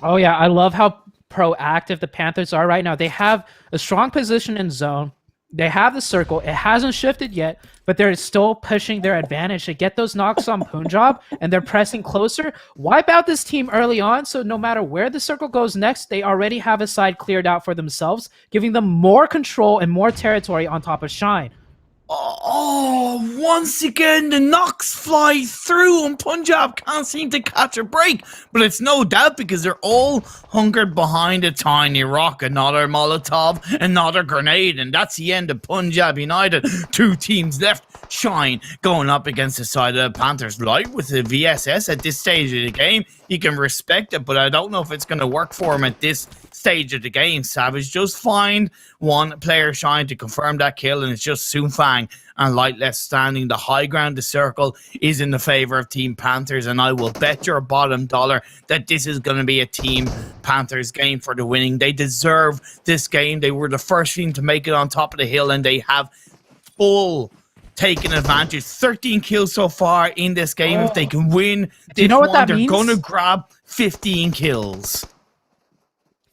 Oh yeah, I love how proactive the Panthers are right now. They have a strong position in zone. They have the circle. It hasn't shifted yet, but they're still pushing their advantage to get those knocks on Punjab, and they're pressing closer. Wipe out this team early on, so no matter where the circle goes next, they already have a side cleared out for themselves, giving them more control and more territory on top of Shine. Oh, once again, the knocks fly through and Punjab can't seem to catch a break. But it's no doubt because they're all hunkered behind a tiny rock. Another Molotov, another grenade, and that's the end of Punjab United. 2 teams left. Shine going up against the side of the Panthers. Light with the VSS at this stage of the game. You can respect it, but I don't know if it's going to work for him at this stage of the game. Savage just find one player Shine to confirm that kill, and it's just Soonfang and Light left standing. The high ground, the circle, is in the favor of Team Panthers, and I will bet your bottom dollar that this is going to be a Team Panthers game for the winning. They deserve this game. They were the first team to make it on top of the hill, and they have full taking advantage. 13 kills so far in this game. If they can win Do you know what that they're means? going to grab 15 kills.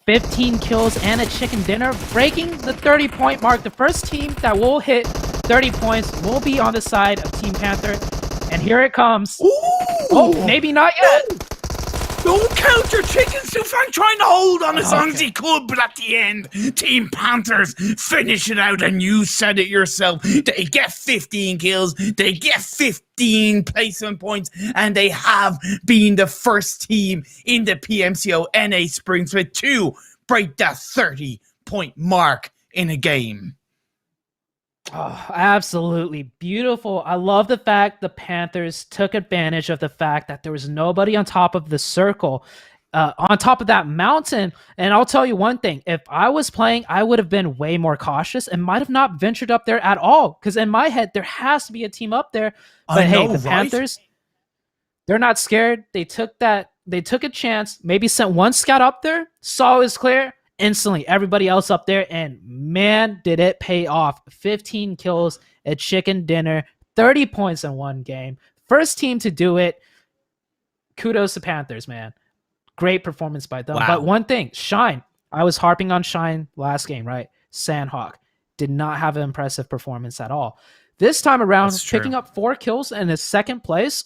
15 kills and a chicken dinner, breaking the 30-point mark. The first team that will hit 30 points will be on the side of Team Panther. And here it comes. Ooh. Oh, maybe not yet. Don't count your chickens. Soonfang trying to hold on as long as he could, but at the end, Team Panthers finish it out, and you said it yourself. They get 15 kills, they get 15 placement points, and they have been the first team in the PMCO NA Spring Split to break that 30-point mark in a game. Oh, absolutely beautiful. I love the fact the Panthers took advantage of the fact that there was nobody on top of the circle, on top of that mountain. And I'll tell you one thing, if I was playing, I would have been way more cautious and might have not ventured up there at all. Because in my head, there has to be a team up there. But hey, the Panthers, they're not scared. They took a chance, maybe sent one scout up there, saw it was clear. Instantly, everybody else up there, and man, did it pay off. 15 kills, a chicken dinner, 30 points in one game. First team to do it. Kudos to Panthers, man. Great performance by them. Wow. But one thing, Shine. I was harping on Shine last game, right? Sandhawk did not have an impressive performance at all. This time around, picking up 4 kills in his second place,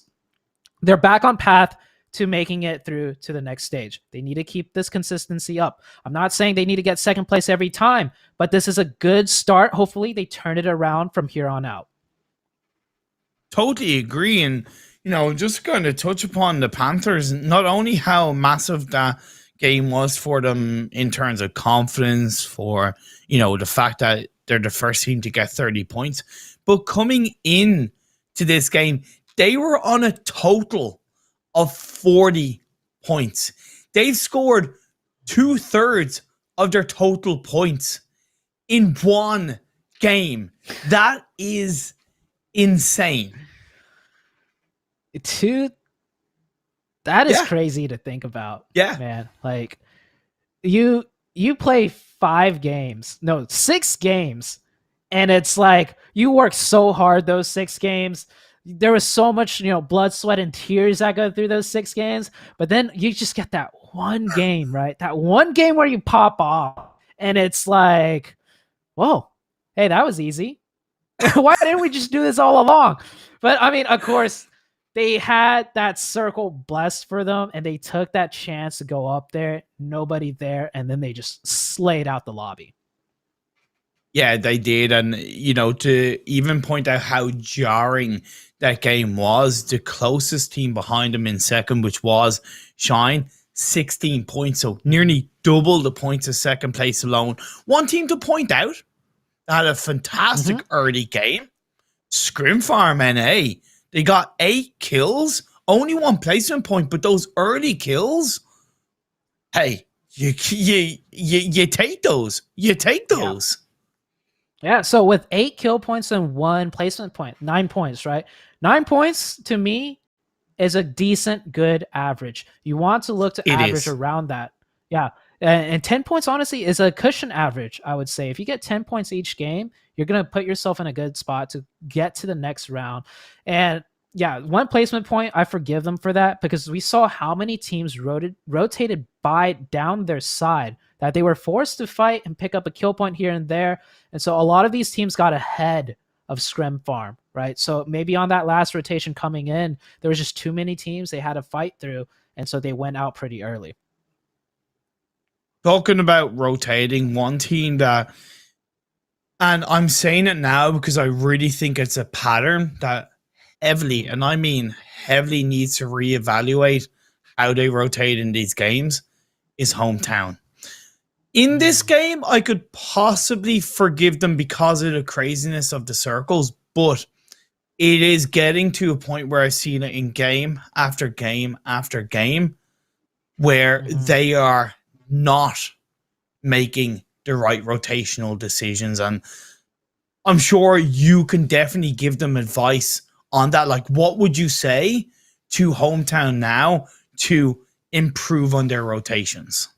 they're back on path to making it through to the next stage. They need to keep this consistency up. I'm not saying they need to get second place every time, but this is a good start. Hopefully they turn it around from here on out. Totally agree. And, just going to touch upon the Panthers, not only how massive that game was for them in terms of confidence, for, the fact that they're the first team to get 30 points, but coming in to this game, they were on a total of 40 points. They've scored 2/3 of their total points in one game. That is insane. That is crazy to think about. Yeah, man. Like you play 6 games, and it's like you work so hard those 6 games. There was so much, blood, sweat, and tears that go through those 6 games. But then you just get that one game, right? That one game where you pop off, and it's like, whoa, hey, that was easy. Why didn't we just do this all along? But I mean, of course, they had that circle blessed for them, and they took that chance to go up there, nobody there, and then they just slayed out the lobby. Yeah, they did. And, to even point out how jarring that game was, the closest team behind them in second, which was Shine, 16 points. So nearly double the points of second place alone. One team to point out that had a fantastic early game, Scrim Farm NA. They got 8 kills, only 1 placement point, but those early kills, hey, you take those. You take Yeah. those. Yeah, so with 8 kill points and 1 placement point, 9 points, right? 9 points to me is a decent, good average. You want to look to It average is. around that. Yeah. And 10 points, honestly, is a cushion average, I would say. If you get 10 points each game, you're going to put yourself in a good spot to get to the next round. And yeah, 1 placement point, I forgive them for that because we saw how many teams rotated by down their side that they were forced to fight and pick up a kill point here and there. And so a lot of these teams got ahead of Scrim Farm, right? So maybe on that last rotation coming in, there was just too many teams they had to fight through, and so they went out pretty early. Talking about rotating, one team that, and I'm saying it now because I really think it's a pattern that heavily, and I mean heavily, needs to reevaluate how they rotate in these games, is Hometown. In this game, I could possibly forgive them because of the craziness of the circles, but it is getting to a point where I've seen it in game after game after game where they are not making the right rotational decisions. And I'm sure you can definitely give them advice on that. Like, what would you say to Hometown now to improve on their rotations?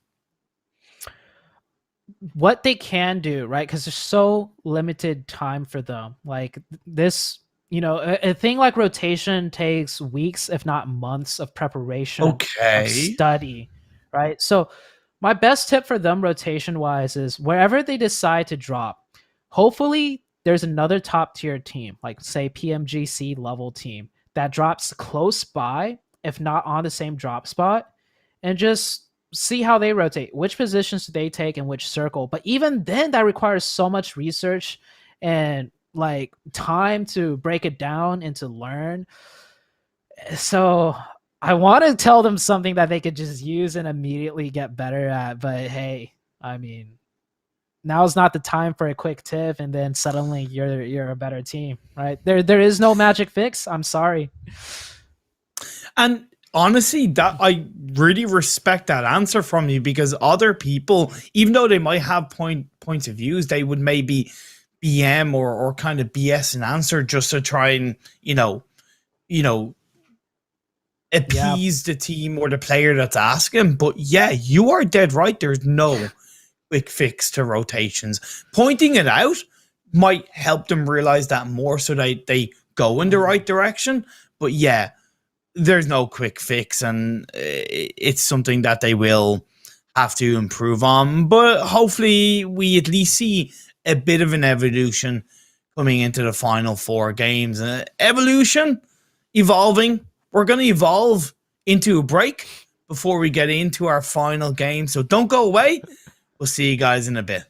What they can do, right? Because there's so limited time for them. Like this, a thing like rotation takes weeks, if not months, of preparation, of Okay. study, right? So my best tip for them rotation wise is wherever they decide to drop, hopefully there's another top tier team, like say PMGC level team, that drops close by, if not on the same drop spot, and just see how they rotate, which positions do they take in which circle. But even then, that requires so much research and like time to break it down and to learn. So I want to tell them something that they could just use and immediately get better at. But hey, I mean, now's not the time for a quick tip and then suddenly you're a better team, right? There is no magic fix. I'm sorry. And honestly, that I really respect that answer from you, because other people, even though they might have points of views, they would maybe BM or kind of BS an answer just to try and appease the team or the player that's asking. But yeah, you are dead right. There's no quick fix to rotations. Pointing it out might help them realize that more so they go in the right direction. But yeah, there's no quick fix, and it's something that they will have to improve on. But hopefully we at least see a bit of an evolution coming into the final 4 games. Evolution, evolving. We're going to evolve into a break before we get into our final game. So don't go away. We'll see you guys in a bit.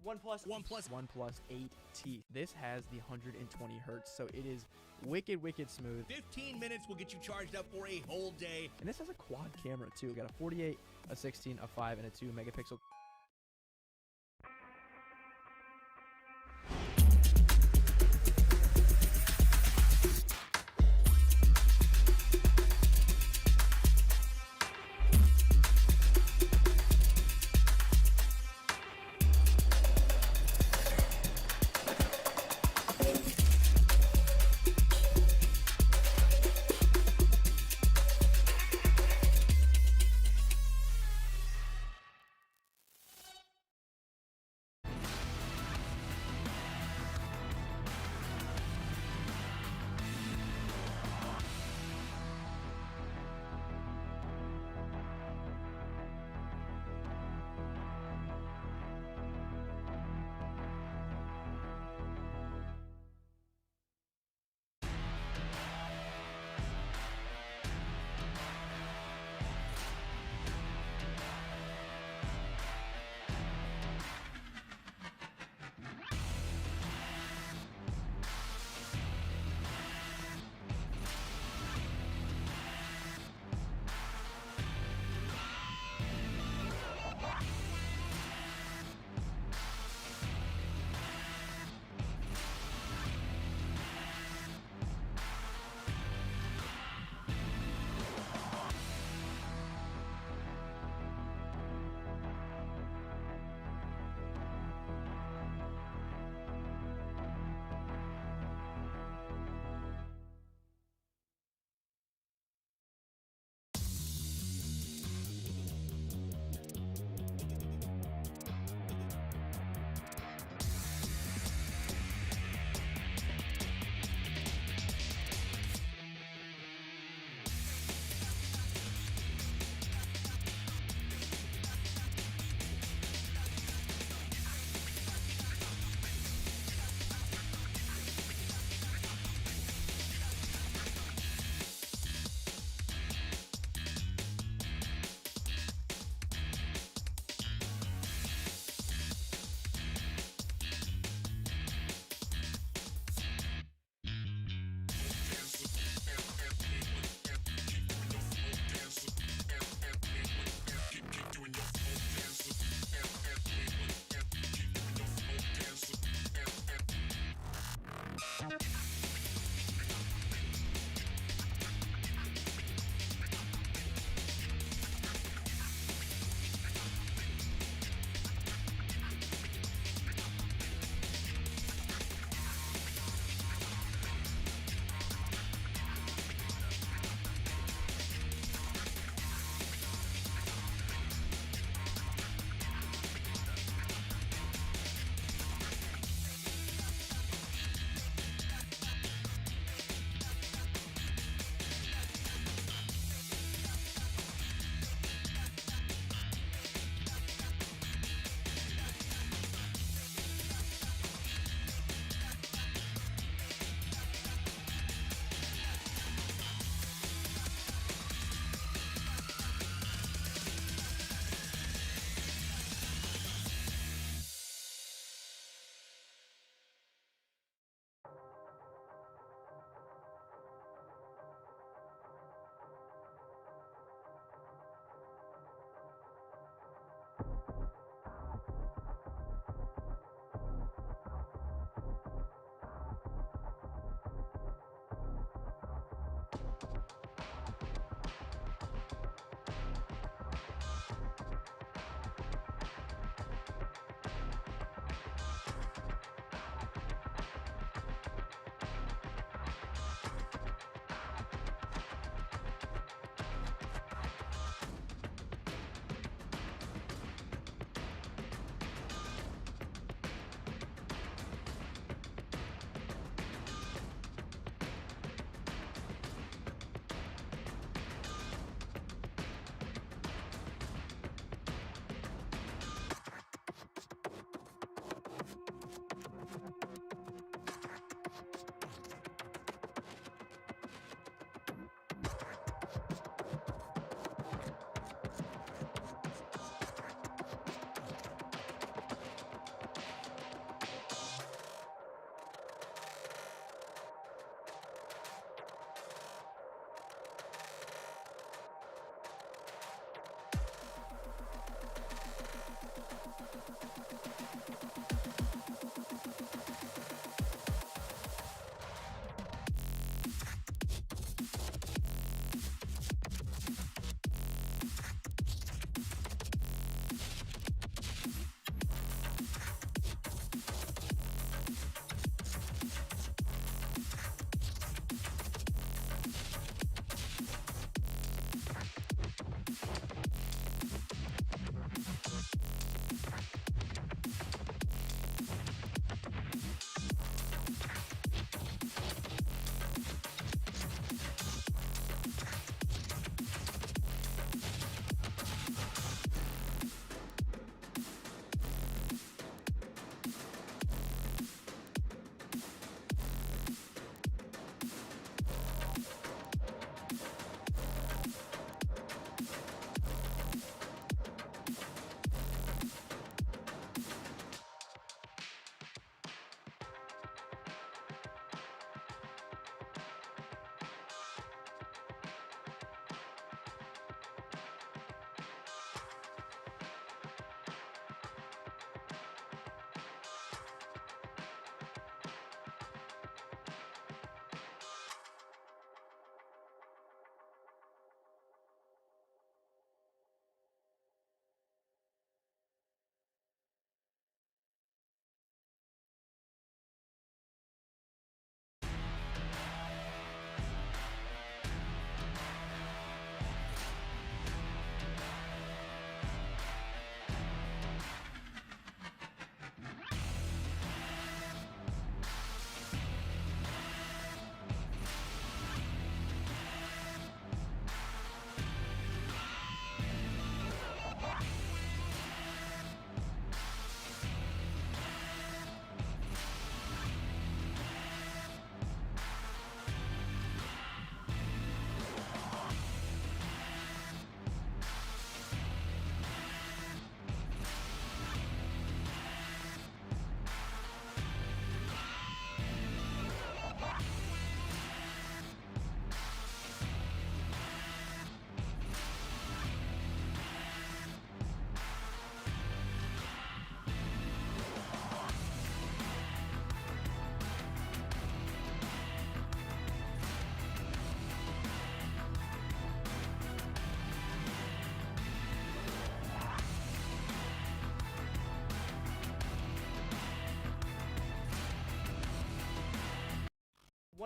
OnePlus 8 teeth. This has the 120 hertz, so it is wicked smooth. 15 minutes will get you charged up for a whole day. And this has a quad camera too. We got a 48, a 16, a 5, and a 2 megapixel.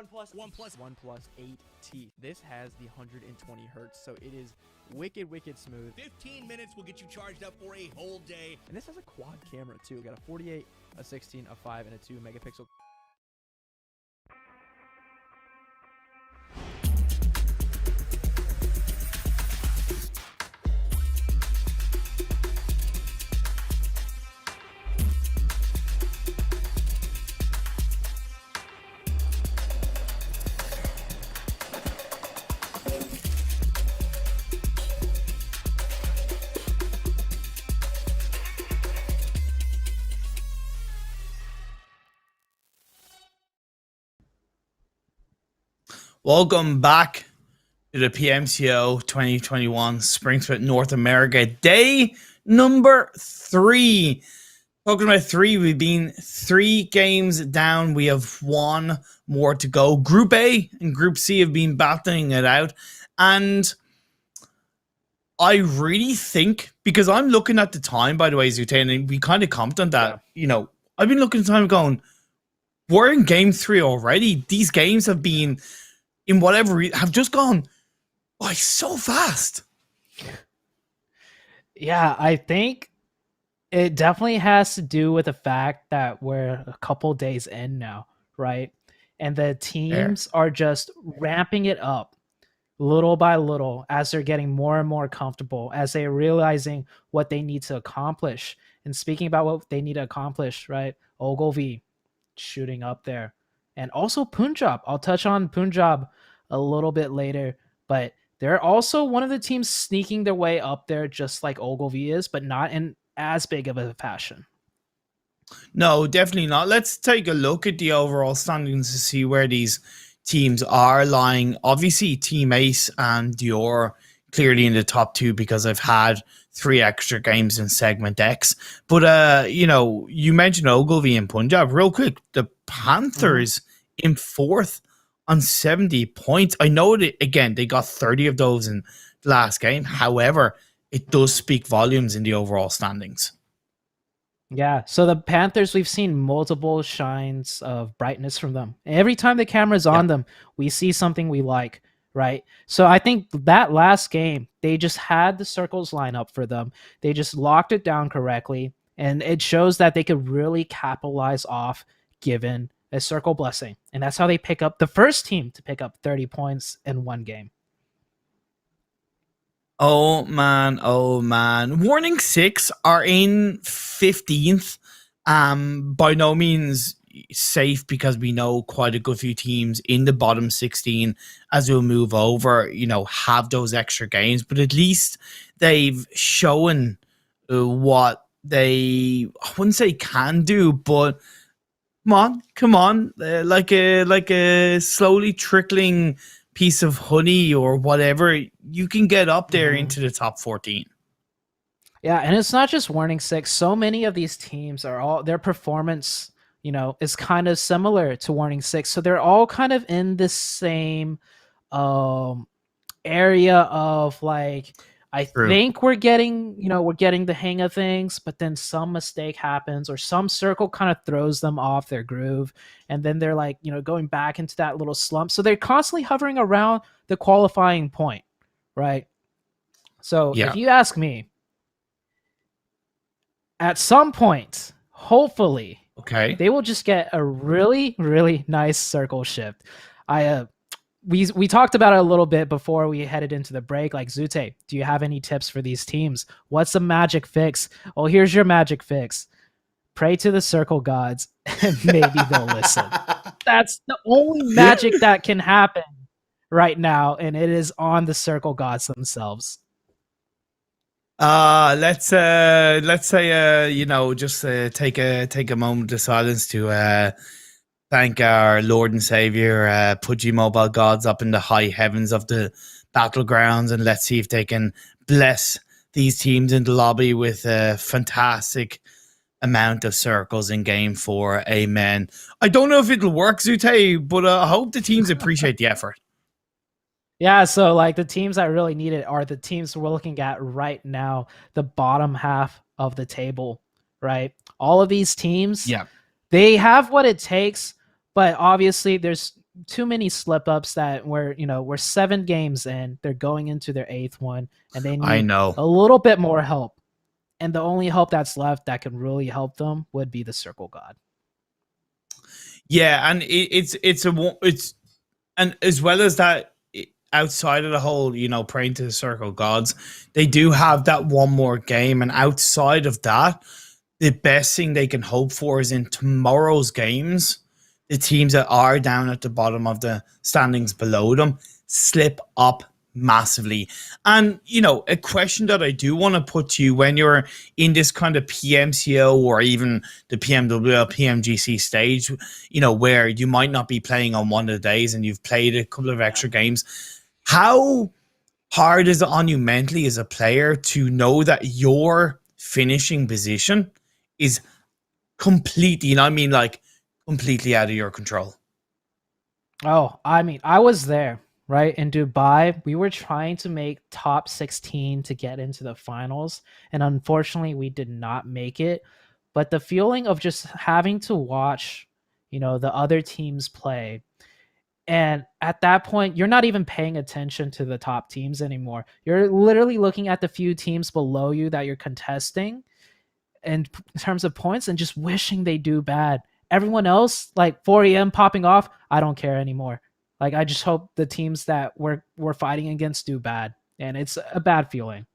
OnePlus 8T. This has the 120 hertz, so it is wicked smooth. 15 minutes will get you charged up for a whole day. And this has a quad camera too. We got a 48, a 16, a 5, and a 2 megapixel. Welcome back to the PMCO 2021 Spring Split North America day number 3. Talking about 3, we've been 3 games down. We have 1 more to go. Group A and Group C have been battling it out. And I really think, because I'm looking at the time, by the way, Zutane, and we kind of commented on that, you know, I've been looking at the time going, we're in game 3 already. These games have been, in whatever, have just gone by so fast. Yeah, I think it definitely has to do with the fact that we're a couple days in now, right? And the teams are just ramping it up little by little as they're getting more and more comfortable, as they're realizing what they need to accomplish. And speaking about what they need to accomplish, right? Ogilvy shooting up there. And also Punjab. I'll touch on Punjab a little bit later, but they're also one of the teams sneaking their way up there just like Ogilvy is, but not in as big of a fashion. No, definitely not. Let's take a look at the overall standings to see where these teams are lying. Obviously, Team Ace and Dior clearly in the top 2 because I've had 3 extra games in segment X. But, you know, you mentioned Ogilvy and Punjab. Real quick, the Panthers in 4th on 70 points. I know that, again, they got 30 of those in the last game. However, it does speak volumes in the overall standings. Yeah, so the Panthers, we've seen multiple shines of brightness from them. Every time the camera's on them, we see something we like, right? So I think that last game, they just had the circles line up for them. They just locked it down correctly, and it shows that they could really capitalize off given a circle blessing. And that's how they pick up the first team to pick up 30 points in one game. Oh man. Warning 6 are in 15th. By no means safe because we know quite a good few teams in the bottom 16 as we'll move over, you know, have those extra games, but at least they've shown what they, I wouldn't say can do, but come on, like a slowly trickling piece of honey or whatever, you can get up there into the top 14. Yeah, and it's not just Warning 6. So many of these teams are all, their performance, you know, is kind of similar to Warning 6. So they're all kind of in the same area of like, I think we're getting the hang of things, but then some mistake happens or some circle kind of throws them off their groove. And then they're like, you know, going back into that little slump. So they're constantly hovering around the qualifying point, right? So if you ask me, at some point, hopefully, they will just get a really, really nice circle shift. We talked about it a little bit before we headed into the break. Like, Zute, do you have any tips for these teams? What's the magic fix? Oh, here's your magic fix. Pray to the circle gods, and maybe they'll listen. That's the only magic that can happen right now, and it is on the circle gods themselves. Let's say you know, just take a moment of silence to thank our Lord and Savior, Pubg Mobile gods up in the high heavens of the battlegrounds, and let's see if they can bless these teams in the lobby with a fantastic amount of circles in game 4. Amen. I don't know if it'll work, Zute, but I hope the teams appreciate the effort. Yeah, so like the teams that really need it are the teams we're looking at right now, the bottom half of the table, right? All of these teams, they have what it takes, but obviously there's too many slip ups that we're 7 games in. They're going into their 8th one, and they I need know. a little bit more help. And the only help that's left that can really help them would be the Circle God. Yeah, and it's and as well as that, outside of the whole, praying to the circle gods, they do have that one more game, and outside of that, the best thing they can hope for is in tomorrow's games, the teams that are down at the bottom of the standings below them slip up massively. And, a question that I do want to put to you when you're in this kind of PMCO or even the PMWL, PMGC stage, where you might not be playing on one of the days and you've played a couple of extra games, how hard is it on you mentally as a player to know that your finishing position is completely, and I mean like completely out of your control? Oh, I mean, I was there, right? In Dubai, we were trying to make top 16 to get into the finals, and unfortunately, we did not make it. But the feeling of just having to watch, the other teams play, and at that point, you're not even paying attention to the top teams anymore. You're literally looking at the few teams below you that you're contesting in terms of points and just wishing they do bad. Everyone else, like 4EM popping off, I don't care anymore. Like, I just hope the teams that we're fighting against do bad, and it's a bad feeling.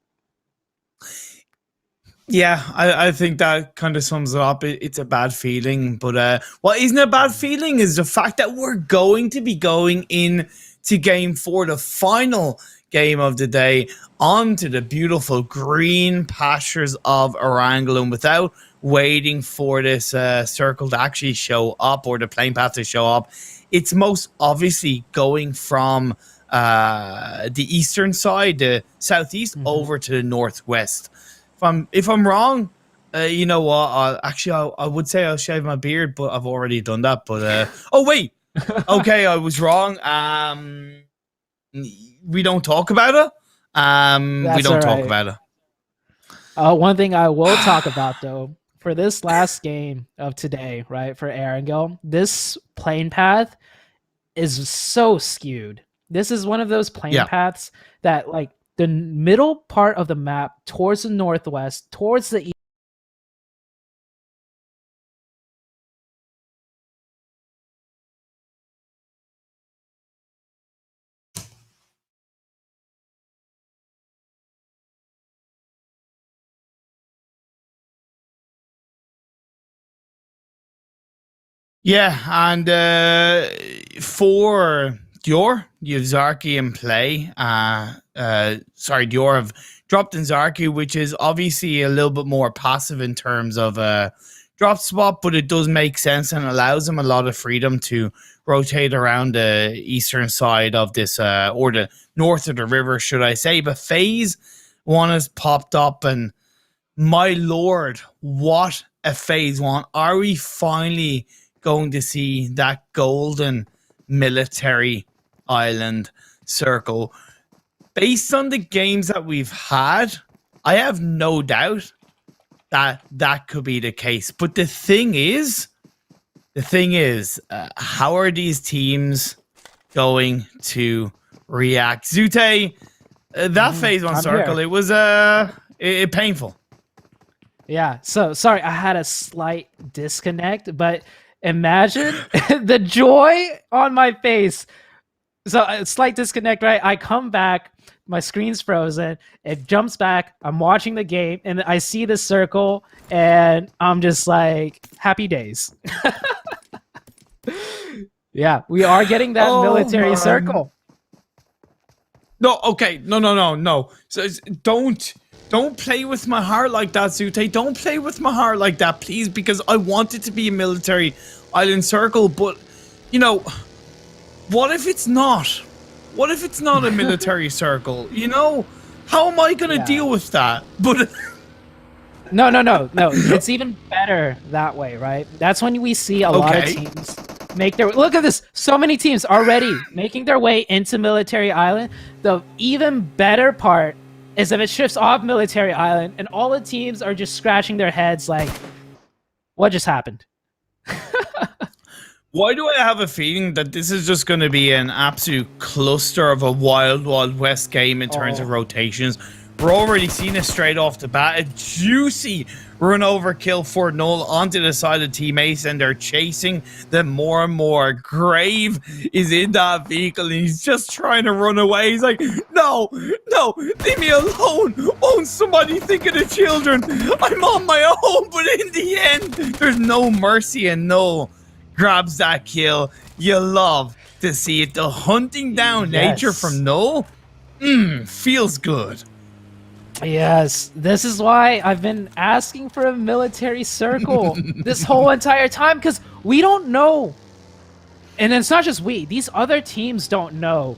Yeah, I think that kind of sums it up. It's a bad feeling, but what isn't a bad feeling is the fact that we're going to be going in to game 4, the final game of the day, onto the beautiful green pastures of Erangel, without waiting for this circle to actually show up, or the plane path to show up. It's most obviously going from the eastern side, the southeast, over to the northwest. If I'm wrong, you know what? I would say I'll shave my beard, but I've already done that. But oh wait, okay, I was wrong. We don't talk about it. We don't talk about it. One thing I will talk about, though, for this last game of today, right, for Erangel, this plane path is so skewed. This is one of those plane paths that, like, the middle part of the map towards the northwest, towards the east. Yeah, and for Dior, you have Zarki in play. Dior have dropped in Zarki, which is obviously a little bit more passive in terms of drop spot, but it does make sense and allows him a lot of freedom to rotate around the eastern side of this, or the north of the river, should I say. But phase 1 has popped up, and my lord, what a phase 1. Are we finally going to see that golden military island circle? Based on the games that we've had, I have no doubt that that could be the case. But the thing is, how are these teams going to react? Zute, that phase 1 circle, here. It was painful. Yeah, so sorry, I had a slight disconnect, but imagine the joy on my face. So a slight disconnect, right? I come back, my screen's frozen, it jumps back, I'm watching the game, and I see the circle, and I'm just like, happy days. Yeah, we are getting that military circle. No, okay, no. So don't play with my heart like that, Zute. Don't play with my heart like that, please, because I want it to be a military island circle, but, what if it's not? What if it's not a military circle? How am I going to deal with that? But No. It's even better that way, right? That's when we see a lot of teams make their... Look at this. So many teams already making their way into Military Island. The even better part is if it shifts off Military Island and all the teams are just scratching their heads like, what just happened? Why do I have a feeling that this is just going to be an absolute cluster of a wild, wild west game in terms of rotations? We're already seeing it straight off the bat. A juicy run over kill for Null onto the side of Team Ace, and they're chasing them more and more. Grave is in that vehicle, and he's just trying to run away. He's like, no, no, leave me alone. Won't somebody think of the children? I'm on my own. But in the end, there's no mercy, and Null grabs that kill. You love to see it. The hunting down nature from Null feels good. Yes, this is why I've been asking for a military circle this whole entire time, because we don't know. And it's not just we, these other teams don't know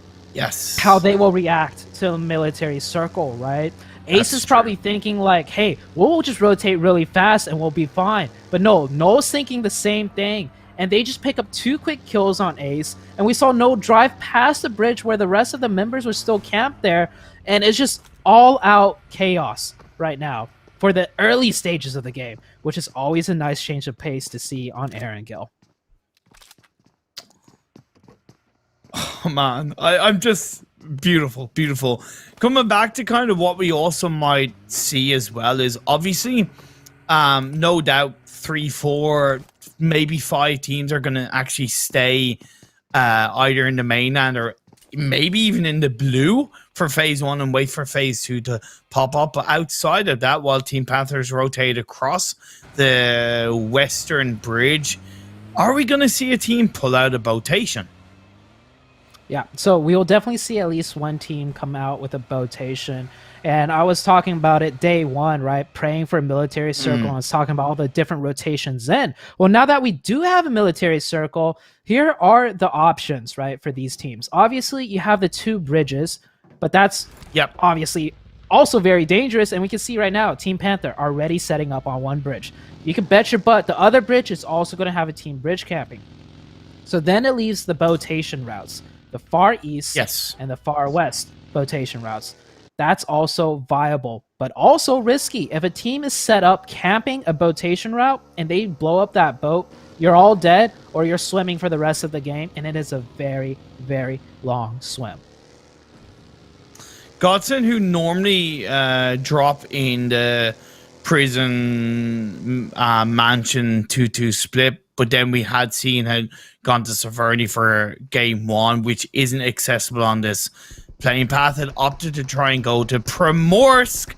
how they will react to a military circle, right? Ace is probably thinking like, hey, we'll just rotate really fast and we'll be fine. But no, Noel's thinking the same thing. And they just pick up 2 quick kills on Ace. And we saw Noel drive past the bridge where the rest of the members were still camped there. And it's just all-out chaos right now for the early stages of the game, which is always a nice change of pace to see on Aaron Gill. Oh, man. I'm just... Beautiful, beautiful. Coming back to kind of what we also might see as well is obviously, no doubt, 3, 4, maybe 5 teams are going to actually stay either in the mainland or maybe even in the blue for phase 1 and wait for phase 2 to pop up. But outside of that, while Team Panthers rotate across the western bridge, are we going to see a team pull out a botation? Yeah, so we will definitely see at least one team come out with a botation. And I was talking about it day 1, right? Praying for a military circle. I was talking about all the different rotations then. Well, now that we do have a military circle, here are the options, right, for these teams. Obviously, you have the 2 bridges, but that's obviously also very dangerous. And we can see right now, Team Panther already setting up on one bridge. You can bet your butt the other bridge is also going to have a team bridge camping. So then it leaves the botation routes. The far east and the far west botation routes. That's also viable, but also risky. If a team is set up camping a botation route and they blow up that boat, you're all dead or you're swimming for the rest of the game, and it is a very, very long swim. Godson, who normally drop in the prison mansion 2-2 split, but then we had seen had gone to Severny for game 1, which isn't accessible on this playing path, had opted to try and go to Primorsk,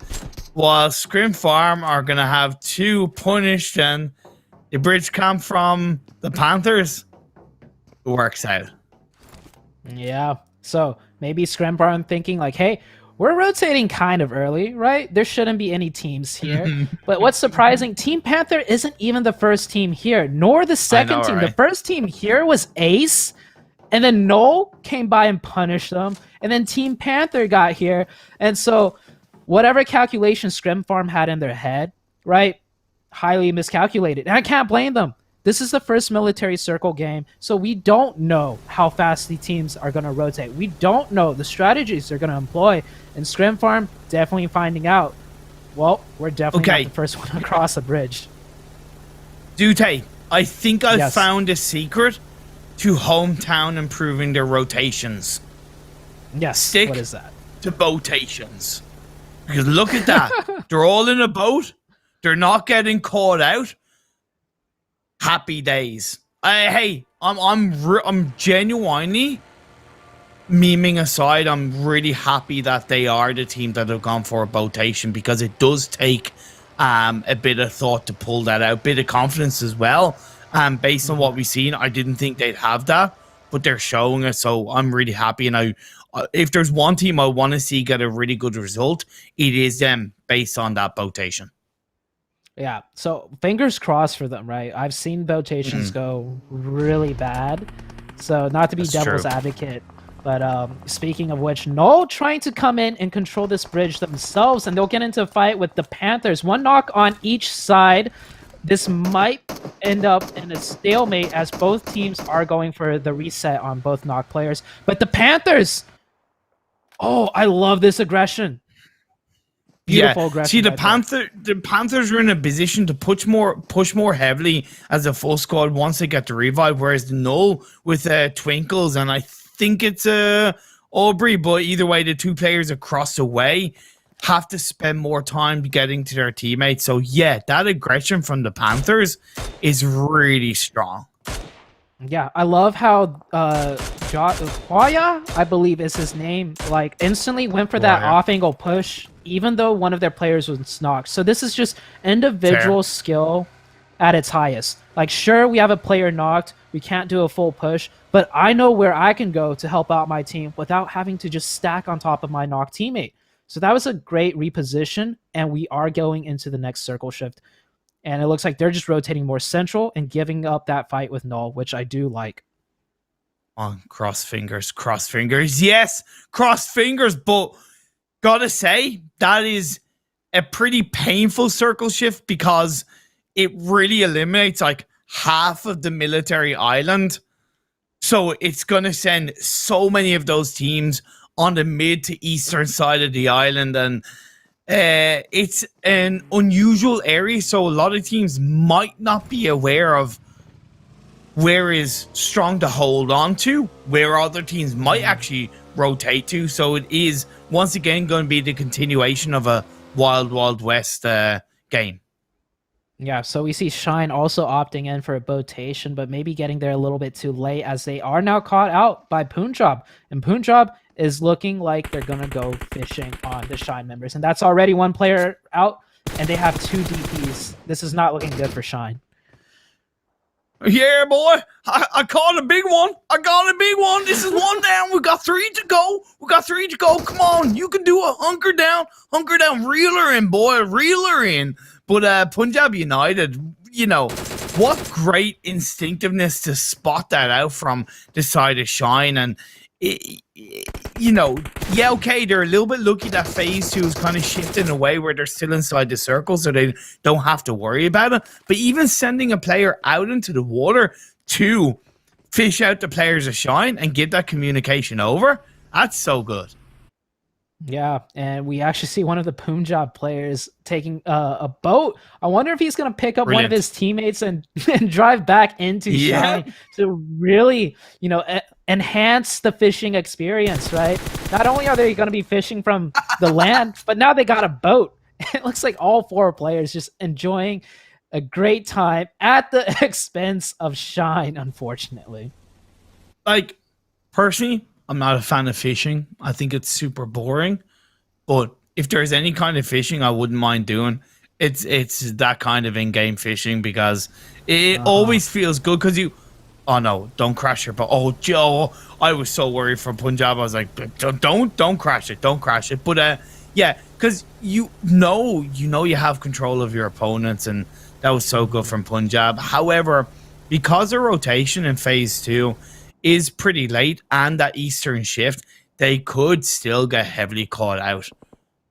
while Scrim Farm are going to have 2 punished, and the bridge camp from the Panthers works out. Yeah, so maybe Scrim Farm thinking like, hey, we're rotating kind of early, right? There shouldn't be any teams here. But what's surprising, Team Panther isn't even the first team here, nor the second team. Right? The first team here was Ace, and then Noel came by and punished them, and then Team Panther got here. And so whatever calculation Scrim Farm had in their head, right, highly miscalculated. And I can't blame them. This is the first military circle game, so we don't know how fast the teams are going to rotate. We don't know the strategies they're going to employ. And Scrim Farm definitely finding out. Well, we're definitely not the first one across the bridge. Dute, I think I found a secret to Hometown improving their rotations. Yes, Stick what is that? To botations. Because look at that. They're all in a boat. They're not getting caught out. Happy days. Hey, I'm genuinely, memeing aside, I'm really happy that they are the team that have gone for a botation, because it does take a bit of thought to pull that out, bit of confidence as well. Based on what we've seen, I didn't think they'd have that, but they're showing it, so I'm really happy. And if there's one team I want to see get a really good result, it is them based on that botation. Yeah, so fingers crossed for them, right? I've seen botations go really bad, so not to be devil's advocate, but speaking of which, Null trying to come in and control this bridge themselves, and they'll get into a fight with the Panthers. 1 knock on each side. This might end up in a stalemate as both teams are going for the reset on both knock players. But the Panthers! Oh, I love this aggression. Beautiful aggression. See, right the Panthers are in a position to push more heavily as a full squad once they get the revive, whereas the Null with Twinkles and I think it's Aubrey, but either way, the two players across the way have to spend more time getting to their teammates. So yeah, that aggression from the Panthers is really strong. Yeah, I love how Huaya, I believe is his name, like instantly went for that Huaya. off-angle push, even though one of their players was knocked. So this is just individual skill at its highest. Like, sure, we have a player knocked, we can't do a full push, but I know where I can go to help out my team without having to just stack on top of my knocked teammate. So that was a great reposition, and we are going into the next circle shift. And it looks like they're just rotating more central and giving up that fight with Null, which I do like. On cross fingers, yes, cross fingers. But gotta say, that is a pretty painful circle shift because it really eliminates like half of the military island. So it's gonna send so many of those teams on the mid to eastern side of the island, and it's an unusual area, so a lot of teams might not be aware of where is strong to hold on to, where other teams might actually rotate to. So it is once again going to be the continuation of a Wild West game. Yeah, so we see Shine also opting in for a rotation, but maybe getting there a little bit too late as they are now caught out by Punjab. And Punjab is looking like they're going to go fishing on the Shine members. And that's already one player out, and they have 2 DPs. This is not looking good for Shine. Yeah, boy. I caught a big one. I got a big one. This is one down. We got 3 to go. Come on. You can do a hunker down, reel her in, boy. Reel her in. But Punjab United, you know, what great instinctiveness to spot that out from the side of Shine. And, you know, yeah, okay, they're a little bit lucky that phase 2 is kind of shifting away where they're still inside the circle, so they don't have to worry about it. But even sending a player out into the water to fish out the players of Shine and get that communication over, that's so good. Yeah, and we actually see one of the Punjab players taking a boat. I wonder if he's going to pick up one of his teammates and drive back into Shine to really, you know, enhance the fishing experience, right? Not only are they going to be fishing from the land, but now they got a boat. It looks like all 4 players just enjoying a great time at the expense of Shine, unfortunately. Like, personally, I'm not a fan of fishing. I think it's super boring. But if there's any kind of fishing I wouldn't mind doing, it's that kind of in-game fishing, because it always feels good because you... Oh, no, don't crash your boat. Oh, Joe, I was so worried for Punjab. I was like, don't crash it. Don't crash it. But, yeah, because you know you have control of your opponents, and that was so good from Punjab. However, because of rotation in phase 2 is pretty late and that eastern shift, they could still get heavily caught out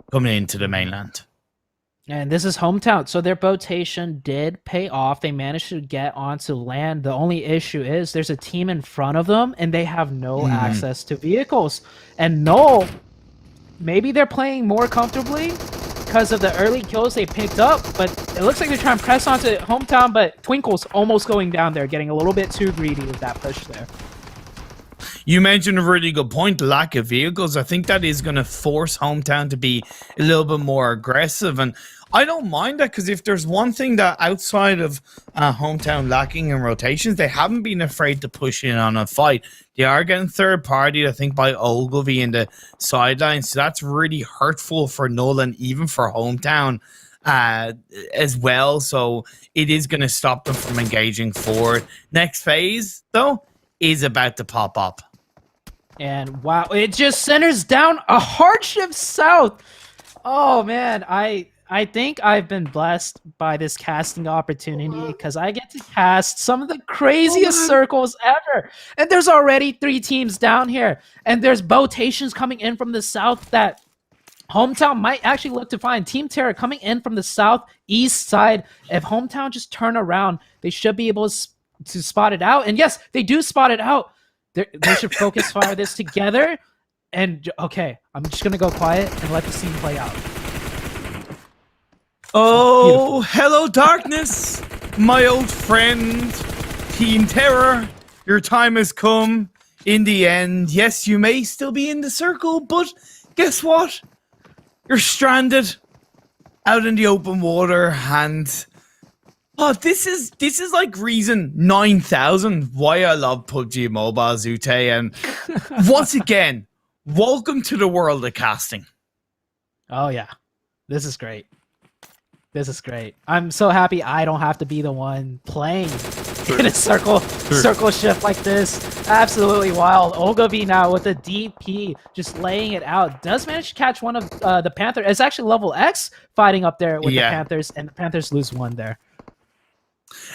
coming into the mainland. And this is hometown, so their rotation did pay off. They managed to get onto land. The only issue is there's a team in front of them, and they have no access to vehicles. And no, maybe they're playing more comfortably because of the early kills they picked up, but it looks like they're trying to press onto hometown, but Twinkle's almost going down there, getting a little bit too greedy with that push there. You mentioned a really good point, the lack of vehicles. I think that is going to force hometown to be a little bit more aggressive. And I don't mind that, because if there's one thing that outside of hometown lacking in rotations, they haven't been afraid to push in on a fight. They are getting third party, I think, by Ogilvy in the sidelines. So that's really hurtful for Nolan, even for hometown as well. So it is going to stop them from engaging forward. Next phase, though, is about to pop up. And wow, it just centers down a hardship south. Oh man, I think I've been blessed by this casting opportunity because I get to cast some of the craziest circles ever. And there's already 3 teams down here. And there's rotations coming in from the south that hometown might actually look to find. Team Terra coming in from the southeast side. If hometown just turn around, they should be able to spot it out. And yes, they do spot it out. They should focus fire this together. And okay, I'm just gonna go quiet and let the scene play out. Oh, hello, darkness, my old friend, Team Terror. Your time has come. In the end, yes, you may still be in the circle, but guess what? You're stranded out in the open water, and oh, this is like reason 9,000 why I love PUBG Mobile, Zute. And once again, welcome to the world of casting. Oh yeah, this is great. This is great. I'm so happy I don't have to be the one playing in a circle shift like this. Absolutely wild. Ogilvy now with a DP, just laying it out. Does manage to catch one of the Panther. It's actually level X fighting up there with the Panthers, and the Panthers lose one there.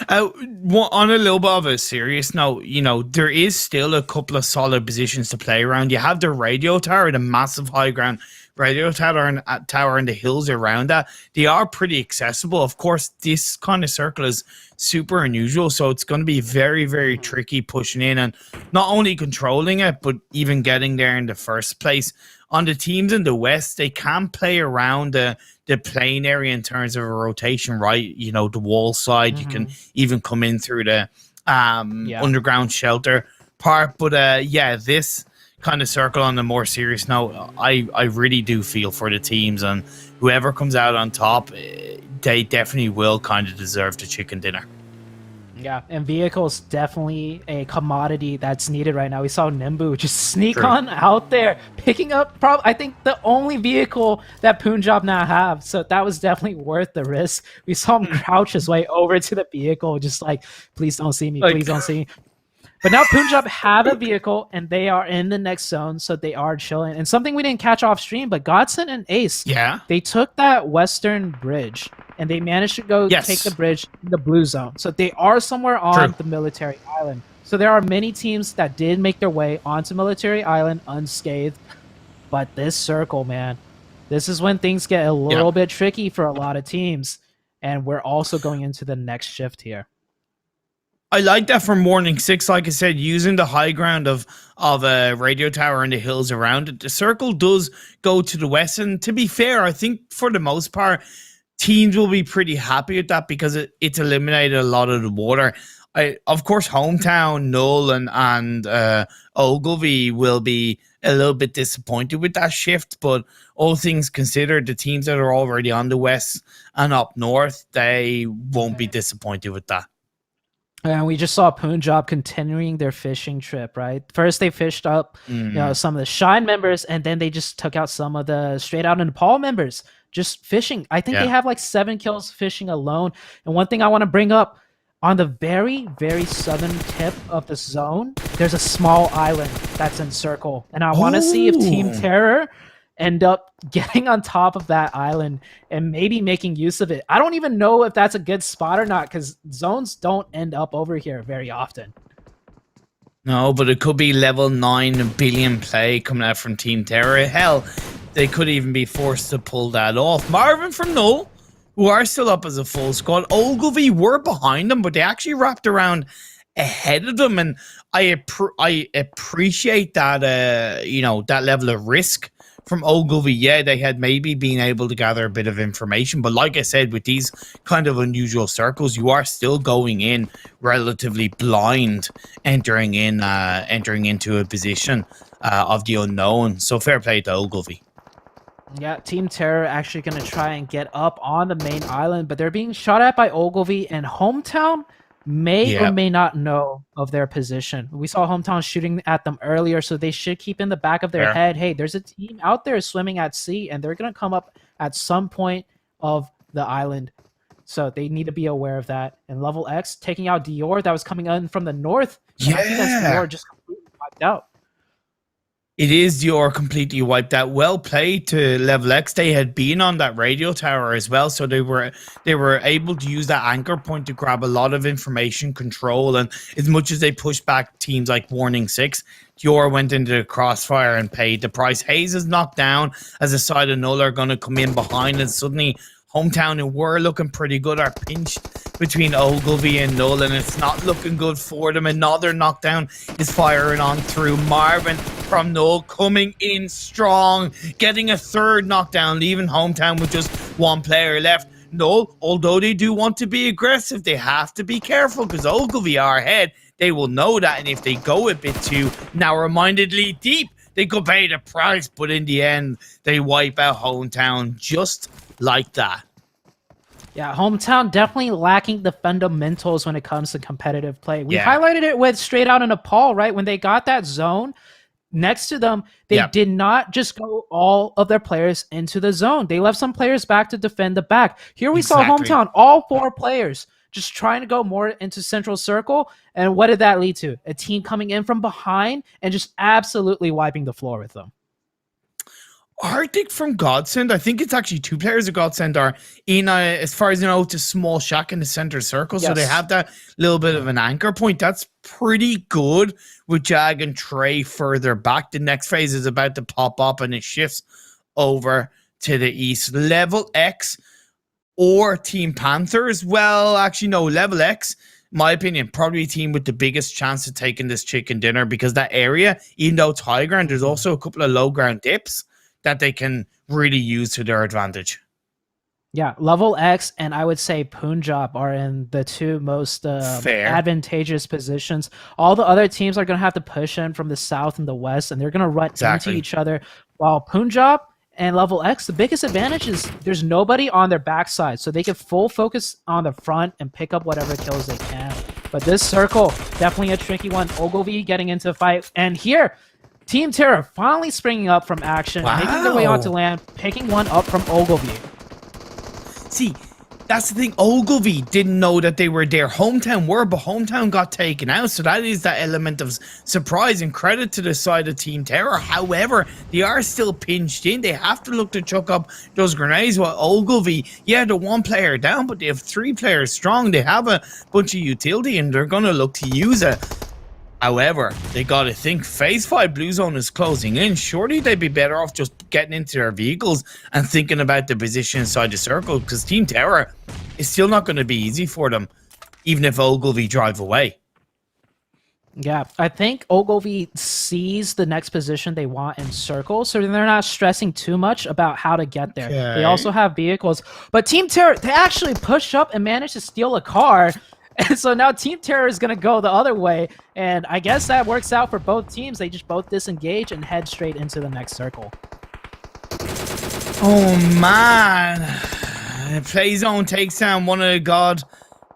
On a little bit of a serious note, you know, there is still a couple of solid positions to play around. You have the radio tower, the massive high ground radio tower and the hills around that. They are pretty accessible. Of course, this kind of circle is super unusual, so it's going to be very, very tricky pushing in and not only controlling it, but even getting there in the first place. On the teams in the West, they can play around the playing area in terms of a rotation, right? You know, the wall side, you can even come in through the underground shelter part. But yeah, this kind of circle on the more serious note, I really do feel for the teams, and whoever comes out on top, they definitely will kind of deserve the chicken dinner. Yeah, and vehicles definitely a commodity that's needed right now. We saw Nimbu just sneak on out there, picking up I think the only vehicle that Punjab now have. So that was definitely worth the risk. We saw him crouch his way over to the vehicle, just like, please don't see me, please don't see me. But now Punjab have a vehicle, and they are in the next zone, so they are chilling. And something we didn't catch off stream, but Godson and Ace, they took that western bridge, and they managed to go take the bridge in the blue zone. So they are somewhere on the military island. So there are many teams that did make their way onto military island unscathed. But this circle, man, this is when things get a little bit tricky for a lot of teams. And we're also going into the next shift here. I like that for Morning 6, like I said, using the high ground of a radio tower and the hills around it. The circle does go to the west, and to be fair, I think for the most part, teams will be pretty happy with that because it's eliminated a lot of the water. Of course, Hometown, Null, and Ogilvy will be a little bit disappointed with that shift, but all things considered, the teams that are already on the west and up north, they won't be disappointed with that. And we just saw Punjab continuing their fishing trip, right? First, they fished up, you know, some of the Shine members, and then they just took out some of the Straight Out and Nepal members, just fishing. I think they have like 7 kills fishing alone. And one thing I want to bring up, on the very, very southern tip of the zone, there's a small island that's in circle. And I want to see if Team Terror end up getting on top of that island and maybe making use of it. I don't even know if that's a good spot or not, because zones don't end up over here very often. No, but it could be level 9 billion play coming out from Team Terror. Hell, they could even be forced to pull that off. Marvin from Null, who are still up as a full squad. Ogilvy were behind them, but they actually wrapped around ahead of them, and I appreciate that, you know, that level of risk from Ogilvy. Yeah, they had maybe been able to gather a bit of information, but like I said, with these kind of unusual circles, you are still going in relatively blind, entering into a position of the unknown. So fair play to Ogilvy. Yeah, Team Terror actually going to try and get up on the main island, but they're being shot at by Ogilvy, and Hometown may or may not know of their position. We saw Hometown shooting at them earlier, so they should keep in the back of their head, hey, there's a team out there swimming at sea, and they're going to come up at some point of the island. So they need to be aware of that. And Level X taking out Dior, that was coming in from the north. I think that's Dior just completely wiped out. It is Dior completely wiped out. Well played to Level X. They had been on that radio tower as well, so they were able to use that anchor point to grab a lot of information control. And as much as they pushed back teams like Warning 6, Dior went into the crossfire and paid the price. Hayes is knocked down as a side of Null are going to come in behind, and suddenly Hometown, who were looking pretty good, are pinched between Ogilvy and Null, and it's not looking good for them. Another knockdown is firing on through. Marvin from Null coming in strong, getting a third knockdown, leaving Hometown with just one player left. No, although they do want to be aggressive, they have to be careful because Ogilvy are ahead. They will know that, and if they go a bit too narrow-mindedly deep, they could pay the price. But in the end, they wipe out Hometown just like that. Yeah, Hometown definitely lacking the fundamentals when it comes to competitive play. We Yeah. highlighted it with Straight Out in Nepal, right? When they got that zone next to them, they Yep. did not just go all of their players into the zone. They left some players back to defend the back. Here we saw Exactly. Hometown, all 4 players just trying to go more into central circle. And what did that lead to? A team coming in from behind and just absolutely wiping the floor with them. Arctic from Godsend, I think it's actually 2 players of Godsend are in, as far as you know, to small shack in the center circle. So they Yes. have that little bit of an anchor point. That's pretty good with Jag and Trey further back. The next phase is about to pop up and it shifts over to the east. Level X or Team Panthers? Well, actually, no, Level X, in my opinion, probably a team with the biggest chance of taking this chicken dinner because that area, even though it's high ground, there's also a couple of low ground dips that they can really use to their advantage. Yeah, Level X and I would say Punjab are in the 2 most Fair. advantageous positions. All the other teams are going to have to push in from the south and the west, and they're going to run Exactly. into each other. While Punjab and Level X, the biggest advantage is there's nobody on their backside, so they can full focus on the front and pick up whatever kills they can. But this circle, definitely a tricky one. Ogilvy getting into a fight, and here, Team Terror finally springing up from action, making their way Wow. onto land, picking one up from Ogilvy. See, that's the thing. Ogilvy didn't know that they were there. Hometown were, but Hometown got taken out. So that is that element of surprise and credit to the side of Team Terror. However, they are still pinched in. They have to look to chuck up those grenades. While Ogilvy, yeah, they're 1 player down, but they have 3 players strong. They have a bunch of utility and they're going to look to use it. However, they got to think phase 5 blue zone is closing in. Surely they'd be better off just getting into their vehicles and thinking about the position inside the circle because Team Terror is still not going to be easy for them, even if Ogilvy drive away. Yeah, I think Ogilvy sees the next position they want in circle, so they're not stressing too much about how to get there. They Okay. also have vehicles. But Team Terror, they actually push up and manage to steal a car. And so now Team Terror is going to go the other way. And I guess that works out for both teams. They just both disengage and head straight into the next circle. Oh, man. Play zone takes down one of the God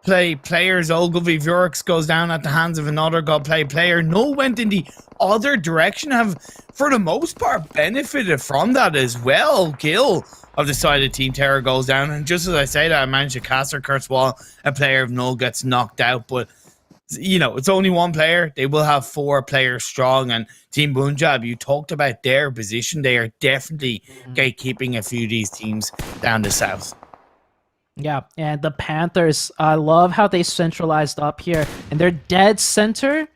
play players. Ogilvy Vurix goes down at the hands of another God play player. Null went in the other direction, have for the most part benefited from that as well. Gil of the side of Team Terror goes down, and just as I say that, I managed to cast her curse while a player of Null gets knocked out. But you know, it's only 1 player. They will have 4 players strong, and Team Punjab, you talked about their position. They are definitely gatekeeping a few of these teams down the south. Yeah, and the Panthers, I love how they centralized up here, and they're dead center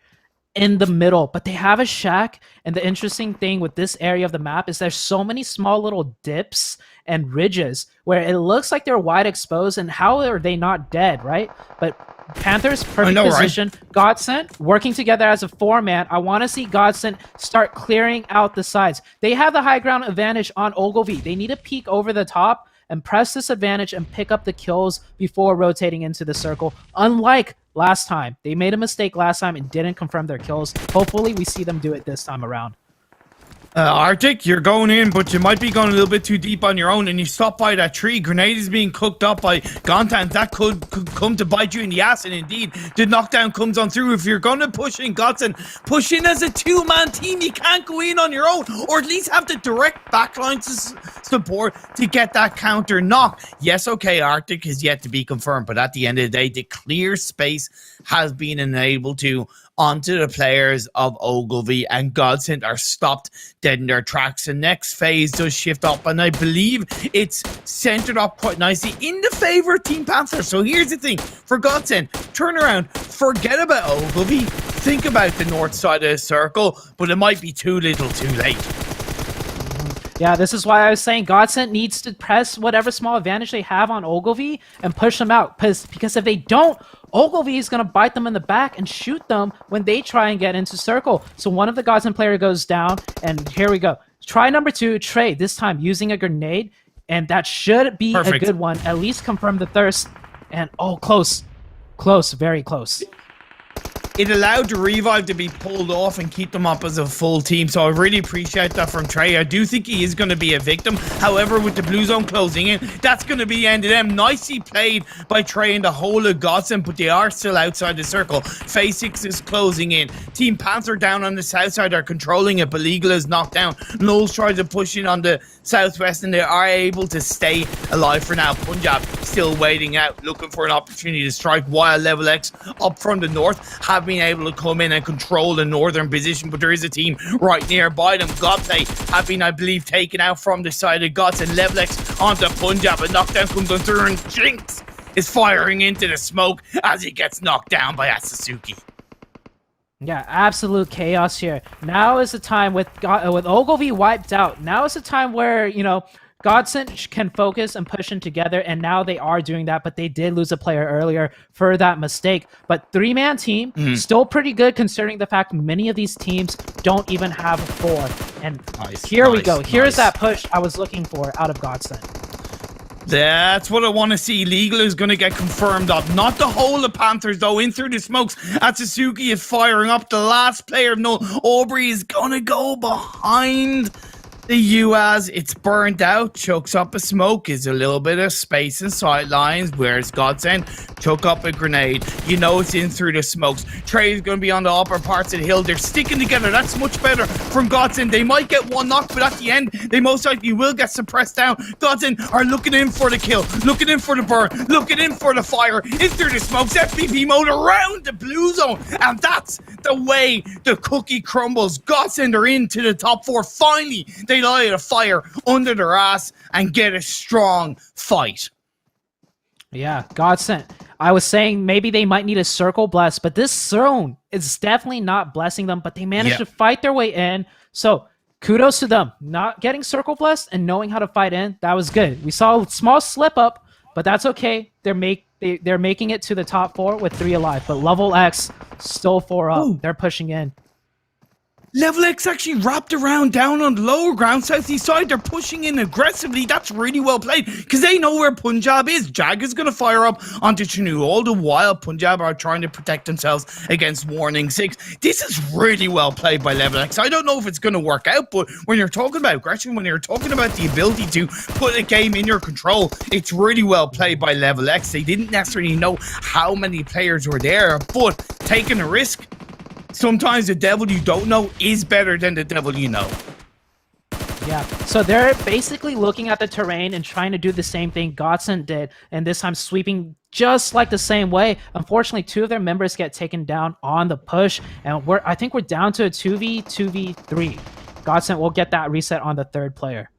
in the middle, but they have a shack. And the interesting thing with this area of the map is there's so many small little dips and ridges where it looks like they're wide exposed, and how are they not dead, right? But Panthers, perfect know, right? position. Godsend working together as a 4-man. I want to see Godsend start clearing out the sides. They have the high ground advantage on Ogilvy. They need to peek over the top and press this advantage and pick up the kills before rotating into the circle. Unlike last time. They made a mistake last time and didn't confirm their kills. Hopefully we see them do it this time around. Arctic, you're going in, but you might be going a little bit too deep on your own, and you stop by that tree. Grenade is being cooked up by Gontan. That could come to bite you in the ass, and indeed, the knockdown comes on through. If you're going to push in Godson, push in as a 2-man team. You can't go in on your own, or at least have the direct backline support to get that counter knock. Yes, okay, Arctic is yet to be confirmed, but at the end of the day, the clear space has been enabled to onto the players of Ogilvy, and Godsend are stopped dead in their tracks. The next phase does shift up, and I believe it's centered up quite nicely in the favor of Team Panther. So here's the thing for Godsend: turn around, forget about Ogilvy, think about the north side of the circle, but it might be too little too late. Yeah, this is why I was saying Godsend needs to press whatever small advantage they have on Ogilvy and push them out. Because if they don't, Ogilvy is going to bite them in the back and shoot them when they try and get into circle. So one of the Godsend player goes down, and here we go. Try number 2, Trey, this time using a grenade. and that should be Perfect. a good one. At least confirm the thirst. And oh, close, close, very close. It allowed the revive to be pulled off and keep them up as a full team. So I really appreciate that from Trey. I do think he is going to be a victim. However, with the blue zone closing in, that's going to be the end of them. Nicely played by Trey and the whole of Godsend, but they are still outside the circle. Phase 6 is closing in. Team Panther down on the south side are controlling it, but Legal is knocked down. Knowles tries to push in on the southwest, and they are able to stay alive for now. Punjab still waiting out, looking for an opportunity to strike, while Level X up from the north have been able to come in and control the northern position, but there is a team right nearby them. Godplay have been, I believe, taken out from the side of Gods, and Level X onto Punjab. A knockdown comes on through, and Jinx is firing into the smoke as he gets knocked down by Atsuzuki. Yeah, absolute chaos here. Now is the time with Ogilvy wiped out. Now is the time where, you know, Godsend can focus and push in together, and now they are doing that, but they did lose a player earlier for that mistake. But three-man team, still pretty good considering the fact many of these teams don't even have a 4. And here we go. Here's that push I was looking for out of Godsend. That's what I want to see. Legal is going to get confirmed up. Not the whole of Panthers, though. In through the smokes. Atsuzuki is firing up. The last player of note, Aubrey, is going to go behind the UAS. It's burnt out. Chokes up a smoke. Is a little bit of space and sidelines. Where's Godsend? Choke up a grenade. You know it's in through the smokes. Trey is going to be on the upper parts of the hill. They're sticking together. That's much better from Godsend. They might get one knock, but at the end, they most likely will get suppressed down. Godsend are looking in for the kill. Looking in for the burn. Looking in for the fire. In through the smokes. FPV mode around the blue zone. And that's the way the cookie crumbles. Godsend are into the top 4. Finally, they light a fire under their ass and get a strong fight. Yeah, Godsend. I was saying maybe they might need a circle bless, but this zone is definitely not blessing them, but they managed to fight their way in. So kudos to them. Not getting circle blessed and knowing how to fight in, that was good. We saw a small slip up, but that's okay. They're making it to the top 4 with 3 alive, but Level X still 4 up. Ooh. They're pushing in. Level X actually wrapped around down on the lower ground, southeast side. They're pushing in aggressively. That's really well played because they know where Punjab is. Jag is going to fire up onto Chanu. All the while, Punjab are trying to protect themselves against Warning 6. This is really well played by Level X. I don't know if it's going to work out, but when you're talking about aggression, when you're talking about the ability to put a game in your control, it's really well played by Level X. They didn't necessarily know how many players were there, but taking a risk. Sometimes the devil you don't know is better than the devil you know. Yeah, so they're basically looking at the terrain and trying to do the same thing Godsend did, and this time sweeping just like the same way. Unfortunately, 2 of their members get taken down on the push, and I think we're down to a 2v3. Godsend will get that reset on the 3rd player.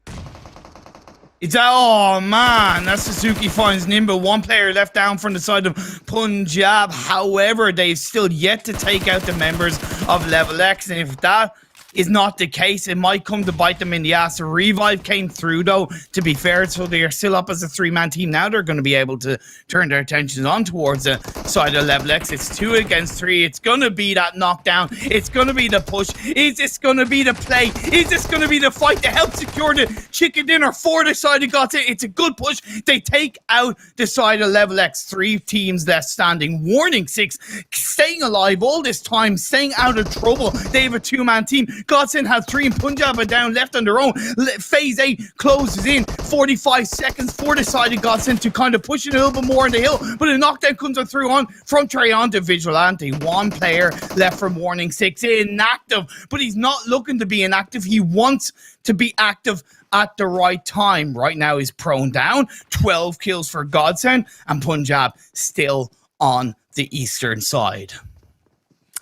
Oh man, that Suzuki finds Nimba. 1 player left down from the side of Punjab. However, they've still yet to take out the members of Level X, and if that is not the case, it might come to bite them in the ass. A revive came through, though, to be fair, so they are still up as a 3-man team. Now they're going to be able to turn their attentions on towards the side of Level X. It's 2 against 3. It's going to be that knockdown. It's going to be the push. Is this going to be the play? Is this going to be the fight to help secure the chicken dinner for the side of Godsend? It's a good push. They take out the side of Level X. 3 teams left standing. Warning 6 staying alive all this time, staying out of trouble. They have a 2-man team. Godsend has 3 and Punjab are down left on their own. Phase 8 closes in. 45 seconds for the side of Godsend to kind of push it a little bit more on the hill. But a knockdown comes on through on from Trey on to Vigilante. 1 player left from Warning 6. Inactive. But he's not looking to be inactive. He wants to be active at the right time. Right now he's prone down. 12 kills for Godsend. And Punjab still on the eastern side.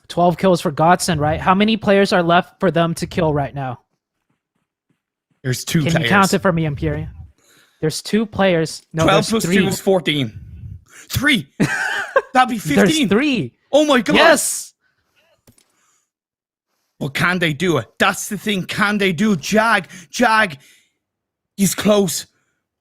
12 kills for Godsend, right? How many players are left for them to kill right now? There's 2 players. Can you count it for me, Imperium? There's 2 players. No, 12 plus 3. 2 is 14. 3. That'd be 15. There's 3. Oh my god. Yes. Well, can they do it? That's the thing. Can they do it? Jag, he's close.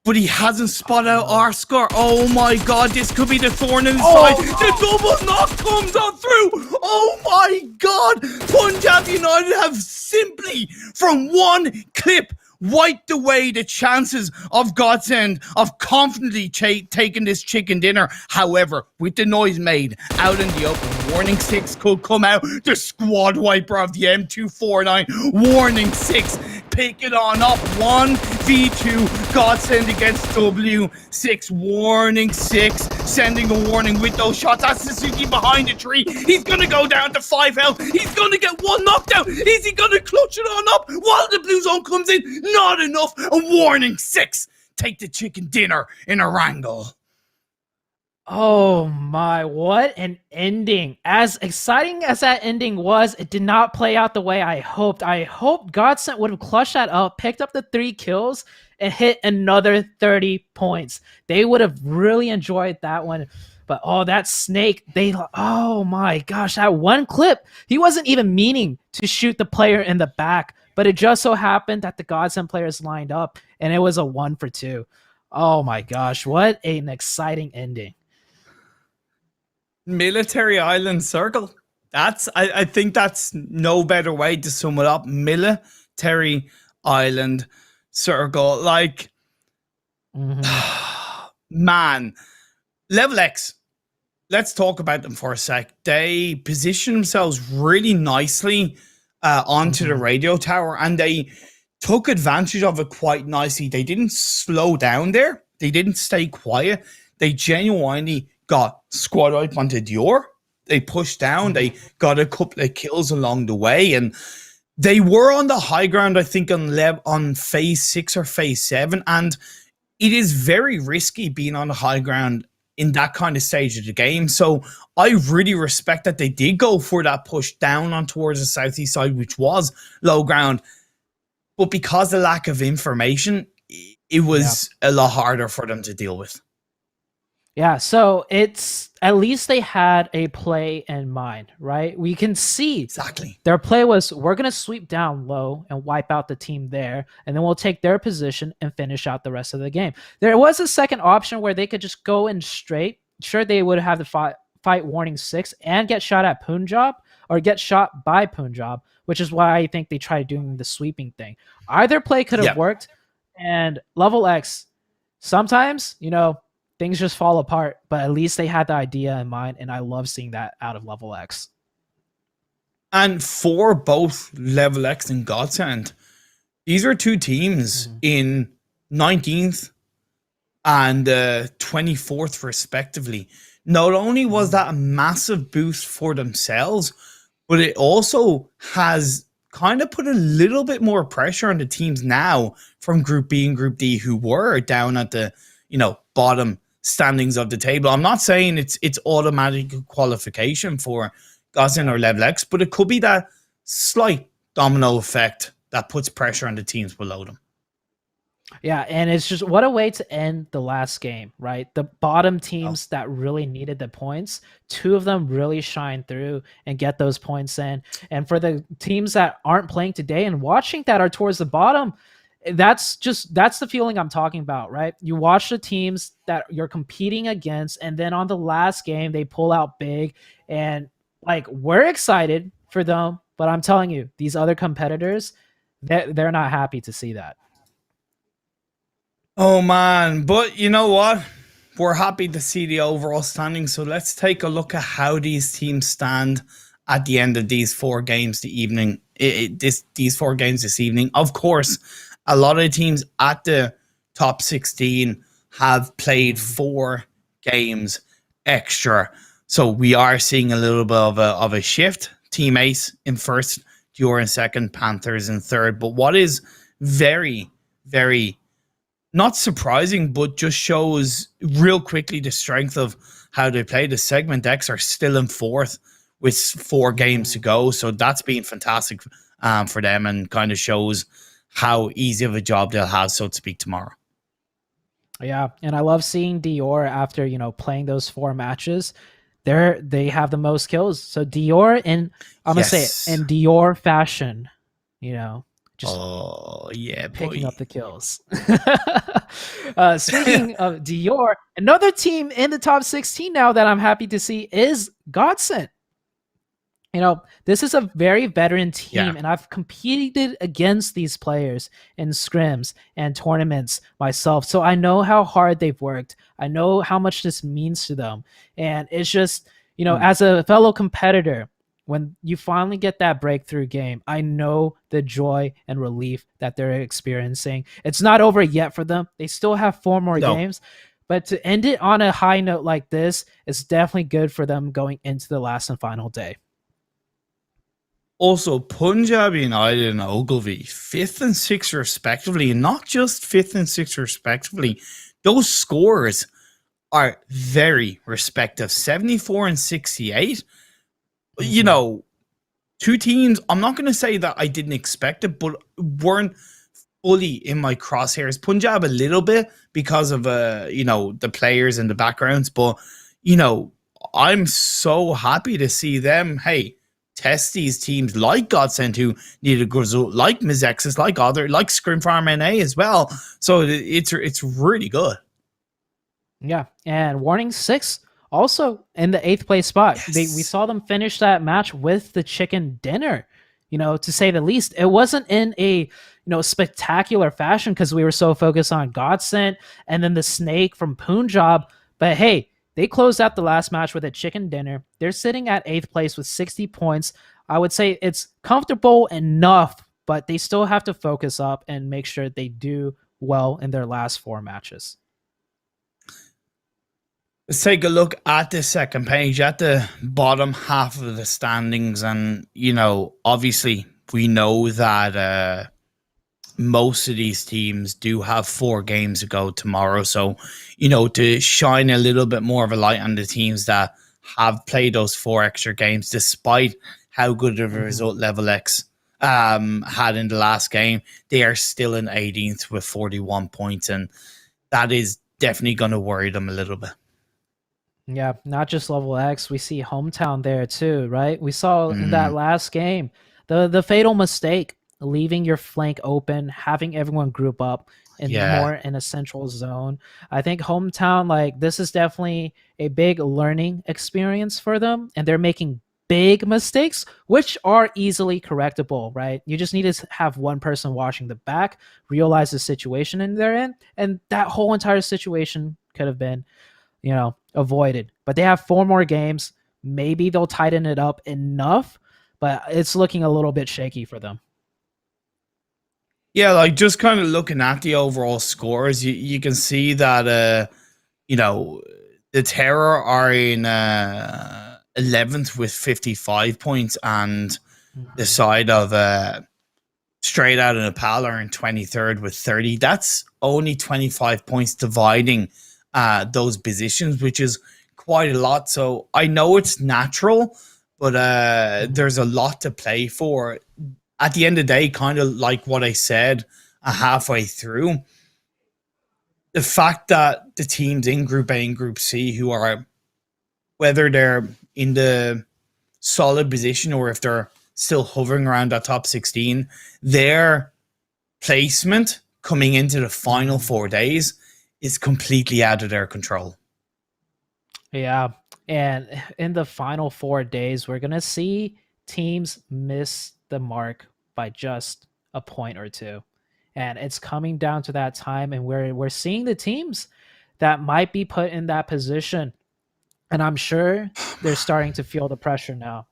But he hasn't spotted out our score. Oh my god, this could be the thorn in his side. The double knock comes on through. Oh my god. Punjab United have simply, from 1 clip wiped away the chances of Godsend of confidently taking this chicken dinner. However, with the noise made out in the open, warning 6 could come out. The squad wiper of the M249, warning 6, pick it on up. 1v2, Godsend against W6, warning 6, sending a warning with those shots. That's Suzuki behind the tree. He's gonna go down to 5 health. He's gonna get one knockdown. Is he gonna clutch it on up while the blue zone comes in? Not enough. A warning 6. Take the chicken dinner in a wrangle. Oh my, what an ending. As exciting as that ending was, it did not play out the way I hoped. I hoped Godsent would have clutched that up, picked up the 3 kills, and hit another 30 points. They would have really enjoyed that one. But oh, that snake, oh my gosh, that one clip, he wasn't even meaning to shoot the player in the back, but it just so happened that the Godsend players lined up and it was a 1 for 2. Oh my gosh, what an exciting ending. Military Island Circle. I think that's no better way to sum it up. Military Island Circle. Like, man, Level X, let's talk about them for a sec. They position themselves really nicely onto the radio tower, and they took advantage of it quite nicely. They didn't slow down there. They didn't stay quiet. They genuinely got squad wipe onto Dior. They pushed down. They got a couple of kills along the way, and they were on the high ground, I think, on phase 6 or phase 7, and it is very risky being on the high ground in that kind of stage of the game. So I really respect that they did go for that push down on towards the southeast side, which was low ground. But because of lack of information, it was a lot harder for them to deal with. Yeah, so it's at least they had a play in mind, right? We can see exactly their play was, we're going to sweep down low and wipe out the team there, and then we'll take their position and finish out the rest of the game. There was a second option where they could just go in straight. Sure, they would have the fight warning 6 and get shot at Punjab or get shot by Punjab, which is why I think they tried doing the sweeping thing. Either play could have worked, and Level X, sometimes, things just fall apart, but at least they had the idea in mind, and I love seeing that out of Level X. And for both Level X and Godsend, these are two teams in 19th and 24th respectively. Not only was that a massive boost for themselves, but it also has kind of put a little bit more pressure on the teams now from Group B and Group D who were down at the bottom standings of the table. I'm not saying it's automatic qualification for Godsend or Level X, but it could be that slight domino effect that puts pressure on the teams below them. Yeah, and it's just, what a way to end the last game, right? The bottom teams that really needed the points, 2 of them really shine through and get those points in. And for the teams that aren't playing today and watching that are towards the bottom, that's the feeling I'm talking about, right? You watch the teams that you're competing against, and then on the last game, they pull out big, and like, we're excited for them, but I'm telling you, these other competitors, they're not happy to see that. Oh man, but you know what? We're happy to see the overall standing, so let's take a look at how these teams stand at the end of these 4 games these 4 games this evening. Of course, a lot of teams at the top 16 have played 4 games extra. So we are seeing a little bit of a shift. Team Ace in first, Dior in second, Panthers in third. But what is very, very not surprising, but just shows real quickly the strength of how they play. The Segment X are still in fourth with 4 games to go. So that's been fantastic for them, and kind of shows how easy of a job they'll have, so to speak, tomorrow. Yeah, and I love seeing Dior after, playing those 4 matches. They have the most kills. So Dior, I'm gonna say it in Dior fashion, just picking up the kills. Speaking of Dior, another team in the top 16 now that I'm happy to see is Godsend. This is a very veteran Yeah. team, and I've competed against these players in scrims and tournaments myself. So I know how hard they've worked. I know how much this means to them. And it's just, Mm. as a fellow competitor, when you finally get that breakthrough game, I know the joy and relief that they're experiencing. It's not over yet for them. They still have 4 more No. games. But to end it on a high note like this is definitely good for them going into the last and final day. Also, Punjab United and Ogilvy, 5th and 6th respectively, and not just 5th and 6th respectively. Those scores are very respective, 74 and 68. You know, two teams, I'm not going to say that I didn't expect it, but weren't fully in my crosshairs. Punjab a little bit because of, the players and the backgrounds, but, I'm so happy to see them, hey, test these teams like Godsend who need a good result, like Mizexis, like Scrim Farm NA as well. So it's really good. Yeah, and Warning 6 also in the 8th place spot. We Yes. saw them finish that match with the chicken dinner, to say the least. It wasn't in a spectacular fashion because we were so focused on Godsent and then the snake from Punjab. But hey, they closed out the last match with a chicken dinner. They're sitting at 8th place with 60 points. I would say it's comfortable enough, but they still have to focus up and make sure they do well in their last 4 matches. Let's take a look at the second page, at the bottom half of the standings. And, obviously, we know that most of these teams do have 4 games to go tomorrow. So, to shine a little bit more of a light on the teams that have played those 4 extra games, despite how good of a result Level X had in the last game, they are still in 18th with 41 points. And that is definitely going to worry them a little bit. Yeah, not just Level X. We see Hometown there too, right? We saw in that last game the fatal mistake, leaving your flank open, having everyone group up and more in a central zone. I think Hometown, like, this is definitely a big learning experience for them, and they're making big mistakes, which are easily correctable, right? You just need to have one person watching the back, realize the situation in their end, and that whole entire situation could have been avoided. But they have 4 more games. Maybe they'll tighten it up enough, but it's looking a little bit shaky for them. Yeah, like just kind of looking at the overall scores, you can see that the Terror are in 11th with 55 points, and the side of Straight Out of Nepal are in 23rd with 30. That's only 25 points dividing those positions, which is quite a lot. So I know it's natural, but there's a lot to play for. At the end of the day, kind of like what I said halfway through, the fact that the teams in Group A and Group C who are, whether they're in the solid position or if they're still hovering around that top 16, their placement coming into the final 4 days is completely out of their control. Yeah. And in the final 4 days, we're going to see teams miss the mark by just a point or two. And it's coming down to that time, and we're seeing the teams that might be put in that position. And I'm sure they're starting to feel the pressure now.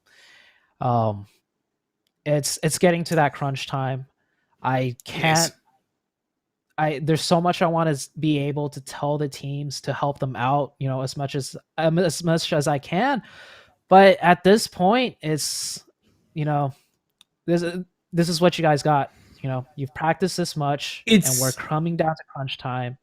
It's getting to that crunch time. I can't there's so much I want to be able to tell the teams to help them out, as much as I can. But at this point, it's this is what you guys got. You've practiced this much, and we're coming down to crunch time.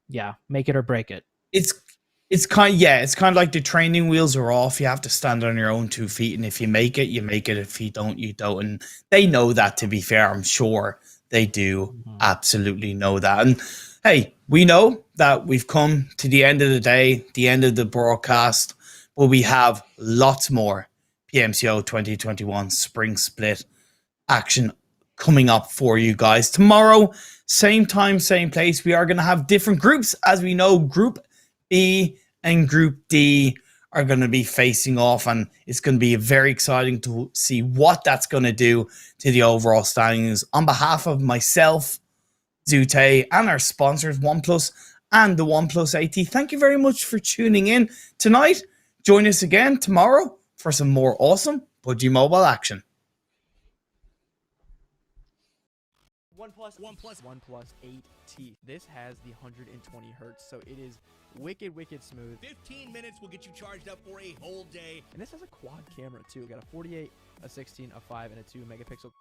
Yeah, make it or break it. It's kind of like the training wheels are off. You have to stand on your own 2 feet, and if you make it, you make it. If you don't, you don't. And they know that, to be fair. I'm sure they do absolutely know that. And hey, we know that we've come to the end of the day, the end of the broadcast, but we have lots more PMCO 2021 Spring Split action coming up for you guys. Tomorrow, same time, same place. We are going to have different groups. As we know, Group B and Group D are going to be facing off, and it's going to be very exciting to see what that's going to do to the overall standings. On behalf of myself, Zute, and our sponsors, OnePlus and the OnePlus 80, thank you very much for tuning in tonight. Join us again tomorrow for some more awesome PUBG Mobile action. OnePlus 8T. This has the 120 hertz, so it is wicked smooth. 15 minutes will get you charged up for a whole day. And this has a quad camera too. We got a 48, a 16, a 5, and a 2 megapixel.